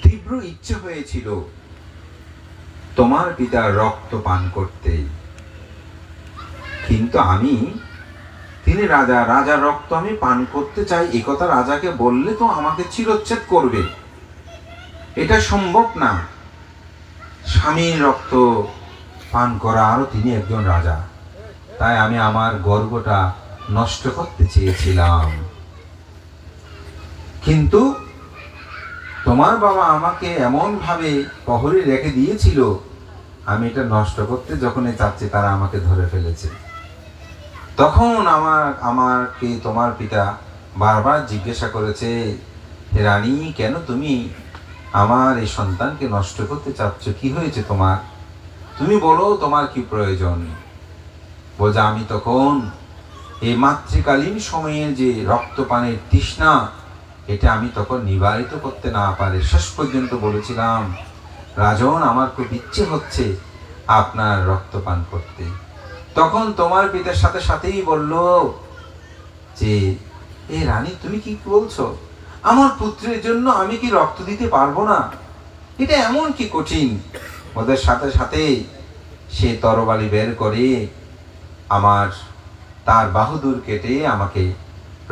তীব্র ইচ্ছে হয়েছিল তোমার পিতার রক্ত পান করতে, কিন্তু আমি, তিনি রাজা, রাজার রক্ত আমি পান করতে চাই এ কথা রাজাকে বললে তো আমাকে চিরচ্ছেদ করবে, এটা সম্ভব না। স্বামীর রক্ত পান করা, আরো তিনি একজন রাজা, তাই আমি আমার গর্বটা নষ্ট করতে চেয়েছিলাম, কিন্তু তোমার বাবা আমাকে এমন ভাবে প্রহরী রেখে দিয়েছিল, আমি এটা নষ্ট করতে যখনই চাচ্ছি তারা আমাকে ধরে ফেলেছে। তখন আমাকে তোমার পিতা বারবার জিজ্ঞাসা করেছে, হে রানী, কেন তুমি আমার এই সন্তানকে নষ্ট করতে চাচ্ছ, কি হয়েছে তোমার, তুমি বলো তোমার কি প্রয়োজন। বলছে আমি তখন এই মাতৃকালীন সময়ে যে রক্তপানের তৃষ্ণা, এটা আমি তখন নিবারিত করতে না পারে শেষ পর্যন্ত বলেছিলাম, রাজন আমার খুব ইচ্ছে হচ্ছে আপনার রক্তপান করতে। তখন তোমার পিতার সাথে সাথেই বলল যে এ রানী তুমি কি বলছো, আমার পুত্রের জন্য আমি কি রক্ত দিতে পারবো না? এটা এমন কি কঠিন? ওদের সাথে সাথে সে তরবারি বের করে তার বাহুদুর কেটে আমাকে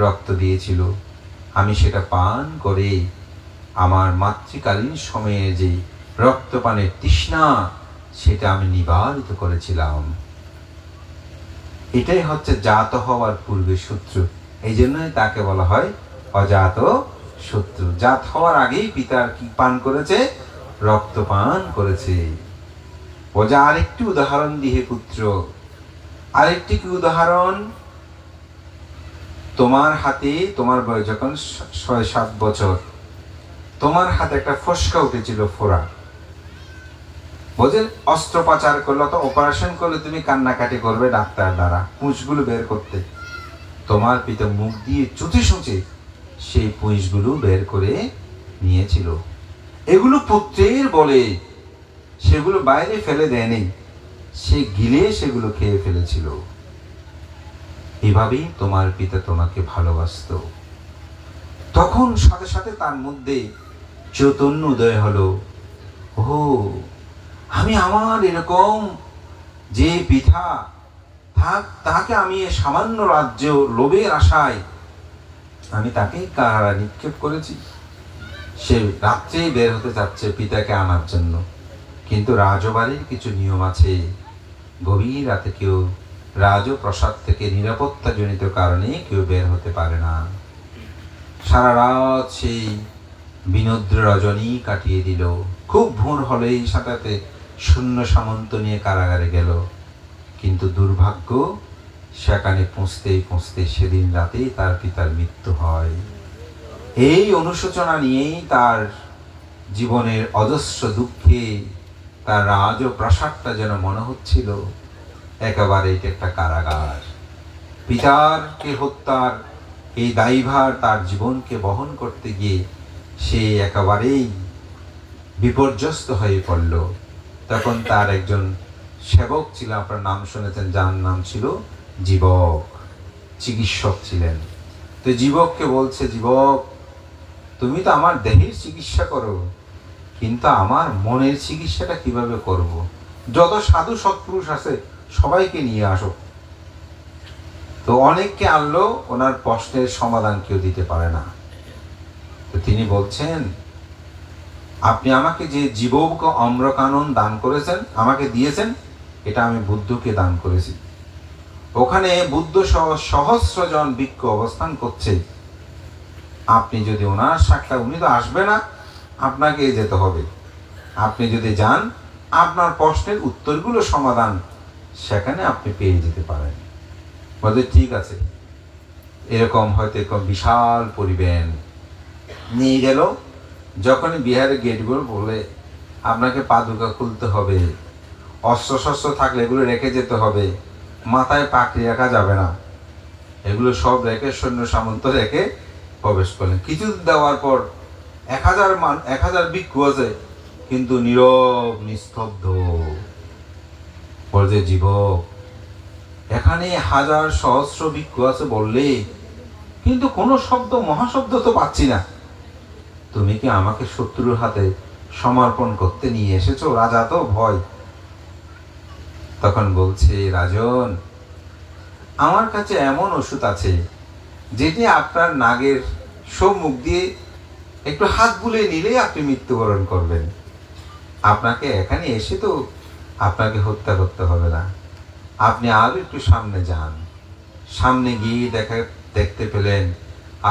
রক্ত দিয়েছিল। আমি সেটা পান করে আমার মাতৃকালীন সময়ে যে রক্তপানের তৃষ্ণা, সেটা আমি নিবারিত করেছিলাম। এটাই হচ্ছে জাত হওয়ার পূর্বে শত্রু। এই জন্যই তাকে বলা হয় অজাত শত্রু। জাত হওয়ার আগেই পিতার কি পান করেছে? রক্ত পান করেছে। ও যা আরেকটি উদাহরণ দিয়ে পুত্র, আরেকটি কি উদাহরণ? তোমার হাতে, তোমার বয়স যখন 6-7 বছর, তোমার হাতে একটা ফোসকা উঠেছিল, ফোড়া। বোঝেন, অস্ত্রোপচার করলে তো অপারেশন করলে তুমি কান্নাকাটি করবে ডাক্তার দ্বারা পুঁজগুলো বের করতে। তোমার পিতা মুখ দিয়ে চুচে সুচে সেই পুঁজগুলো বের করে নিয়েছিল। এগুলো পুত্রের বলে, সেগুলো বাইরে ফেলে দেয়নি, সে গিলে সেগুলো খেয়ে ফেলেছিল। এভাবেই তোমার পিতা তোমাকে ভালোবাসত। তখন সাথে সাথে তার মধ্যে চৈতন্য উদয় হলো, ও আমি আমার এরকম যে পিতা, তাকে আমি সামান্য রাজ্য লোভের আশায় আমি তাকে কারাগারে নিক্ষেপ করেছি। সে রাত্রেই বের হতে যাচ্ছে পিতাকে আনার জন্য, কিন্তু রাজবাড়ির কিছু নিয়ম আছে। গভীর রাতে কেউ রাজপ্রাসাদ থেকে নিরাপত্তাজনিত কারণে কেউ বের হতে পারে না। সারা রাত সেই বিনোদ্র রজনী কাটিয়ে দিল। খুব ভোর হলেই সাথে শূন্য সামন্ত নিয়ে কারাগারে গেল, কিন্তু দুর্ভাগ্য, সেখানে পৌঁছতে সেদিন রাতেই তার পিতার মৃত্যু হয়। এই অনুশোচনা নিয়েই তার জীবনের অজস্র দুঃখে তার রাজপ্রাসাদটা যেন মনে হচ্ছিল একেবারে এটা একটা কারাগার। পিতারকে হত্যার এই দায়ভার তার জীবনকে বহন করতে গিয়ে সে একেবারেই বিপর্যস্ত হয়ে পড়ল। তখন তার একজন সেবক ছিল, আপনার নাম শুনেছেন, যার নাম ছিল জীবক, চিকিৎসক ছিলেন। তো জীবককে বলছে, জীবক তুমি তো আমার দেহের চিকিৎসা করো, কিন্তু আমার মনের চিকিৎসাটা কিভাবে করব? যত সাধু সৎপুরুষ আছে সবাইকে নিয়ে আসো। তো অনেককে আনলো, ওনার প্রশ্নের সমাধান কেউ দিতে পারে না। তো তিনি বলছেন, আপনি আমাকে যে জীবক অম্রকানন দান করেছেন, আমাকে দিয়েছেন, এটা আমি বুদ্ধকে দান করেছি। ওখানে বুদ্ধ সহস্র জন ভিক্ষু অবস্থান করছে। আপনি যদি ওনার সাক্ষাৎ, উনি তো আসবে না, আপনাকে যেতে হবে। আপনি যদি যান, আপনার প্রশ্নের উত্তরগুলো সমাধান সেখানে আপনি পেয়ে যেতে পারেন। বলতে ঠিক আছে। এরকম হয়তো এরকম বিশাল পরিবেন নিয়ে গেল। যখনই বিহারের গেটগুলো বলে আপনাকে পাদুকা খুলতে হবে, অস্ত্র শস্ত্র থাকলে এগুলো রেখে যেতে হবে, মাথায় পাকড়ি রাখা যাবে না, এগুলো সব রেখে সৈন্য সামন্ত রেখে প্রবেশ করলেন। কিছু দেওয়ার পর 1000 ভিক্ষু আছে, কিন্তু নীরব নিস্তব্ধ। বলছে, জীবক এখানে 1000 সহস্র ভিক্ষু আছে বললে, কিন্তু কোনো শব্দ, মহাশব্দ তো পাচ্ছি না। তুমি কি আমাকে শত্রুর হাতে সমর্পণ করতে নিয়ে এসেছো? রাজা তো ভয়। তখন বলছে, রাজন আমার কাছে এমন ওষুধ আছে যেটি আপনার নাগের সম্মুখ দিয়ে একটু হাত বুলিয়ে নিলেই আপনি মৃত্যুবরণ করবেন। আপনাকে এখানে এসে তো আপনাকে হত্যা করতে হবে না। আপনি আরো একটু সামনে যান। সামনে গিয়ে দেখতে পেলেন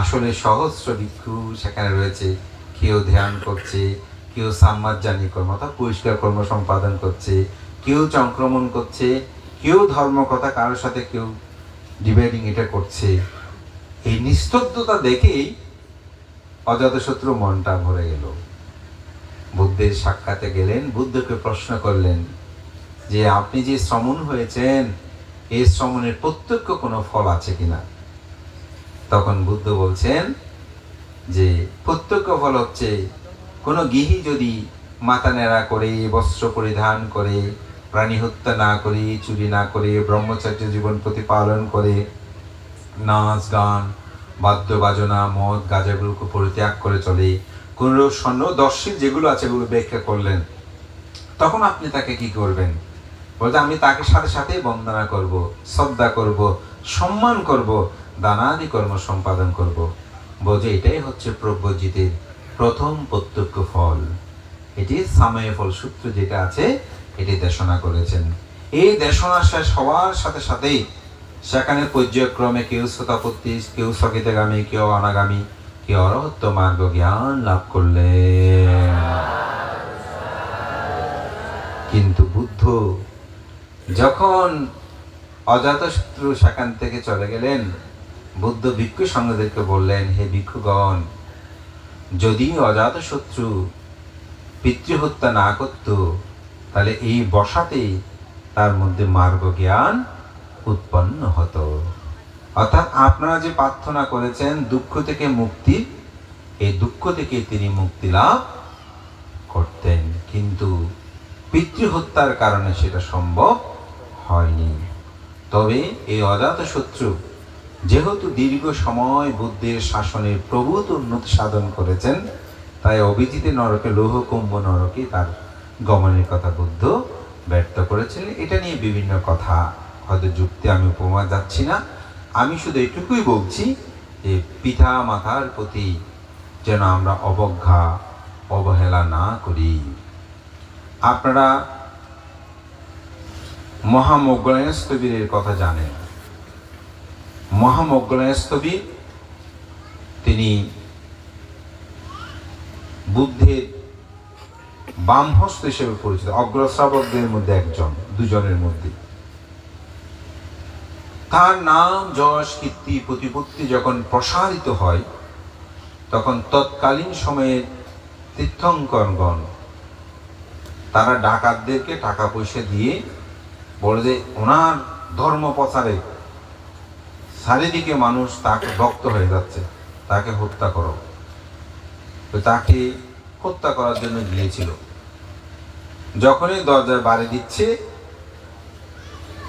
আসলে সহস্র ভিক্ষু সেখানে রয়েছে। কেউ ধ্যান করছে, কেউ সাম্মাজ্জানি কর্ম অর্থাৎ পরিষ্কার কর্ম সম্পাদন করছে, কেউ চংক্রমণ করছে, কেউ ধর্মকথা কারোর সাথে কেউ ডিবেটিং এটা করছে। এই নিস্তব্ধতা দেখেই অজাতশত্রু মনটা ভরে গেল। বুদ্ধের সাক্ষাতে গেলেন, বুদ্ধকে প্রশ্ন করলেন যে আপনি যে শ্রমণ হয়েছেন, এই শ্রমণের প্রত্যক্ষ কোনো ফল আছে কিনা? তখন বুদ্ধ বলছেন যে প্রত্যক্ষ ফল হচ্ছে, কোনো গৃহী যদি মাথা নেড়া করে, বস্ত্র পরিধান করে, প্রাণী হত্যা না করে, চুরি না করে, ব্রহ্মচর্য জীবন প্রতিপালন করে, নাচ গান বাদ্য বাজনা মদ গাঁজাগুলোকে পরিত্যাগ করে চলে, কোন স্বর্ণ দর্শীল যেগুলো আছে এগুলো ব্যাখ্যা করলেন, তখন আপনি তাকে কি করবেন? বলতে আমি তাকে সাথে সাথেই বন্দনা করব, শ্রদ্ধা করব, সম্মান করব, দানাদি কর্ম সম্পাদন করব। বোঝে এটাই হচ্ছে প্রব্রজিতের প্রথম প্রত্যক্ষ ফল। এটি সাময় ফল সূত্র যেটা আছে এটি দেশনা করেছেন। এই দেশনা শেষ হওয়ার সাথে সাথেই সেখানে পর্যায়ক্রমে কেউ শতাপত্তি, কেউ সকিতগামী, কেউ অনাগামী, কেউ অরহত্য মার্গ জ্ঞান লাভ করলেন। কিন্তু বুদ্ধ যখন অজাতশত্রু সেখান থেকে চলে গেলেন, বুদ্ধ ভিক্ষু সঙ্গদেরকে বললেন, হে ভিক্ষুগণ, যদি অজাতশত্রু পিতৃহত্যা না করত তাহলে এই বসাতেই তার মধ্যে মার্গ জ্ঞান উৎপন্ন হতো। অর্থাৎ আপনারা যে প্রার্থনা করেছেন দুঃখ থেকে মুক্তি, এই দুঃখ থেকে তিনি মুক্তি লাভ করতেন, কিন্তু পিতৃহত্যার কারণে সেটা সম্ভব হয়নি। তবে এই অজাতশত্রু যেহেতু দীর্ঘ সময় বুদ্ধের শাসনের প্রভূত উন্নতি সাধন করেছেন, তাই অভিজিতে নরকে লৌহকুম্ভ নরকে তার গমনের কথা বুদ্ধ ব্যর্থ করেছিলেন। এটা নিয়ে বিভিন্ন কথা, হয়তো যুক্তি আমি উপমা যাচ্ছি না, আমি শুধু এটুকুই বলছি যে পিতা মাতার প্রতি যেন আমরা অবজ্ঞা অবহেলা না করি। আপনারা মহামোগলায়স্তবীরের কথা জানেন। মহামোগলায়স্তবীর তিনি বুদ্ধের বামহস্ত হিসেবে পরিচিত, অগ্রশ্রাবকদের মধ্যে একজন, দুজনের মধ্যে। তার নাম যশ কীর্তি প্রতিপত্তি যখন প্রসারিত হয়, তখন তৎকালীন সময়ে তীর্থঙ্করগণ তারা ডাকাতদেরকে টাকা পয়সা দিয়ে বলে যে ওনার ধর্ম প্রচারে চারিদিকে মানুষ তাকে ভক্ত হয়ে যাচ্ছে, তাকে হত্যা করো। তো তাকে হত্যা করার জন্য গিয়েছিল। যখনই দরজায় বাড়ি দিচ্ছে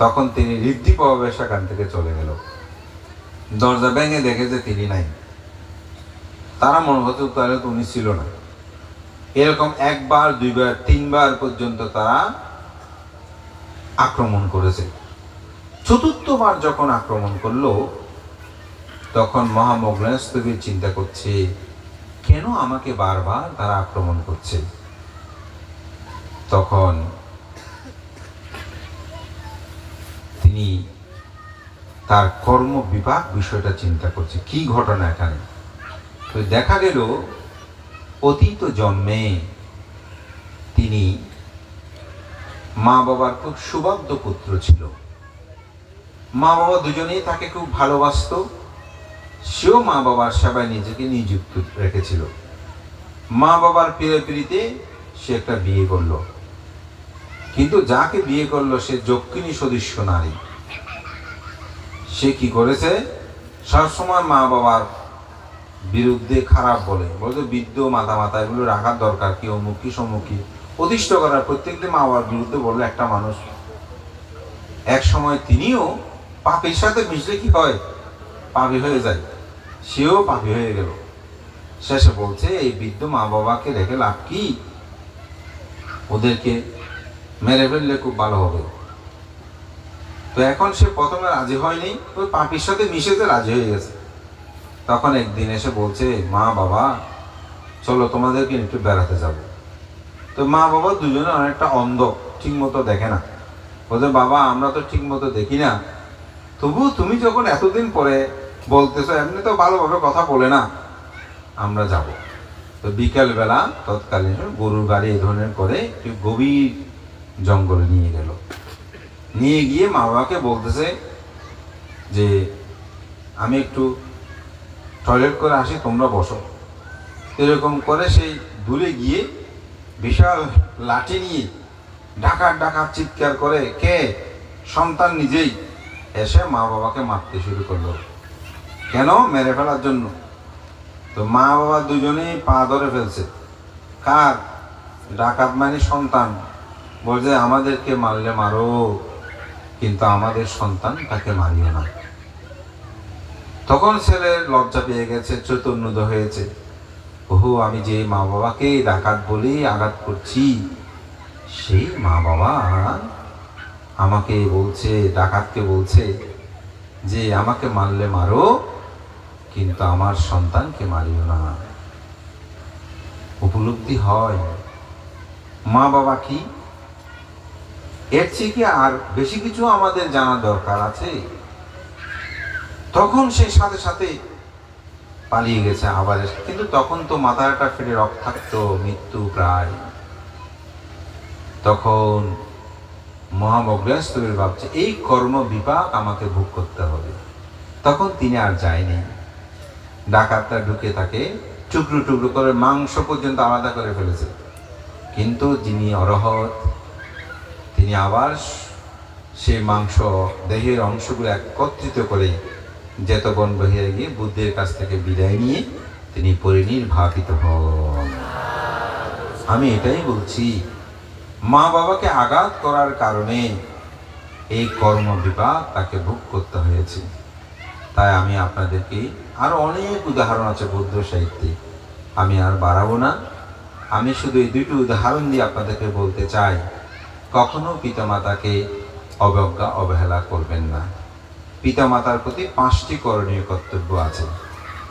তখন তিনি ঋদ্ধি প্রভাবে সেখান থেকে চলে গেল। দরজা ভেঙে দেখে যে তিনি নাই। তারা মনে হতো তাহলে তো উনি ছিল না। এরকম একবার দুইবার তিনবার পর্যন্ত তারা আক্রমণ করেছে। চতুর্থবার যখন আক্রমণ করলো তখন মহামোগলায়স্তবীর চিন্তা করছে, কেন আমাকে বারবার তারা আক্রমণ করছে? তখন তিনি তার কর্ম বিপাক বিষয়টা চিন্তা করছে, কি ঘটনা এখানে। তো দেখা গেল অতীত জন্মে তিনি মা বাবার খুব সুবাদ্য পুত্র ছিল। মা বাবা দুজনেই তাকে খুব ভালোবাসত। সেও মা বাবার সেবায় নিজেকে নিযুক্ত রেখেছিল। মা বাবার পিড়িতে সে একটা বিয়ে করলো, কিন্তু যাকে বিয়ে করলো সে যক্ষিণী সদৃশ্য নারী। সে কি করেছে, সবসময় মা বাবার বিরুদ্ধে খারাপ বলতে বৃদ্ধ মাথা এগুলো রাখার দরকার, কি অমুখী সম্মুখী প্রতিষ্ঠ করার, প্রত্যেকদিন মা বাবার বিরুদ্ধে বললো একটা মানুষ। এক সময় তিনিও পাপীর সাথে মিশলে কি হয়, পাপী হয়ে যায়। সেও পাপী হয়ে গেল। শেষে বলছে এই বৃদ্ধ মা বাবাকে রেখে লাভ কি, ওদেরকে মেরে ফেললে খুব ভালো হবে। তো এখন সে প্রথমে রাজি হয়নি, ওই পাপীর সাথে মিশেতে রাজি হয়ে গেছে। তখন একদিন এসে বলছে, মা বাবা চলো তোমাদেরকে একটু বেড়াতে যাব। তো মা বাবা দুজনে অনেকটা অন্ধ, ঠিক মতো দেখে না। বলছে বাবা আমরা তো ঠিক মতো দেখি না, তবু তুমি যখন এতদিন পরে বলতেছো, এমনি তো ভালোভাবে কথা বলে না, আমরা যাব। তো বিকালবেলা তৎকালীন গরুর গাড়ি এই ধরনের করে একটু গভীর জঙ্গলে নিয়ে গেল। নিয়ে গিয়ে মা বাবাকে বলতেছে যে আমি একটু টয়লেট করে আসি, তোমরা বসো। এরকম করে সেই দূরে গিয়ে বিশাল লাঠি নিয়ে ডাকাত চিৎকার করে, কে? সন্তান নিজেই এসে মা বাবাকে মারতে শুরু করলো। কেন? মেরে ফেলার জন্য। তো মা বাবা দুজনেই পা ধরে ফেলছে। কার? ডাকাত মানে সন্তান। বলছে আমাদেরকে মারলে মারো, কিন্তু আমাদের সন্তান তাকে মারিও না। তখন ছেলের লজ্জা পেয়ে গেছে, চৈতন্যদ হয়েছে। ওহো, আমি যে মা বাবাকে ডাকাত বলে আঘাত করছি, সেই মা বাবা আমাকে বলছে, ডাকাতকে বলছে যে আমাকে মারলে মারো, কিন্তু আমার সন্তানকে মারিও না। উপলব্ধি হয় মা বাবা কি। এর চেয়ে কি আর বেশি কিছু আমাদের জানা দরকার আছে? তখন সে সাথে সাথে পালিয়ে গেছে আবার, কিন্তু তখন তো মাথাটা ফেটে রক্তাক্ত, মৃত্যু প্রায়। তখন মহামগ্নস্তবীর ভাবছে এই কর্ম বিপাক আমাকে ভোগ করতে হবে। তখন তিনি আর যায়নি। ডাকাতটা ঢুকে তাকে টুকরো টুকরো করে মাংস পর্যন্ত আলাদা করে ফেলেছে। কিন্তু যিনি অরহত, তিনি আবার সেই মাংস দেহের অংশগুলো একত্রিত করে জেতবন বহিয়ে গিয়ে বুদ্ধের কাছ থেকে বিদায় নিয়ে তিনি পরিনির্বাপিত হন। আমি এটাই বলছি, মা বাবাকে আঘাত করার কারণে এই কর্ম বিপাক তাকে ভোগ করতে হয়েছে। তাই আমি আপনাদেরকে আরো অনেক উদাহরণ আছে বৌদ্ধ সাহিত্যে, আমি আর বাড়াবো না। আমি শুধু এই দুইটি উদাহরণ দিয়ে আপনাদেরকে বলতে চাই, কখনো পিতামাতাকে অবজ্ঞা অবহেলা করবেন না। পিতামাতার প্রতি 5টি করণীয় কর্তব্য আছে।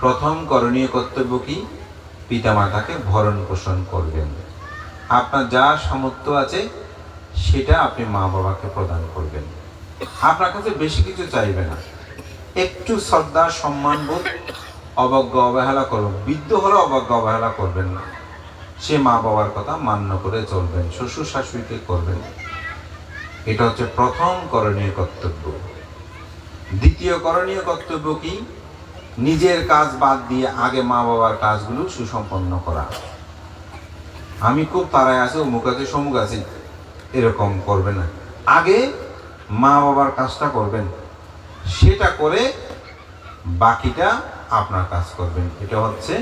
প্রথম করণীয় কর্তব্য কি? পিতামাতাকে ভরণ পোষণ করবেন। আপনার যা সামর্থ্য আছে সেটা আপনি মা বাবাকে প্রদান করবেন। আপনার কাছে বেশি কিছু চাইবে না, একটু শ্রদ্ধা সম্মান বোধ, অবজ্ঞা অবহেলা করবেন। বৃদ্ধ হলে অবজ্ঞা অবহেলা করবেন না, সে মা বাবার কথা মান্য করে চলবেন, শ্বশুর শাশুড়িকে করবেন। এটা হচ্ছে প্রথম করণীয় কর্তব্য। দ্বিতীয় করণীয় কর্তব্য কি? নিজের কাজ বাদ দিয়ে আগে মা বাবার কাজগুলো সুসম্পন্ন করা। আমি খুব তাড়ায় আছি, অমুক আছে সমুক আছি, এরকম করবেন না। আগে মা বাবার কাজটা করবেন, সেটা করে বাকিটা আপনার কাজ করবেন। এটা হচ্ছে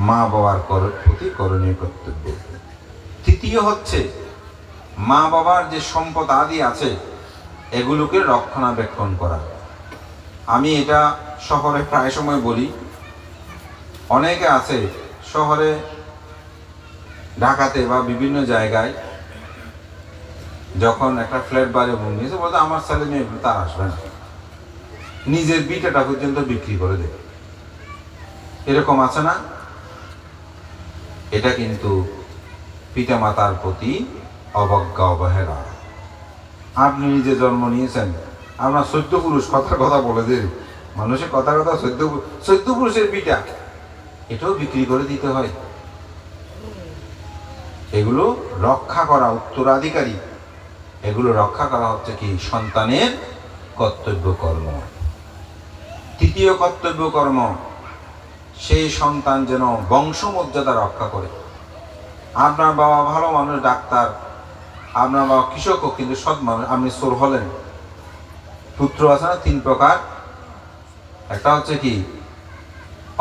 মা বাবার প্রতি করণীয় কর্তব্য। তৃতীয় হচ্ছে মা বাবার যে সম্পদ আদি আছে এগুলোকে রক্ষণাবেক্ষণ করা। আমি এটা শহরে প্রায় সময় বলি, অনেকে আছে শহরে, ঢাকাতে বা বিভিন্ন জায়গায় যখন একটা ফ্ল্যাট বাড়ি নিয়েছে, বলতে আমার ছেলে মেয়ে তার আসবে না, নিজের বিটাটা পর্যন্ত বিক্রি করে দেবে। এরকম আছে না? এটা কিন্তু পিতামাতার প্রতি অবজ্ঞা অবহেলা। আপনি নিজে জন্ম নিয়েছেন, আপনার 14 পুরুষ কথার কথা বলে দেন, মানুষের কথার কথা 14 পুরুষের বিটা, এটাও বিক্রি করে দিতে হয়। এগুলো রক্ষা করা, উত্তরাধিকারী, এগুলো রক্ষা করা হচ্ছে কি সন্তানের কর্তব্য কর্ম। তৃতীয় কর্তব্য কর্ম, সেই সন্তান যেন বংশমর্যাদা রক্ষা করে। আপনার বাবা ভালো মানুষ, ডাক্তার, আপনার বাবা কৃষকও কিন্তু সৎ মানুষ, আপনি চোর হলেন। পুত্র আছে না 3 প্রকার, একটা হচ্ছে কি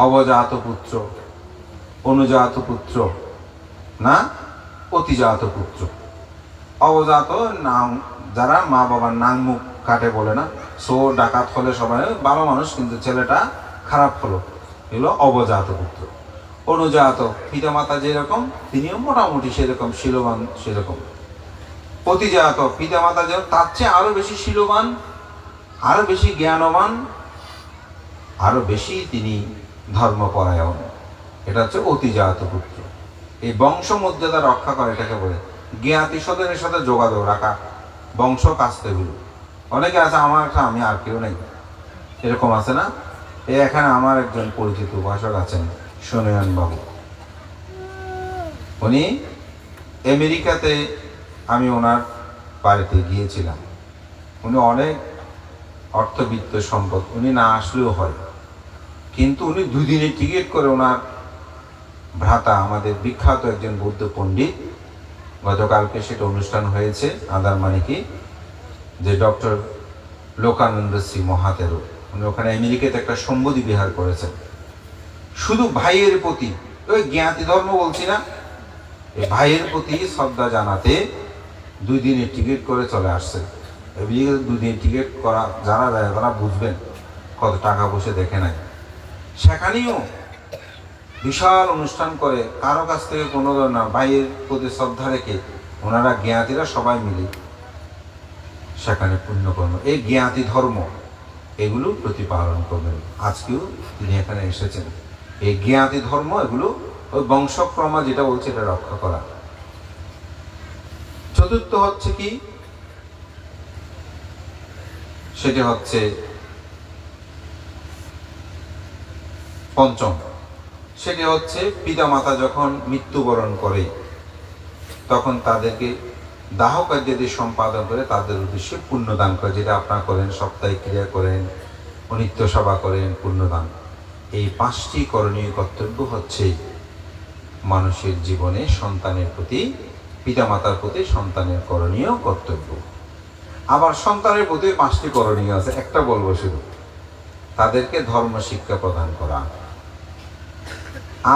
অবজাত পুত্র, অনুজাত পুত্র, না অতিজাত পুত্র। অবজাত নাম, যারা মা বাবার নাম মুখ কাটে বলে না, চোর ডাকাত হলে সবাই ভালো মানুষ কিন্তু ছেলেটা খারাপ হলো, এগুলো অবজাত পুত্র। অনুজাত, পিতামাতা যেরকম তিনিও মোটামুটি সেরকম শীলবান, সেরকম। অতিজাত, পিতামাতা যেন তার চেয়ে আরো বেশি শীলবান, আরো বেশি জ্ঞানবান, আরো বেশি তিনি ধর্মপরায়ণ। এটা হচ্ছে অতিজাত পুত্র। এই বংশমর্যাদা রক্ষা করে, এটাকে বলে জ্ঞাতি স্বজনের সাথে যোগাযোগ রাখা, বংশ কাস্তেগুলো। অনেকে আছে আমার একটা, আমি আর কেউ নেই, এরকম আছে না? এখানে আমার একজন পরিচিত উপাসক আছেন, সোনয়ন বাবু। উনি আমেরিকাতে, আমি ওনার বাড়িতে গিয়েছিলাম। উনি অনেক অর্থবিত্ত সম্পদ, উনি না আসলেও হয়, কিন্তু উনি 2 দিনের টিকিট করে ওনার ভ্রাতা, আমাদের বিখ্যাত একজন বৌদ্ধ পণ্ডিত, গতকালকে সেটা অনুষ্ঠান হয়েছে আদারমানিকে, যে ডক্টর লোকানন্দ শ্রী মহাতেরো, উনি ওখানে আমেরিকাতে একটা সম্বোধি বিহার করেছেন। শুধু ভাইয়ের প্রতি, ওই জ্ঞাতি ধর্ম বলছি না, এই ভাইয়ের প্রতি শ্রদ্ধা জানাতে 2 দিনের টিকিট করে চলে আসছে। 2 দিনের টিকিট করা যারা যায় তারা বুঝবেন কত টাকা পয়সা দেখে নাই। সেখানেও বিশাল অনুষ্ঠান করে, কারো কাছ থেকে কোনো ধরনের ভাইয়ের প্রতি শ্রদ্ধা রেখে ওনারা জ্ঞাতিরা সবাই মিলে সেখানে পুণ্যকর্ম, এই জ্ঞাতি ধর্ম এগুলো প্রতিপালন করবেন। আজকেও তিনি এখানে এসেছেন এই জ্ঞাতি ধর্ম, এগুলো ওই বংশক্রমা যেটা বলছে এটা রক্ষা করা। চতুর্থ হচ্ছে কি, সেটা হচ্ছে পঞ্চম, সেটি হচ্ছে পিতামাতা যখন মৃত্যুবরণ করে তখন তাদেরকে দাহ কার্যাদি সম্পাদন করে তাদের উদ্দেশ্যে পুণ্যদান করে, যেটা আপনারা করেন, সাপ্তাহিক ক্রিয়া করেন, নিত্য সেবা করেন, পুণ্যদান। এই 5টি করণীয় কর্তব্য হচ্ছে মানুষের জীবনে সন্তানের প্রতি, পিতামাতার প্রতি সন্তানের করণীয় কর্তব্য। আবার সন্তানের প্রতি 5টি করণীয় আছে, একটা বলবো শুধু, তাদেরকে ধর্ম শিক্ষা প্রদান করা।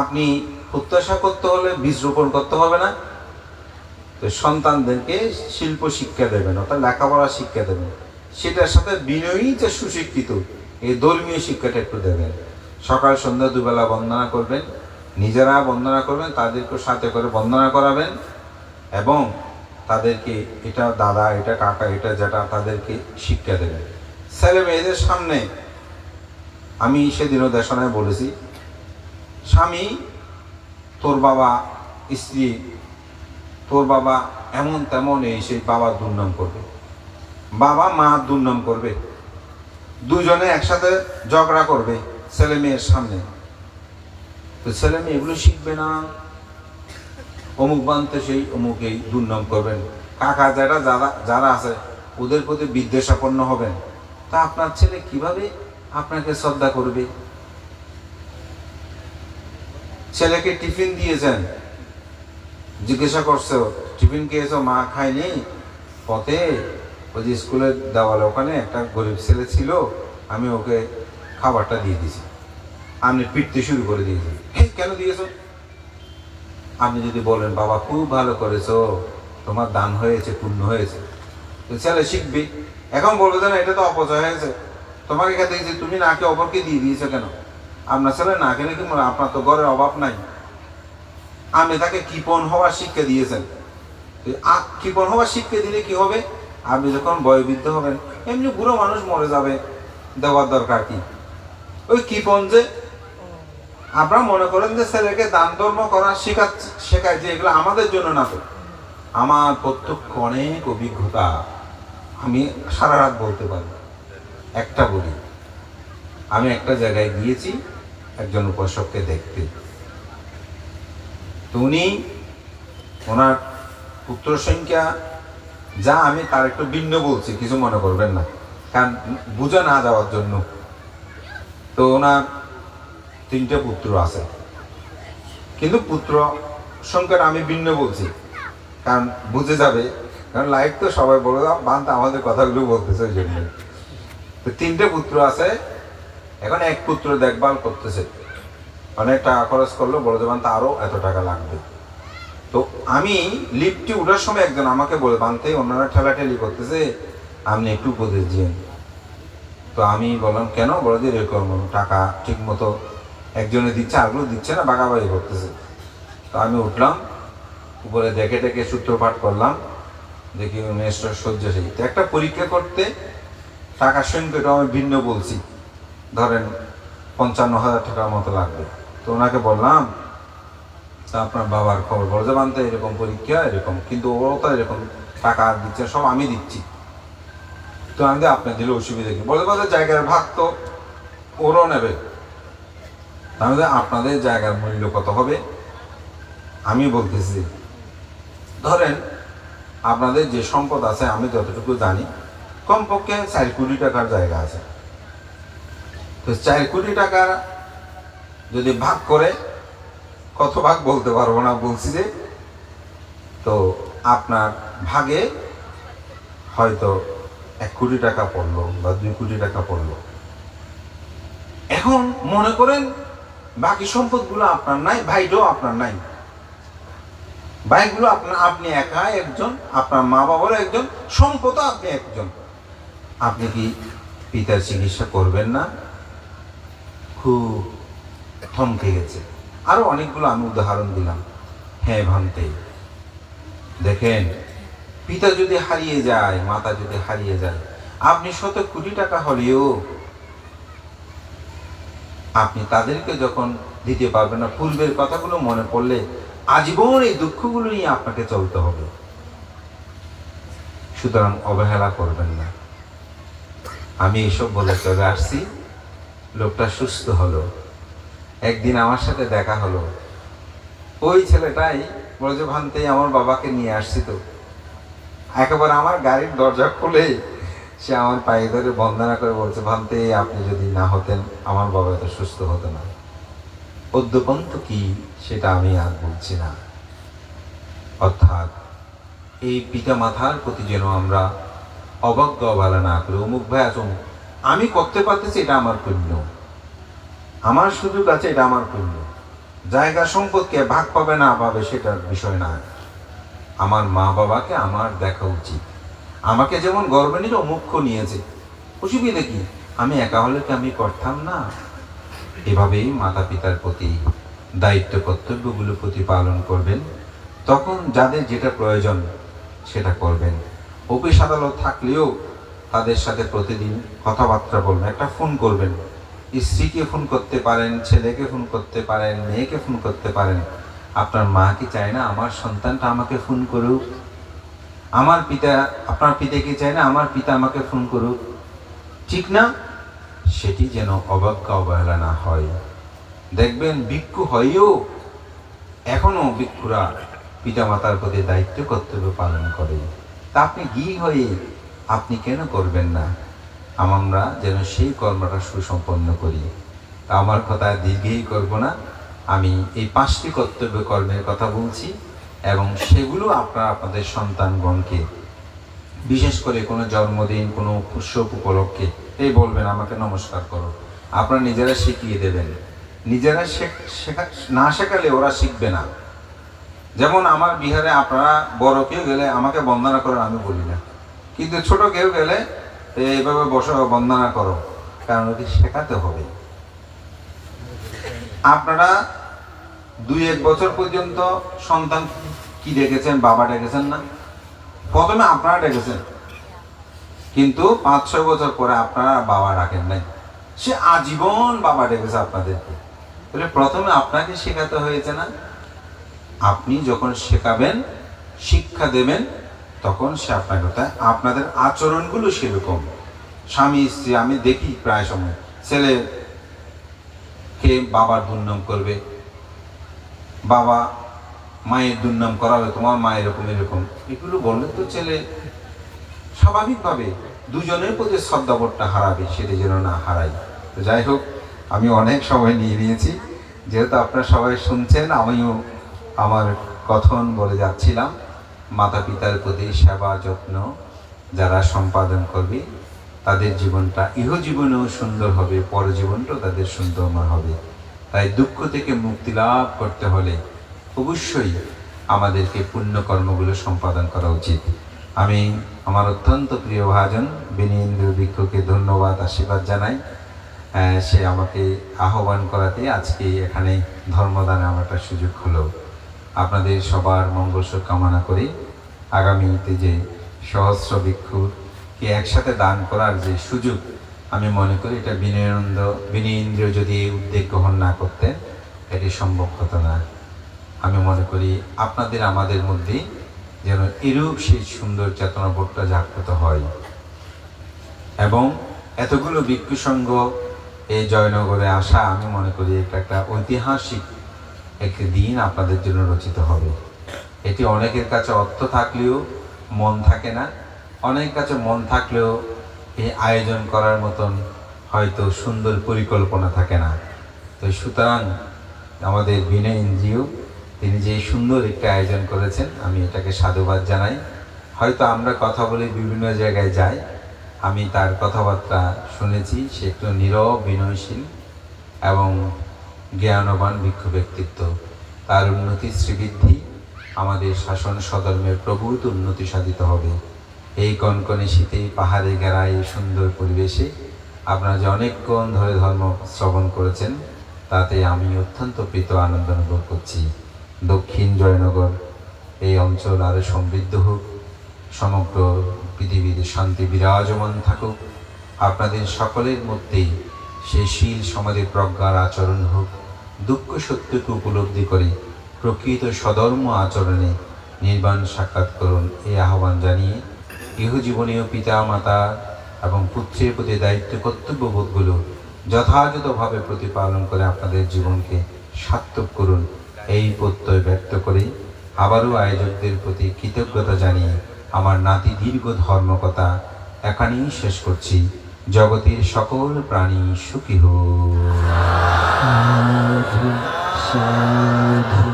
আপনি প্রত্যাশা করতে হলে বীজ রোপণ করতে হবে না, তো সন্তানদেরকে শিল্প শিক্ষা দেবেন, অর্থাৎ লেখাপড়া শিক্ষা দেবেন, সেটার সাথে বিনয়ী যে সুশিক্ষিত এই ধর্মীয় শিক্ষাটা একটু দেবেন। সকাল সন্ধ্যা দুবেলা বন্দনা করবেন, নিজেরা বন্দনা করবেন, তাদেরকে সাথে করে বন্দনা করাবেন, এবং তাদেরকে এটা দাদা, এটা কাকা, এটা যেটা, তাদেরকে শিক্ষা দেবেন। ছেলে মেয়েদের সামনে আমি সেদিনও দেশনায় বলেছি, স্বামী, তোর বাবা, স্ত্রী, তোর বাবা এমন তেমন, এই সেই বাবার দুর্নাম করবে, বাবা মা দুর্নাম করবে, দুজনে একসাথে ঝগড়া করবে ছেলে মেয়ের সামনে। তো ছেলে মেয়ে এগুলো শিখবে না, অমুক বানতে সেই অমুকেই দুর্নাম করবেন, কাকা যারা যারা যারা আছে ওদের প্রতি বিদ্বেষাপন্ন হবেন। তা আপনার ছেলে কিভাবে আপনাকে শ্রদ্ধা করবে? ছেলেকে টিফিন দিয়েছেন, জিজ্ঞাসা করছো টিফিন খেয়েছো? মা খায়নি, পথে ওই যে স্কুলের দেওয়ালে ওখানে একটা গরিব ছেলে ছিল, আমি ওকে খাবারটা দিয়ে দিয়েছি। আপনি পিটতে শুরু করে দিয়েছেন, হ্যাঁ কেন দিয়েছ? আপনি যদি বলেন বাবা খুব ভালো করেছো, তোমার দান হয়েছে, পূর্ণ হয়েছে, তো ছেলে শিখবে। এখন বলবে যে না, এটা তো অপচয় হয়েছে, তোমাকে খেতে দিয়েছি, তুমি নাকে অপরকে দিয়ে দিয়েছো কেন? আপনার ছেলে না খেলে কি আপনার তো ঘরের অভাব নাই? আপনি তাকে কৃপণ হওয়ার শিক্ষা দিয়েছেন। কৃপণ হওয়ার শিক্ষা দিলে কি হবে? আপনি যখন বয়োবৃদ্ধ হবেন, এমনি বুড়ো মানুষ মরে যাবে, দেওয়ার দরকার কি? ওই কৃপণ যে আপনারা মনে করেন যে ছেলেকে দান ধর্ম করা শেখায়, যে এগুলো আমাদের জন্য না। তো আমার প্রত্যক্ষ অনেক অভিজ্ঞতা, আমি সারা রাত বলতে পারি। একটা বলি, আমি একটা জায়গায় গিয়েছি একজন উপাসককে দেখতে। তো উনি, ওনার পুত্র সংখ্যা যা, আমি তার একটু ভিন্ন বলছি, কিছু মনে করবেন না, কারণ বুঝে না যাওয়ার জন্য। তো ওনার 3টে পুত্র আছে, কিন্তু পুত্র সংখ্যাটা আমি ভিন্ন বলছি, কারণ বুঝে যাবে, কারণ লাইভ তো সবাই বলে দাও বান্ধ আমাদের কথাগুলো বলতেছে, ওই জন্য। তো 3টে পুত্র আছে। এখন এক পুত্র দেখভাল করতেছে, অনেক টাকা খরচ করলো, বড় দেবান তা আরো এত টাকা লাগবে। তো আমি লিফটে উঠার সময় একজন আমাকে বলে বানতে, অন্যরা ঠেলাঠেলি করতেছে, আপনি একটু উপদেশ দিন। তো আমি বললাম কেন? বলে যে এরকম টাকা ঠিক মতো একজনে দিচ্ছে, আরগুলো দিচ্ছে না, বাগাবাগি করতেছে। তো আমি উঠলাম, উপরে দেখে দেখে সূত্রপাঠ করলাম, দেখি মেয়েটার শয্যাশায়ী। তো একটা পরীক্ষা করতে টাকার সংখ্যাটা আমি ভিন্ন বলছি, ধরেন 55,000 টাকার মতো লাগবে। তো ওনাকে বললাম, তা আপনার বাবার খবর? বলে যে বানতে এরকম পরীক্ষা, এরকম, কিন্তু ওরাও তো এরকম টাকা দিচ্ছে, সব আমি দিচ্ছি। তো আমি আপনার দিলে অসুবিধা কি? বলে বলে জায়গার ভাগ তো ওরাও নেবে। তাহলে আপনাদের জায়গার মূল্য কত হবে? আমি বলতেছি, ধরেন আপনাদের যে সম্পদ আছে, আমি যতটুকু জানি কমপক্ষে 4 কোটি টাকার জায়গা আছে। তো 4 কোটি টাকা যদি ভাগ করে, কত ভাগ বলতে পারবো না, বলছি যে, তো আপনার ভাগে হয়তো 1 কোটি টাকা পড়লো বা 2 কোটি টাকা পড়লো। এখন মনে করেন বাকি সম্পদগুলো আপনার নাই, ভাইটাও আপনার নাই, ভাইগুলো আপনি একা একজন, আপনার মা বাবারও একজন, সম্পদও আপনি একজন। আপনি কি পিতার চিকিৎসা করবেন না? খুব থমকে গেছে। আরও অনেকগুলো আমি উদাহরণ দিলাম। হ্যাঁ ভান্তে, দেখেন, পিতা যদি হারিয়ে যায়, মাতা যদি হারিয়ে যায়, আপনি শত কোটি টাকা হলেও আপনি তাদেরকে যখন দিতে পারবেন না, পূর্বের কথাগুলো মনে পড়লে আজীবন এই দুঃখগুলো নিয়ে আপনাকে চলতে হবে। সুতরাং অবহেলা করবেন না। আমি এইসব বলে চলে আসছি। লোকটা সুস্থ হলো। একদিন আমার সাথে দেখা হলো। ওই ছেলেটাই বলে যে, ভান্তে, আমার বাবাকে নিয়ে আসছি তো। একেবারে আমার গাড়ির দরজা খুলে সে আমার পায়ে ধরে বন্দনা করে বলছে, ভান্তে, আপনি যদি না হতেন আমার বাবা এত সুস্থ হতো না। অদ্যপন্ত কি সেটা আমি আর বলছি না। অর্থাৎ এই পিতা মাতার প্রতি যেন আমরা অবজ্ঞা অবহেলা না করি। অমুক ভাই আচুম, আমি করতে পারতেছি, এটা আমার পুণ্য, আমার সুযোগ আছে, এটা আমার পুণ্য। জায়গা সম্পদকে ভাগ পাবে না পাবে সেটার বিষয় না। আমার মা বাবাকে আমার দেখা উচিত। আমাকে যেমন গর্বে নিল, মুখ্য নিয়েছে, অসুবিধা কি? আমি একা হলে কি আমি করতাম না? এভাবেই মাতা পিতার প্রতি দায়িত্ব কর্তব্যগুলো প্রতিপালন করবেন। তখন যাদের যেটা প্রয়োজন সেটা করবেন। অফিস আদালত থাকলেও তাদের সাথে প্রতিদিন কথাবার্তা বলবেন। একটা ফোন করবেন, স্ত্রীকে ফোন করতে পারেন, ছেলেকে ফোন করতে পারেন, মেয়েকে ফোন করতে পারেন। আপনার মা কি চায় না আমার সন্তানটা আমাকে ফোন করুক? আমার পিতা, আপনার পিতা কি চায় না আমার পিতা আমাকে ফোন করুক? ঠিক না? সেটি যেন অবজ্ঞা অবহেলা না হয়। দেখবেন ভিক্ষু হয়েও এখনো ভিক্ষুরা পিতা মাতার প্রতি দায়িত্ব কর্তব্য পালন করে। তা আপনি গৃহী হয়ে আপনি কেন করবেন না? আমরা যেন সেই কর্মটা সুসম্পন্ন করি। তা আমার কথা দীর্ঘই করব না। আমি এই 5টি কর্তব্য কর্মের কথা বলছি, এবং সেগুলো আপনারা আপনাদের সন্তানগণকে, বিশেষ করে কোনো জন্মদিন, কোনো উৎসব উপলক্ষে এই বলবেন, আমাকে নমস্কার করো। আপনারা নিজেরা শিখিয়ে দেবেন। নিজেরা না শেখালে ওরা শিখবে না। যেমন আমার বিহারে আপনারা বড় কেউ গেলে আমাকে বন্দনা করেন, আমি বলি না, কিন্তু ছোট কেউ গেলে এইভাবে বসে বন্দনা করো, কারণ ওকে শেখাতে হবে। আপনারা 2-1 বছর পর্যন্ত সন্তান কি ডেকেছেন? বাবা ডেকেছেন না? প্রথমে আপনারা ডেকেছেন, কিন্তু 5-6 বছর পরে আপনারা বাবা ডাকেন নাই। সে আজীবন বাবা ডেকেছে আপনাদেরকে। তাহলে প্রথমে আপনাকে শেখাতে হয়েছে না? আপনি যখন শেখাবেন, শিক্ষা দেবেন, তখন সে আপনার কথা, আপনাদের আচরণগুলো সেরকম। স্বামী স্ত্রী, আমি দেখি প্রায় সময় ছেলেকে বাবার দুর্নাম করবে, বাবা মায়ের দুর্নাম করাবে, তোমার মা এরকম এরকম। এগুলো বললে তো ছেলে স্বাভাবিকভাবে দুজনের প্রতি শ্রদ্ধাবোধটা হারাবে, সেটা যেন না হারাই। তো যাই হোক, আমি অনেক সময় নিয়ে নিয়েছি। যেহেতু আপনারা সবাই শুনছেন, আমিও আমার কথন বলে যাচ্ছিলাম। মাতা পিতার প্রতি সেবা যত্ন যারা সম্পাদন করবে, তাদের জীবনটা ইহজীবনেও সুন্দর হবে, পরজীবনটাও তাদের সুন্দরময় হবে। তাই দুঃখ থেকে মুক্তি লাভ করতে হলে অবশ্যই আমাদেরকে পুণ্যকর্মগুলো সম্পাদন করা উচিত। আমি আমার অত্যন্ত প্রিয় ভাজন বিনীন্দ্র ভিক্ষুকে ধন্যবাদ, আশীর্বাদ জানাই। সে আমাকে আহ্বান করাতে আজকে এখানে ধর্মদানে আমার একটা সুযোগ হলো। আপনাদের সবার মঙ্গল কামনা করি। আগামীতে যে সহস্র ভিক্ষুকে একসাথে দান করার যে সুযোগ, আমি মনে করি এটা বিনীন্দ্র যদি এই উদ্যোগ গ্রহণ না করতেন, এটি সম্ভব হতো না। আমি মনে করি আপনাদের আমাদের মধ্যে যেন এরূপ সেই সুন্দর চেতনাবোধটা জাগ্রত হয়, এবং এতগুলো ভিক্ষু সংঘ এই জয়নগরে আসা, আমি মনে করি এটা একটা ঐতিহাসিক একটি দিন আপনাদের জন্য রচিত হবে। এটি অনেকের কাছে অর্থ থাকলেও মন থাকে না, অনেকের কাছে মন থাকলেও এই আয়োজন করার মতন হয়তো সুন্দর পরিকল্পনা থাকে না। তো সুতরাং আমাদের বিনয় এনজিও, তিনি যে সুন্দর একটি আয়োজন করেছেন, আমি এটাকে সাধুবাদ জানাই। হয়তো আমরা কথা বলে বিভিন্ন জায়গায় যাই, আমি তার কথাবার্তা শুনেছি, সে একটু নীরব, বিনয়শীল এবং জ্ঞানবান ভিক্ষু ব্যক্তিত্ব। তার উন্নতি শ্রীবৃদ্ধি, আমাদের শাসন সধর্মের প্রভূত উন্নতি সাধিত হবে। এই কনকনে শীতে পাহাড়ে ঘেরা এই সুন্দর পরিবেশে আপনারা যে অনেকক্ষণ ধরে ধর্ম শ্রবণ করেছেন, তাতে আমি অত্যন্ত প্রীত আনন্দ অনুভব করছি। দক্ষিণ জয়নগর এই অঞ্চল আরও সমৃদ্ধ হোক, সমগ্র পৃথিবীতে শান্তি বিরাজমান থাকুক, আপনাদের সকলের মধ্যেই সেই শীল সমাজের প্রজ্ঞার আচরণ হোক, দুঃখ সত্যকে উপলব্ধি করে প্রকৃত সধর্ম আচরণে নির্বাণ সাক্ষাৎ করুন, এই আহ্বান জানিয়ে ইহজীবনীয় পিতা মাতা এবং পুত্রের প্রতি দায়িত্ব কর্তব্যবোধগুলো যথাযথভাবে প্রতিপালন করে আপনাদের জীবনকে সার্থক করুন, এই প্রত্যয় ব্যক্ত করে আবারও আয়োজকদের প্রতি কৃতজ্ঞতা জানিয়ে আমার নাতি দীর্ঘ ধর্মকথা এখানেই শেষ করছি। জগতের সকল প্রাণী সুখী হোক। সাধু সাধু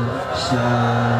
সাধু।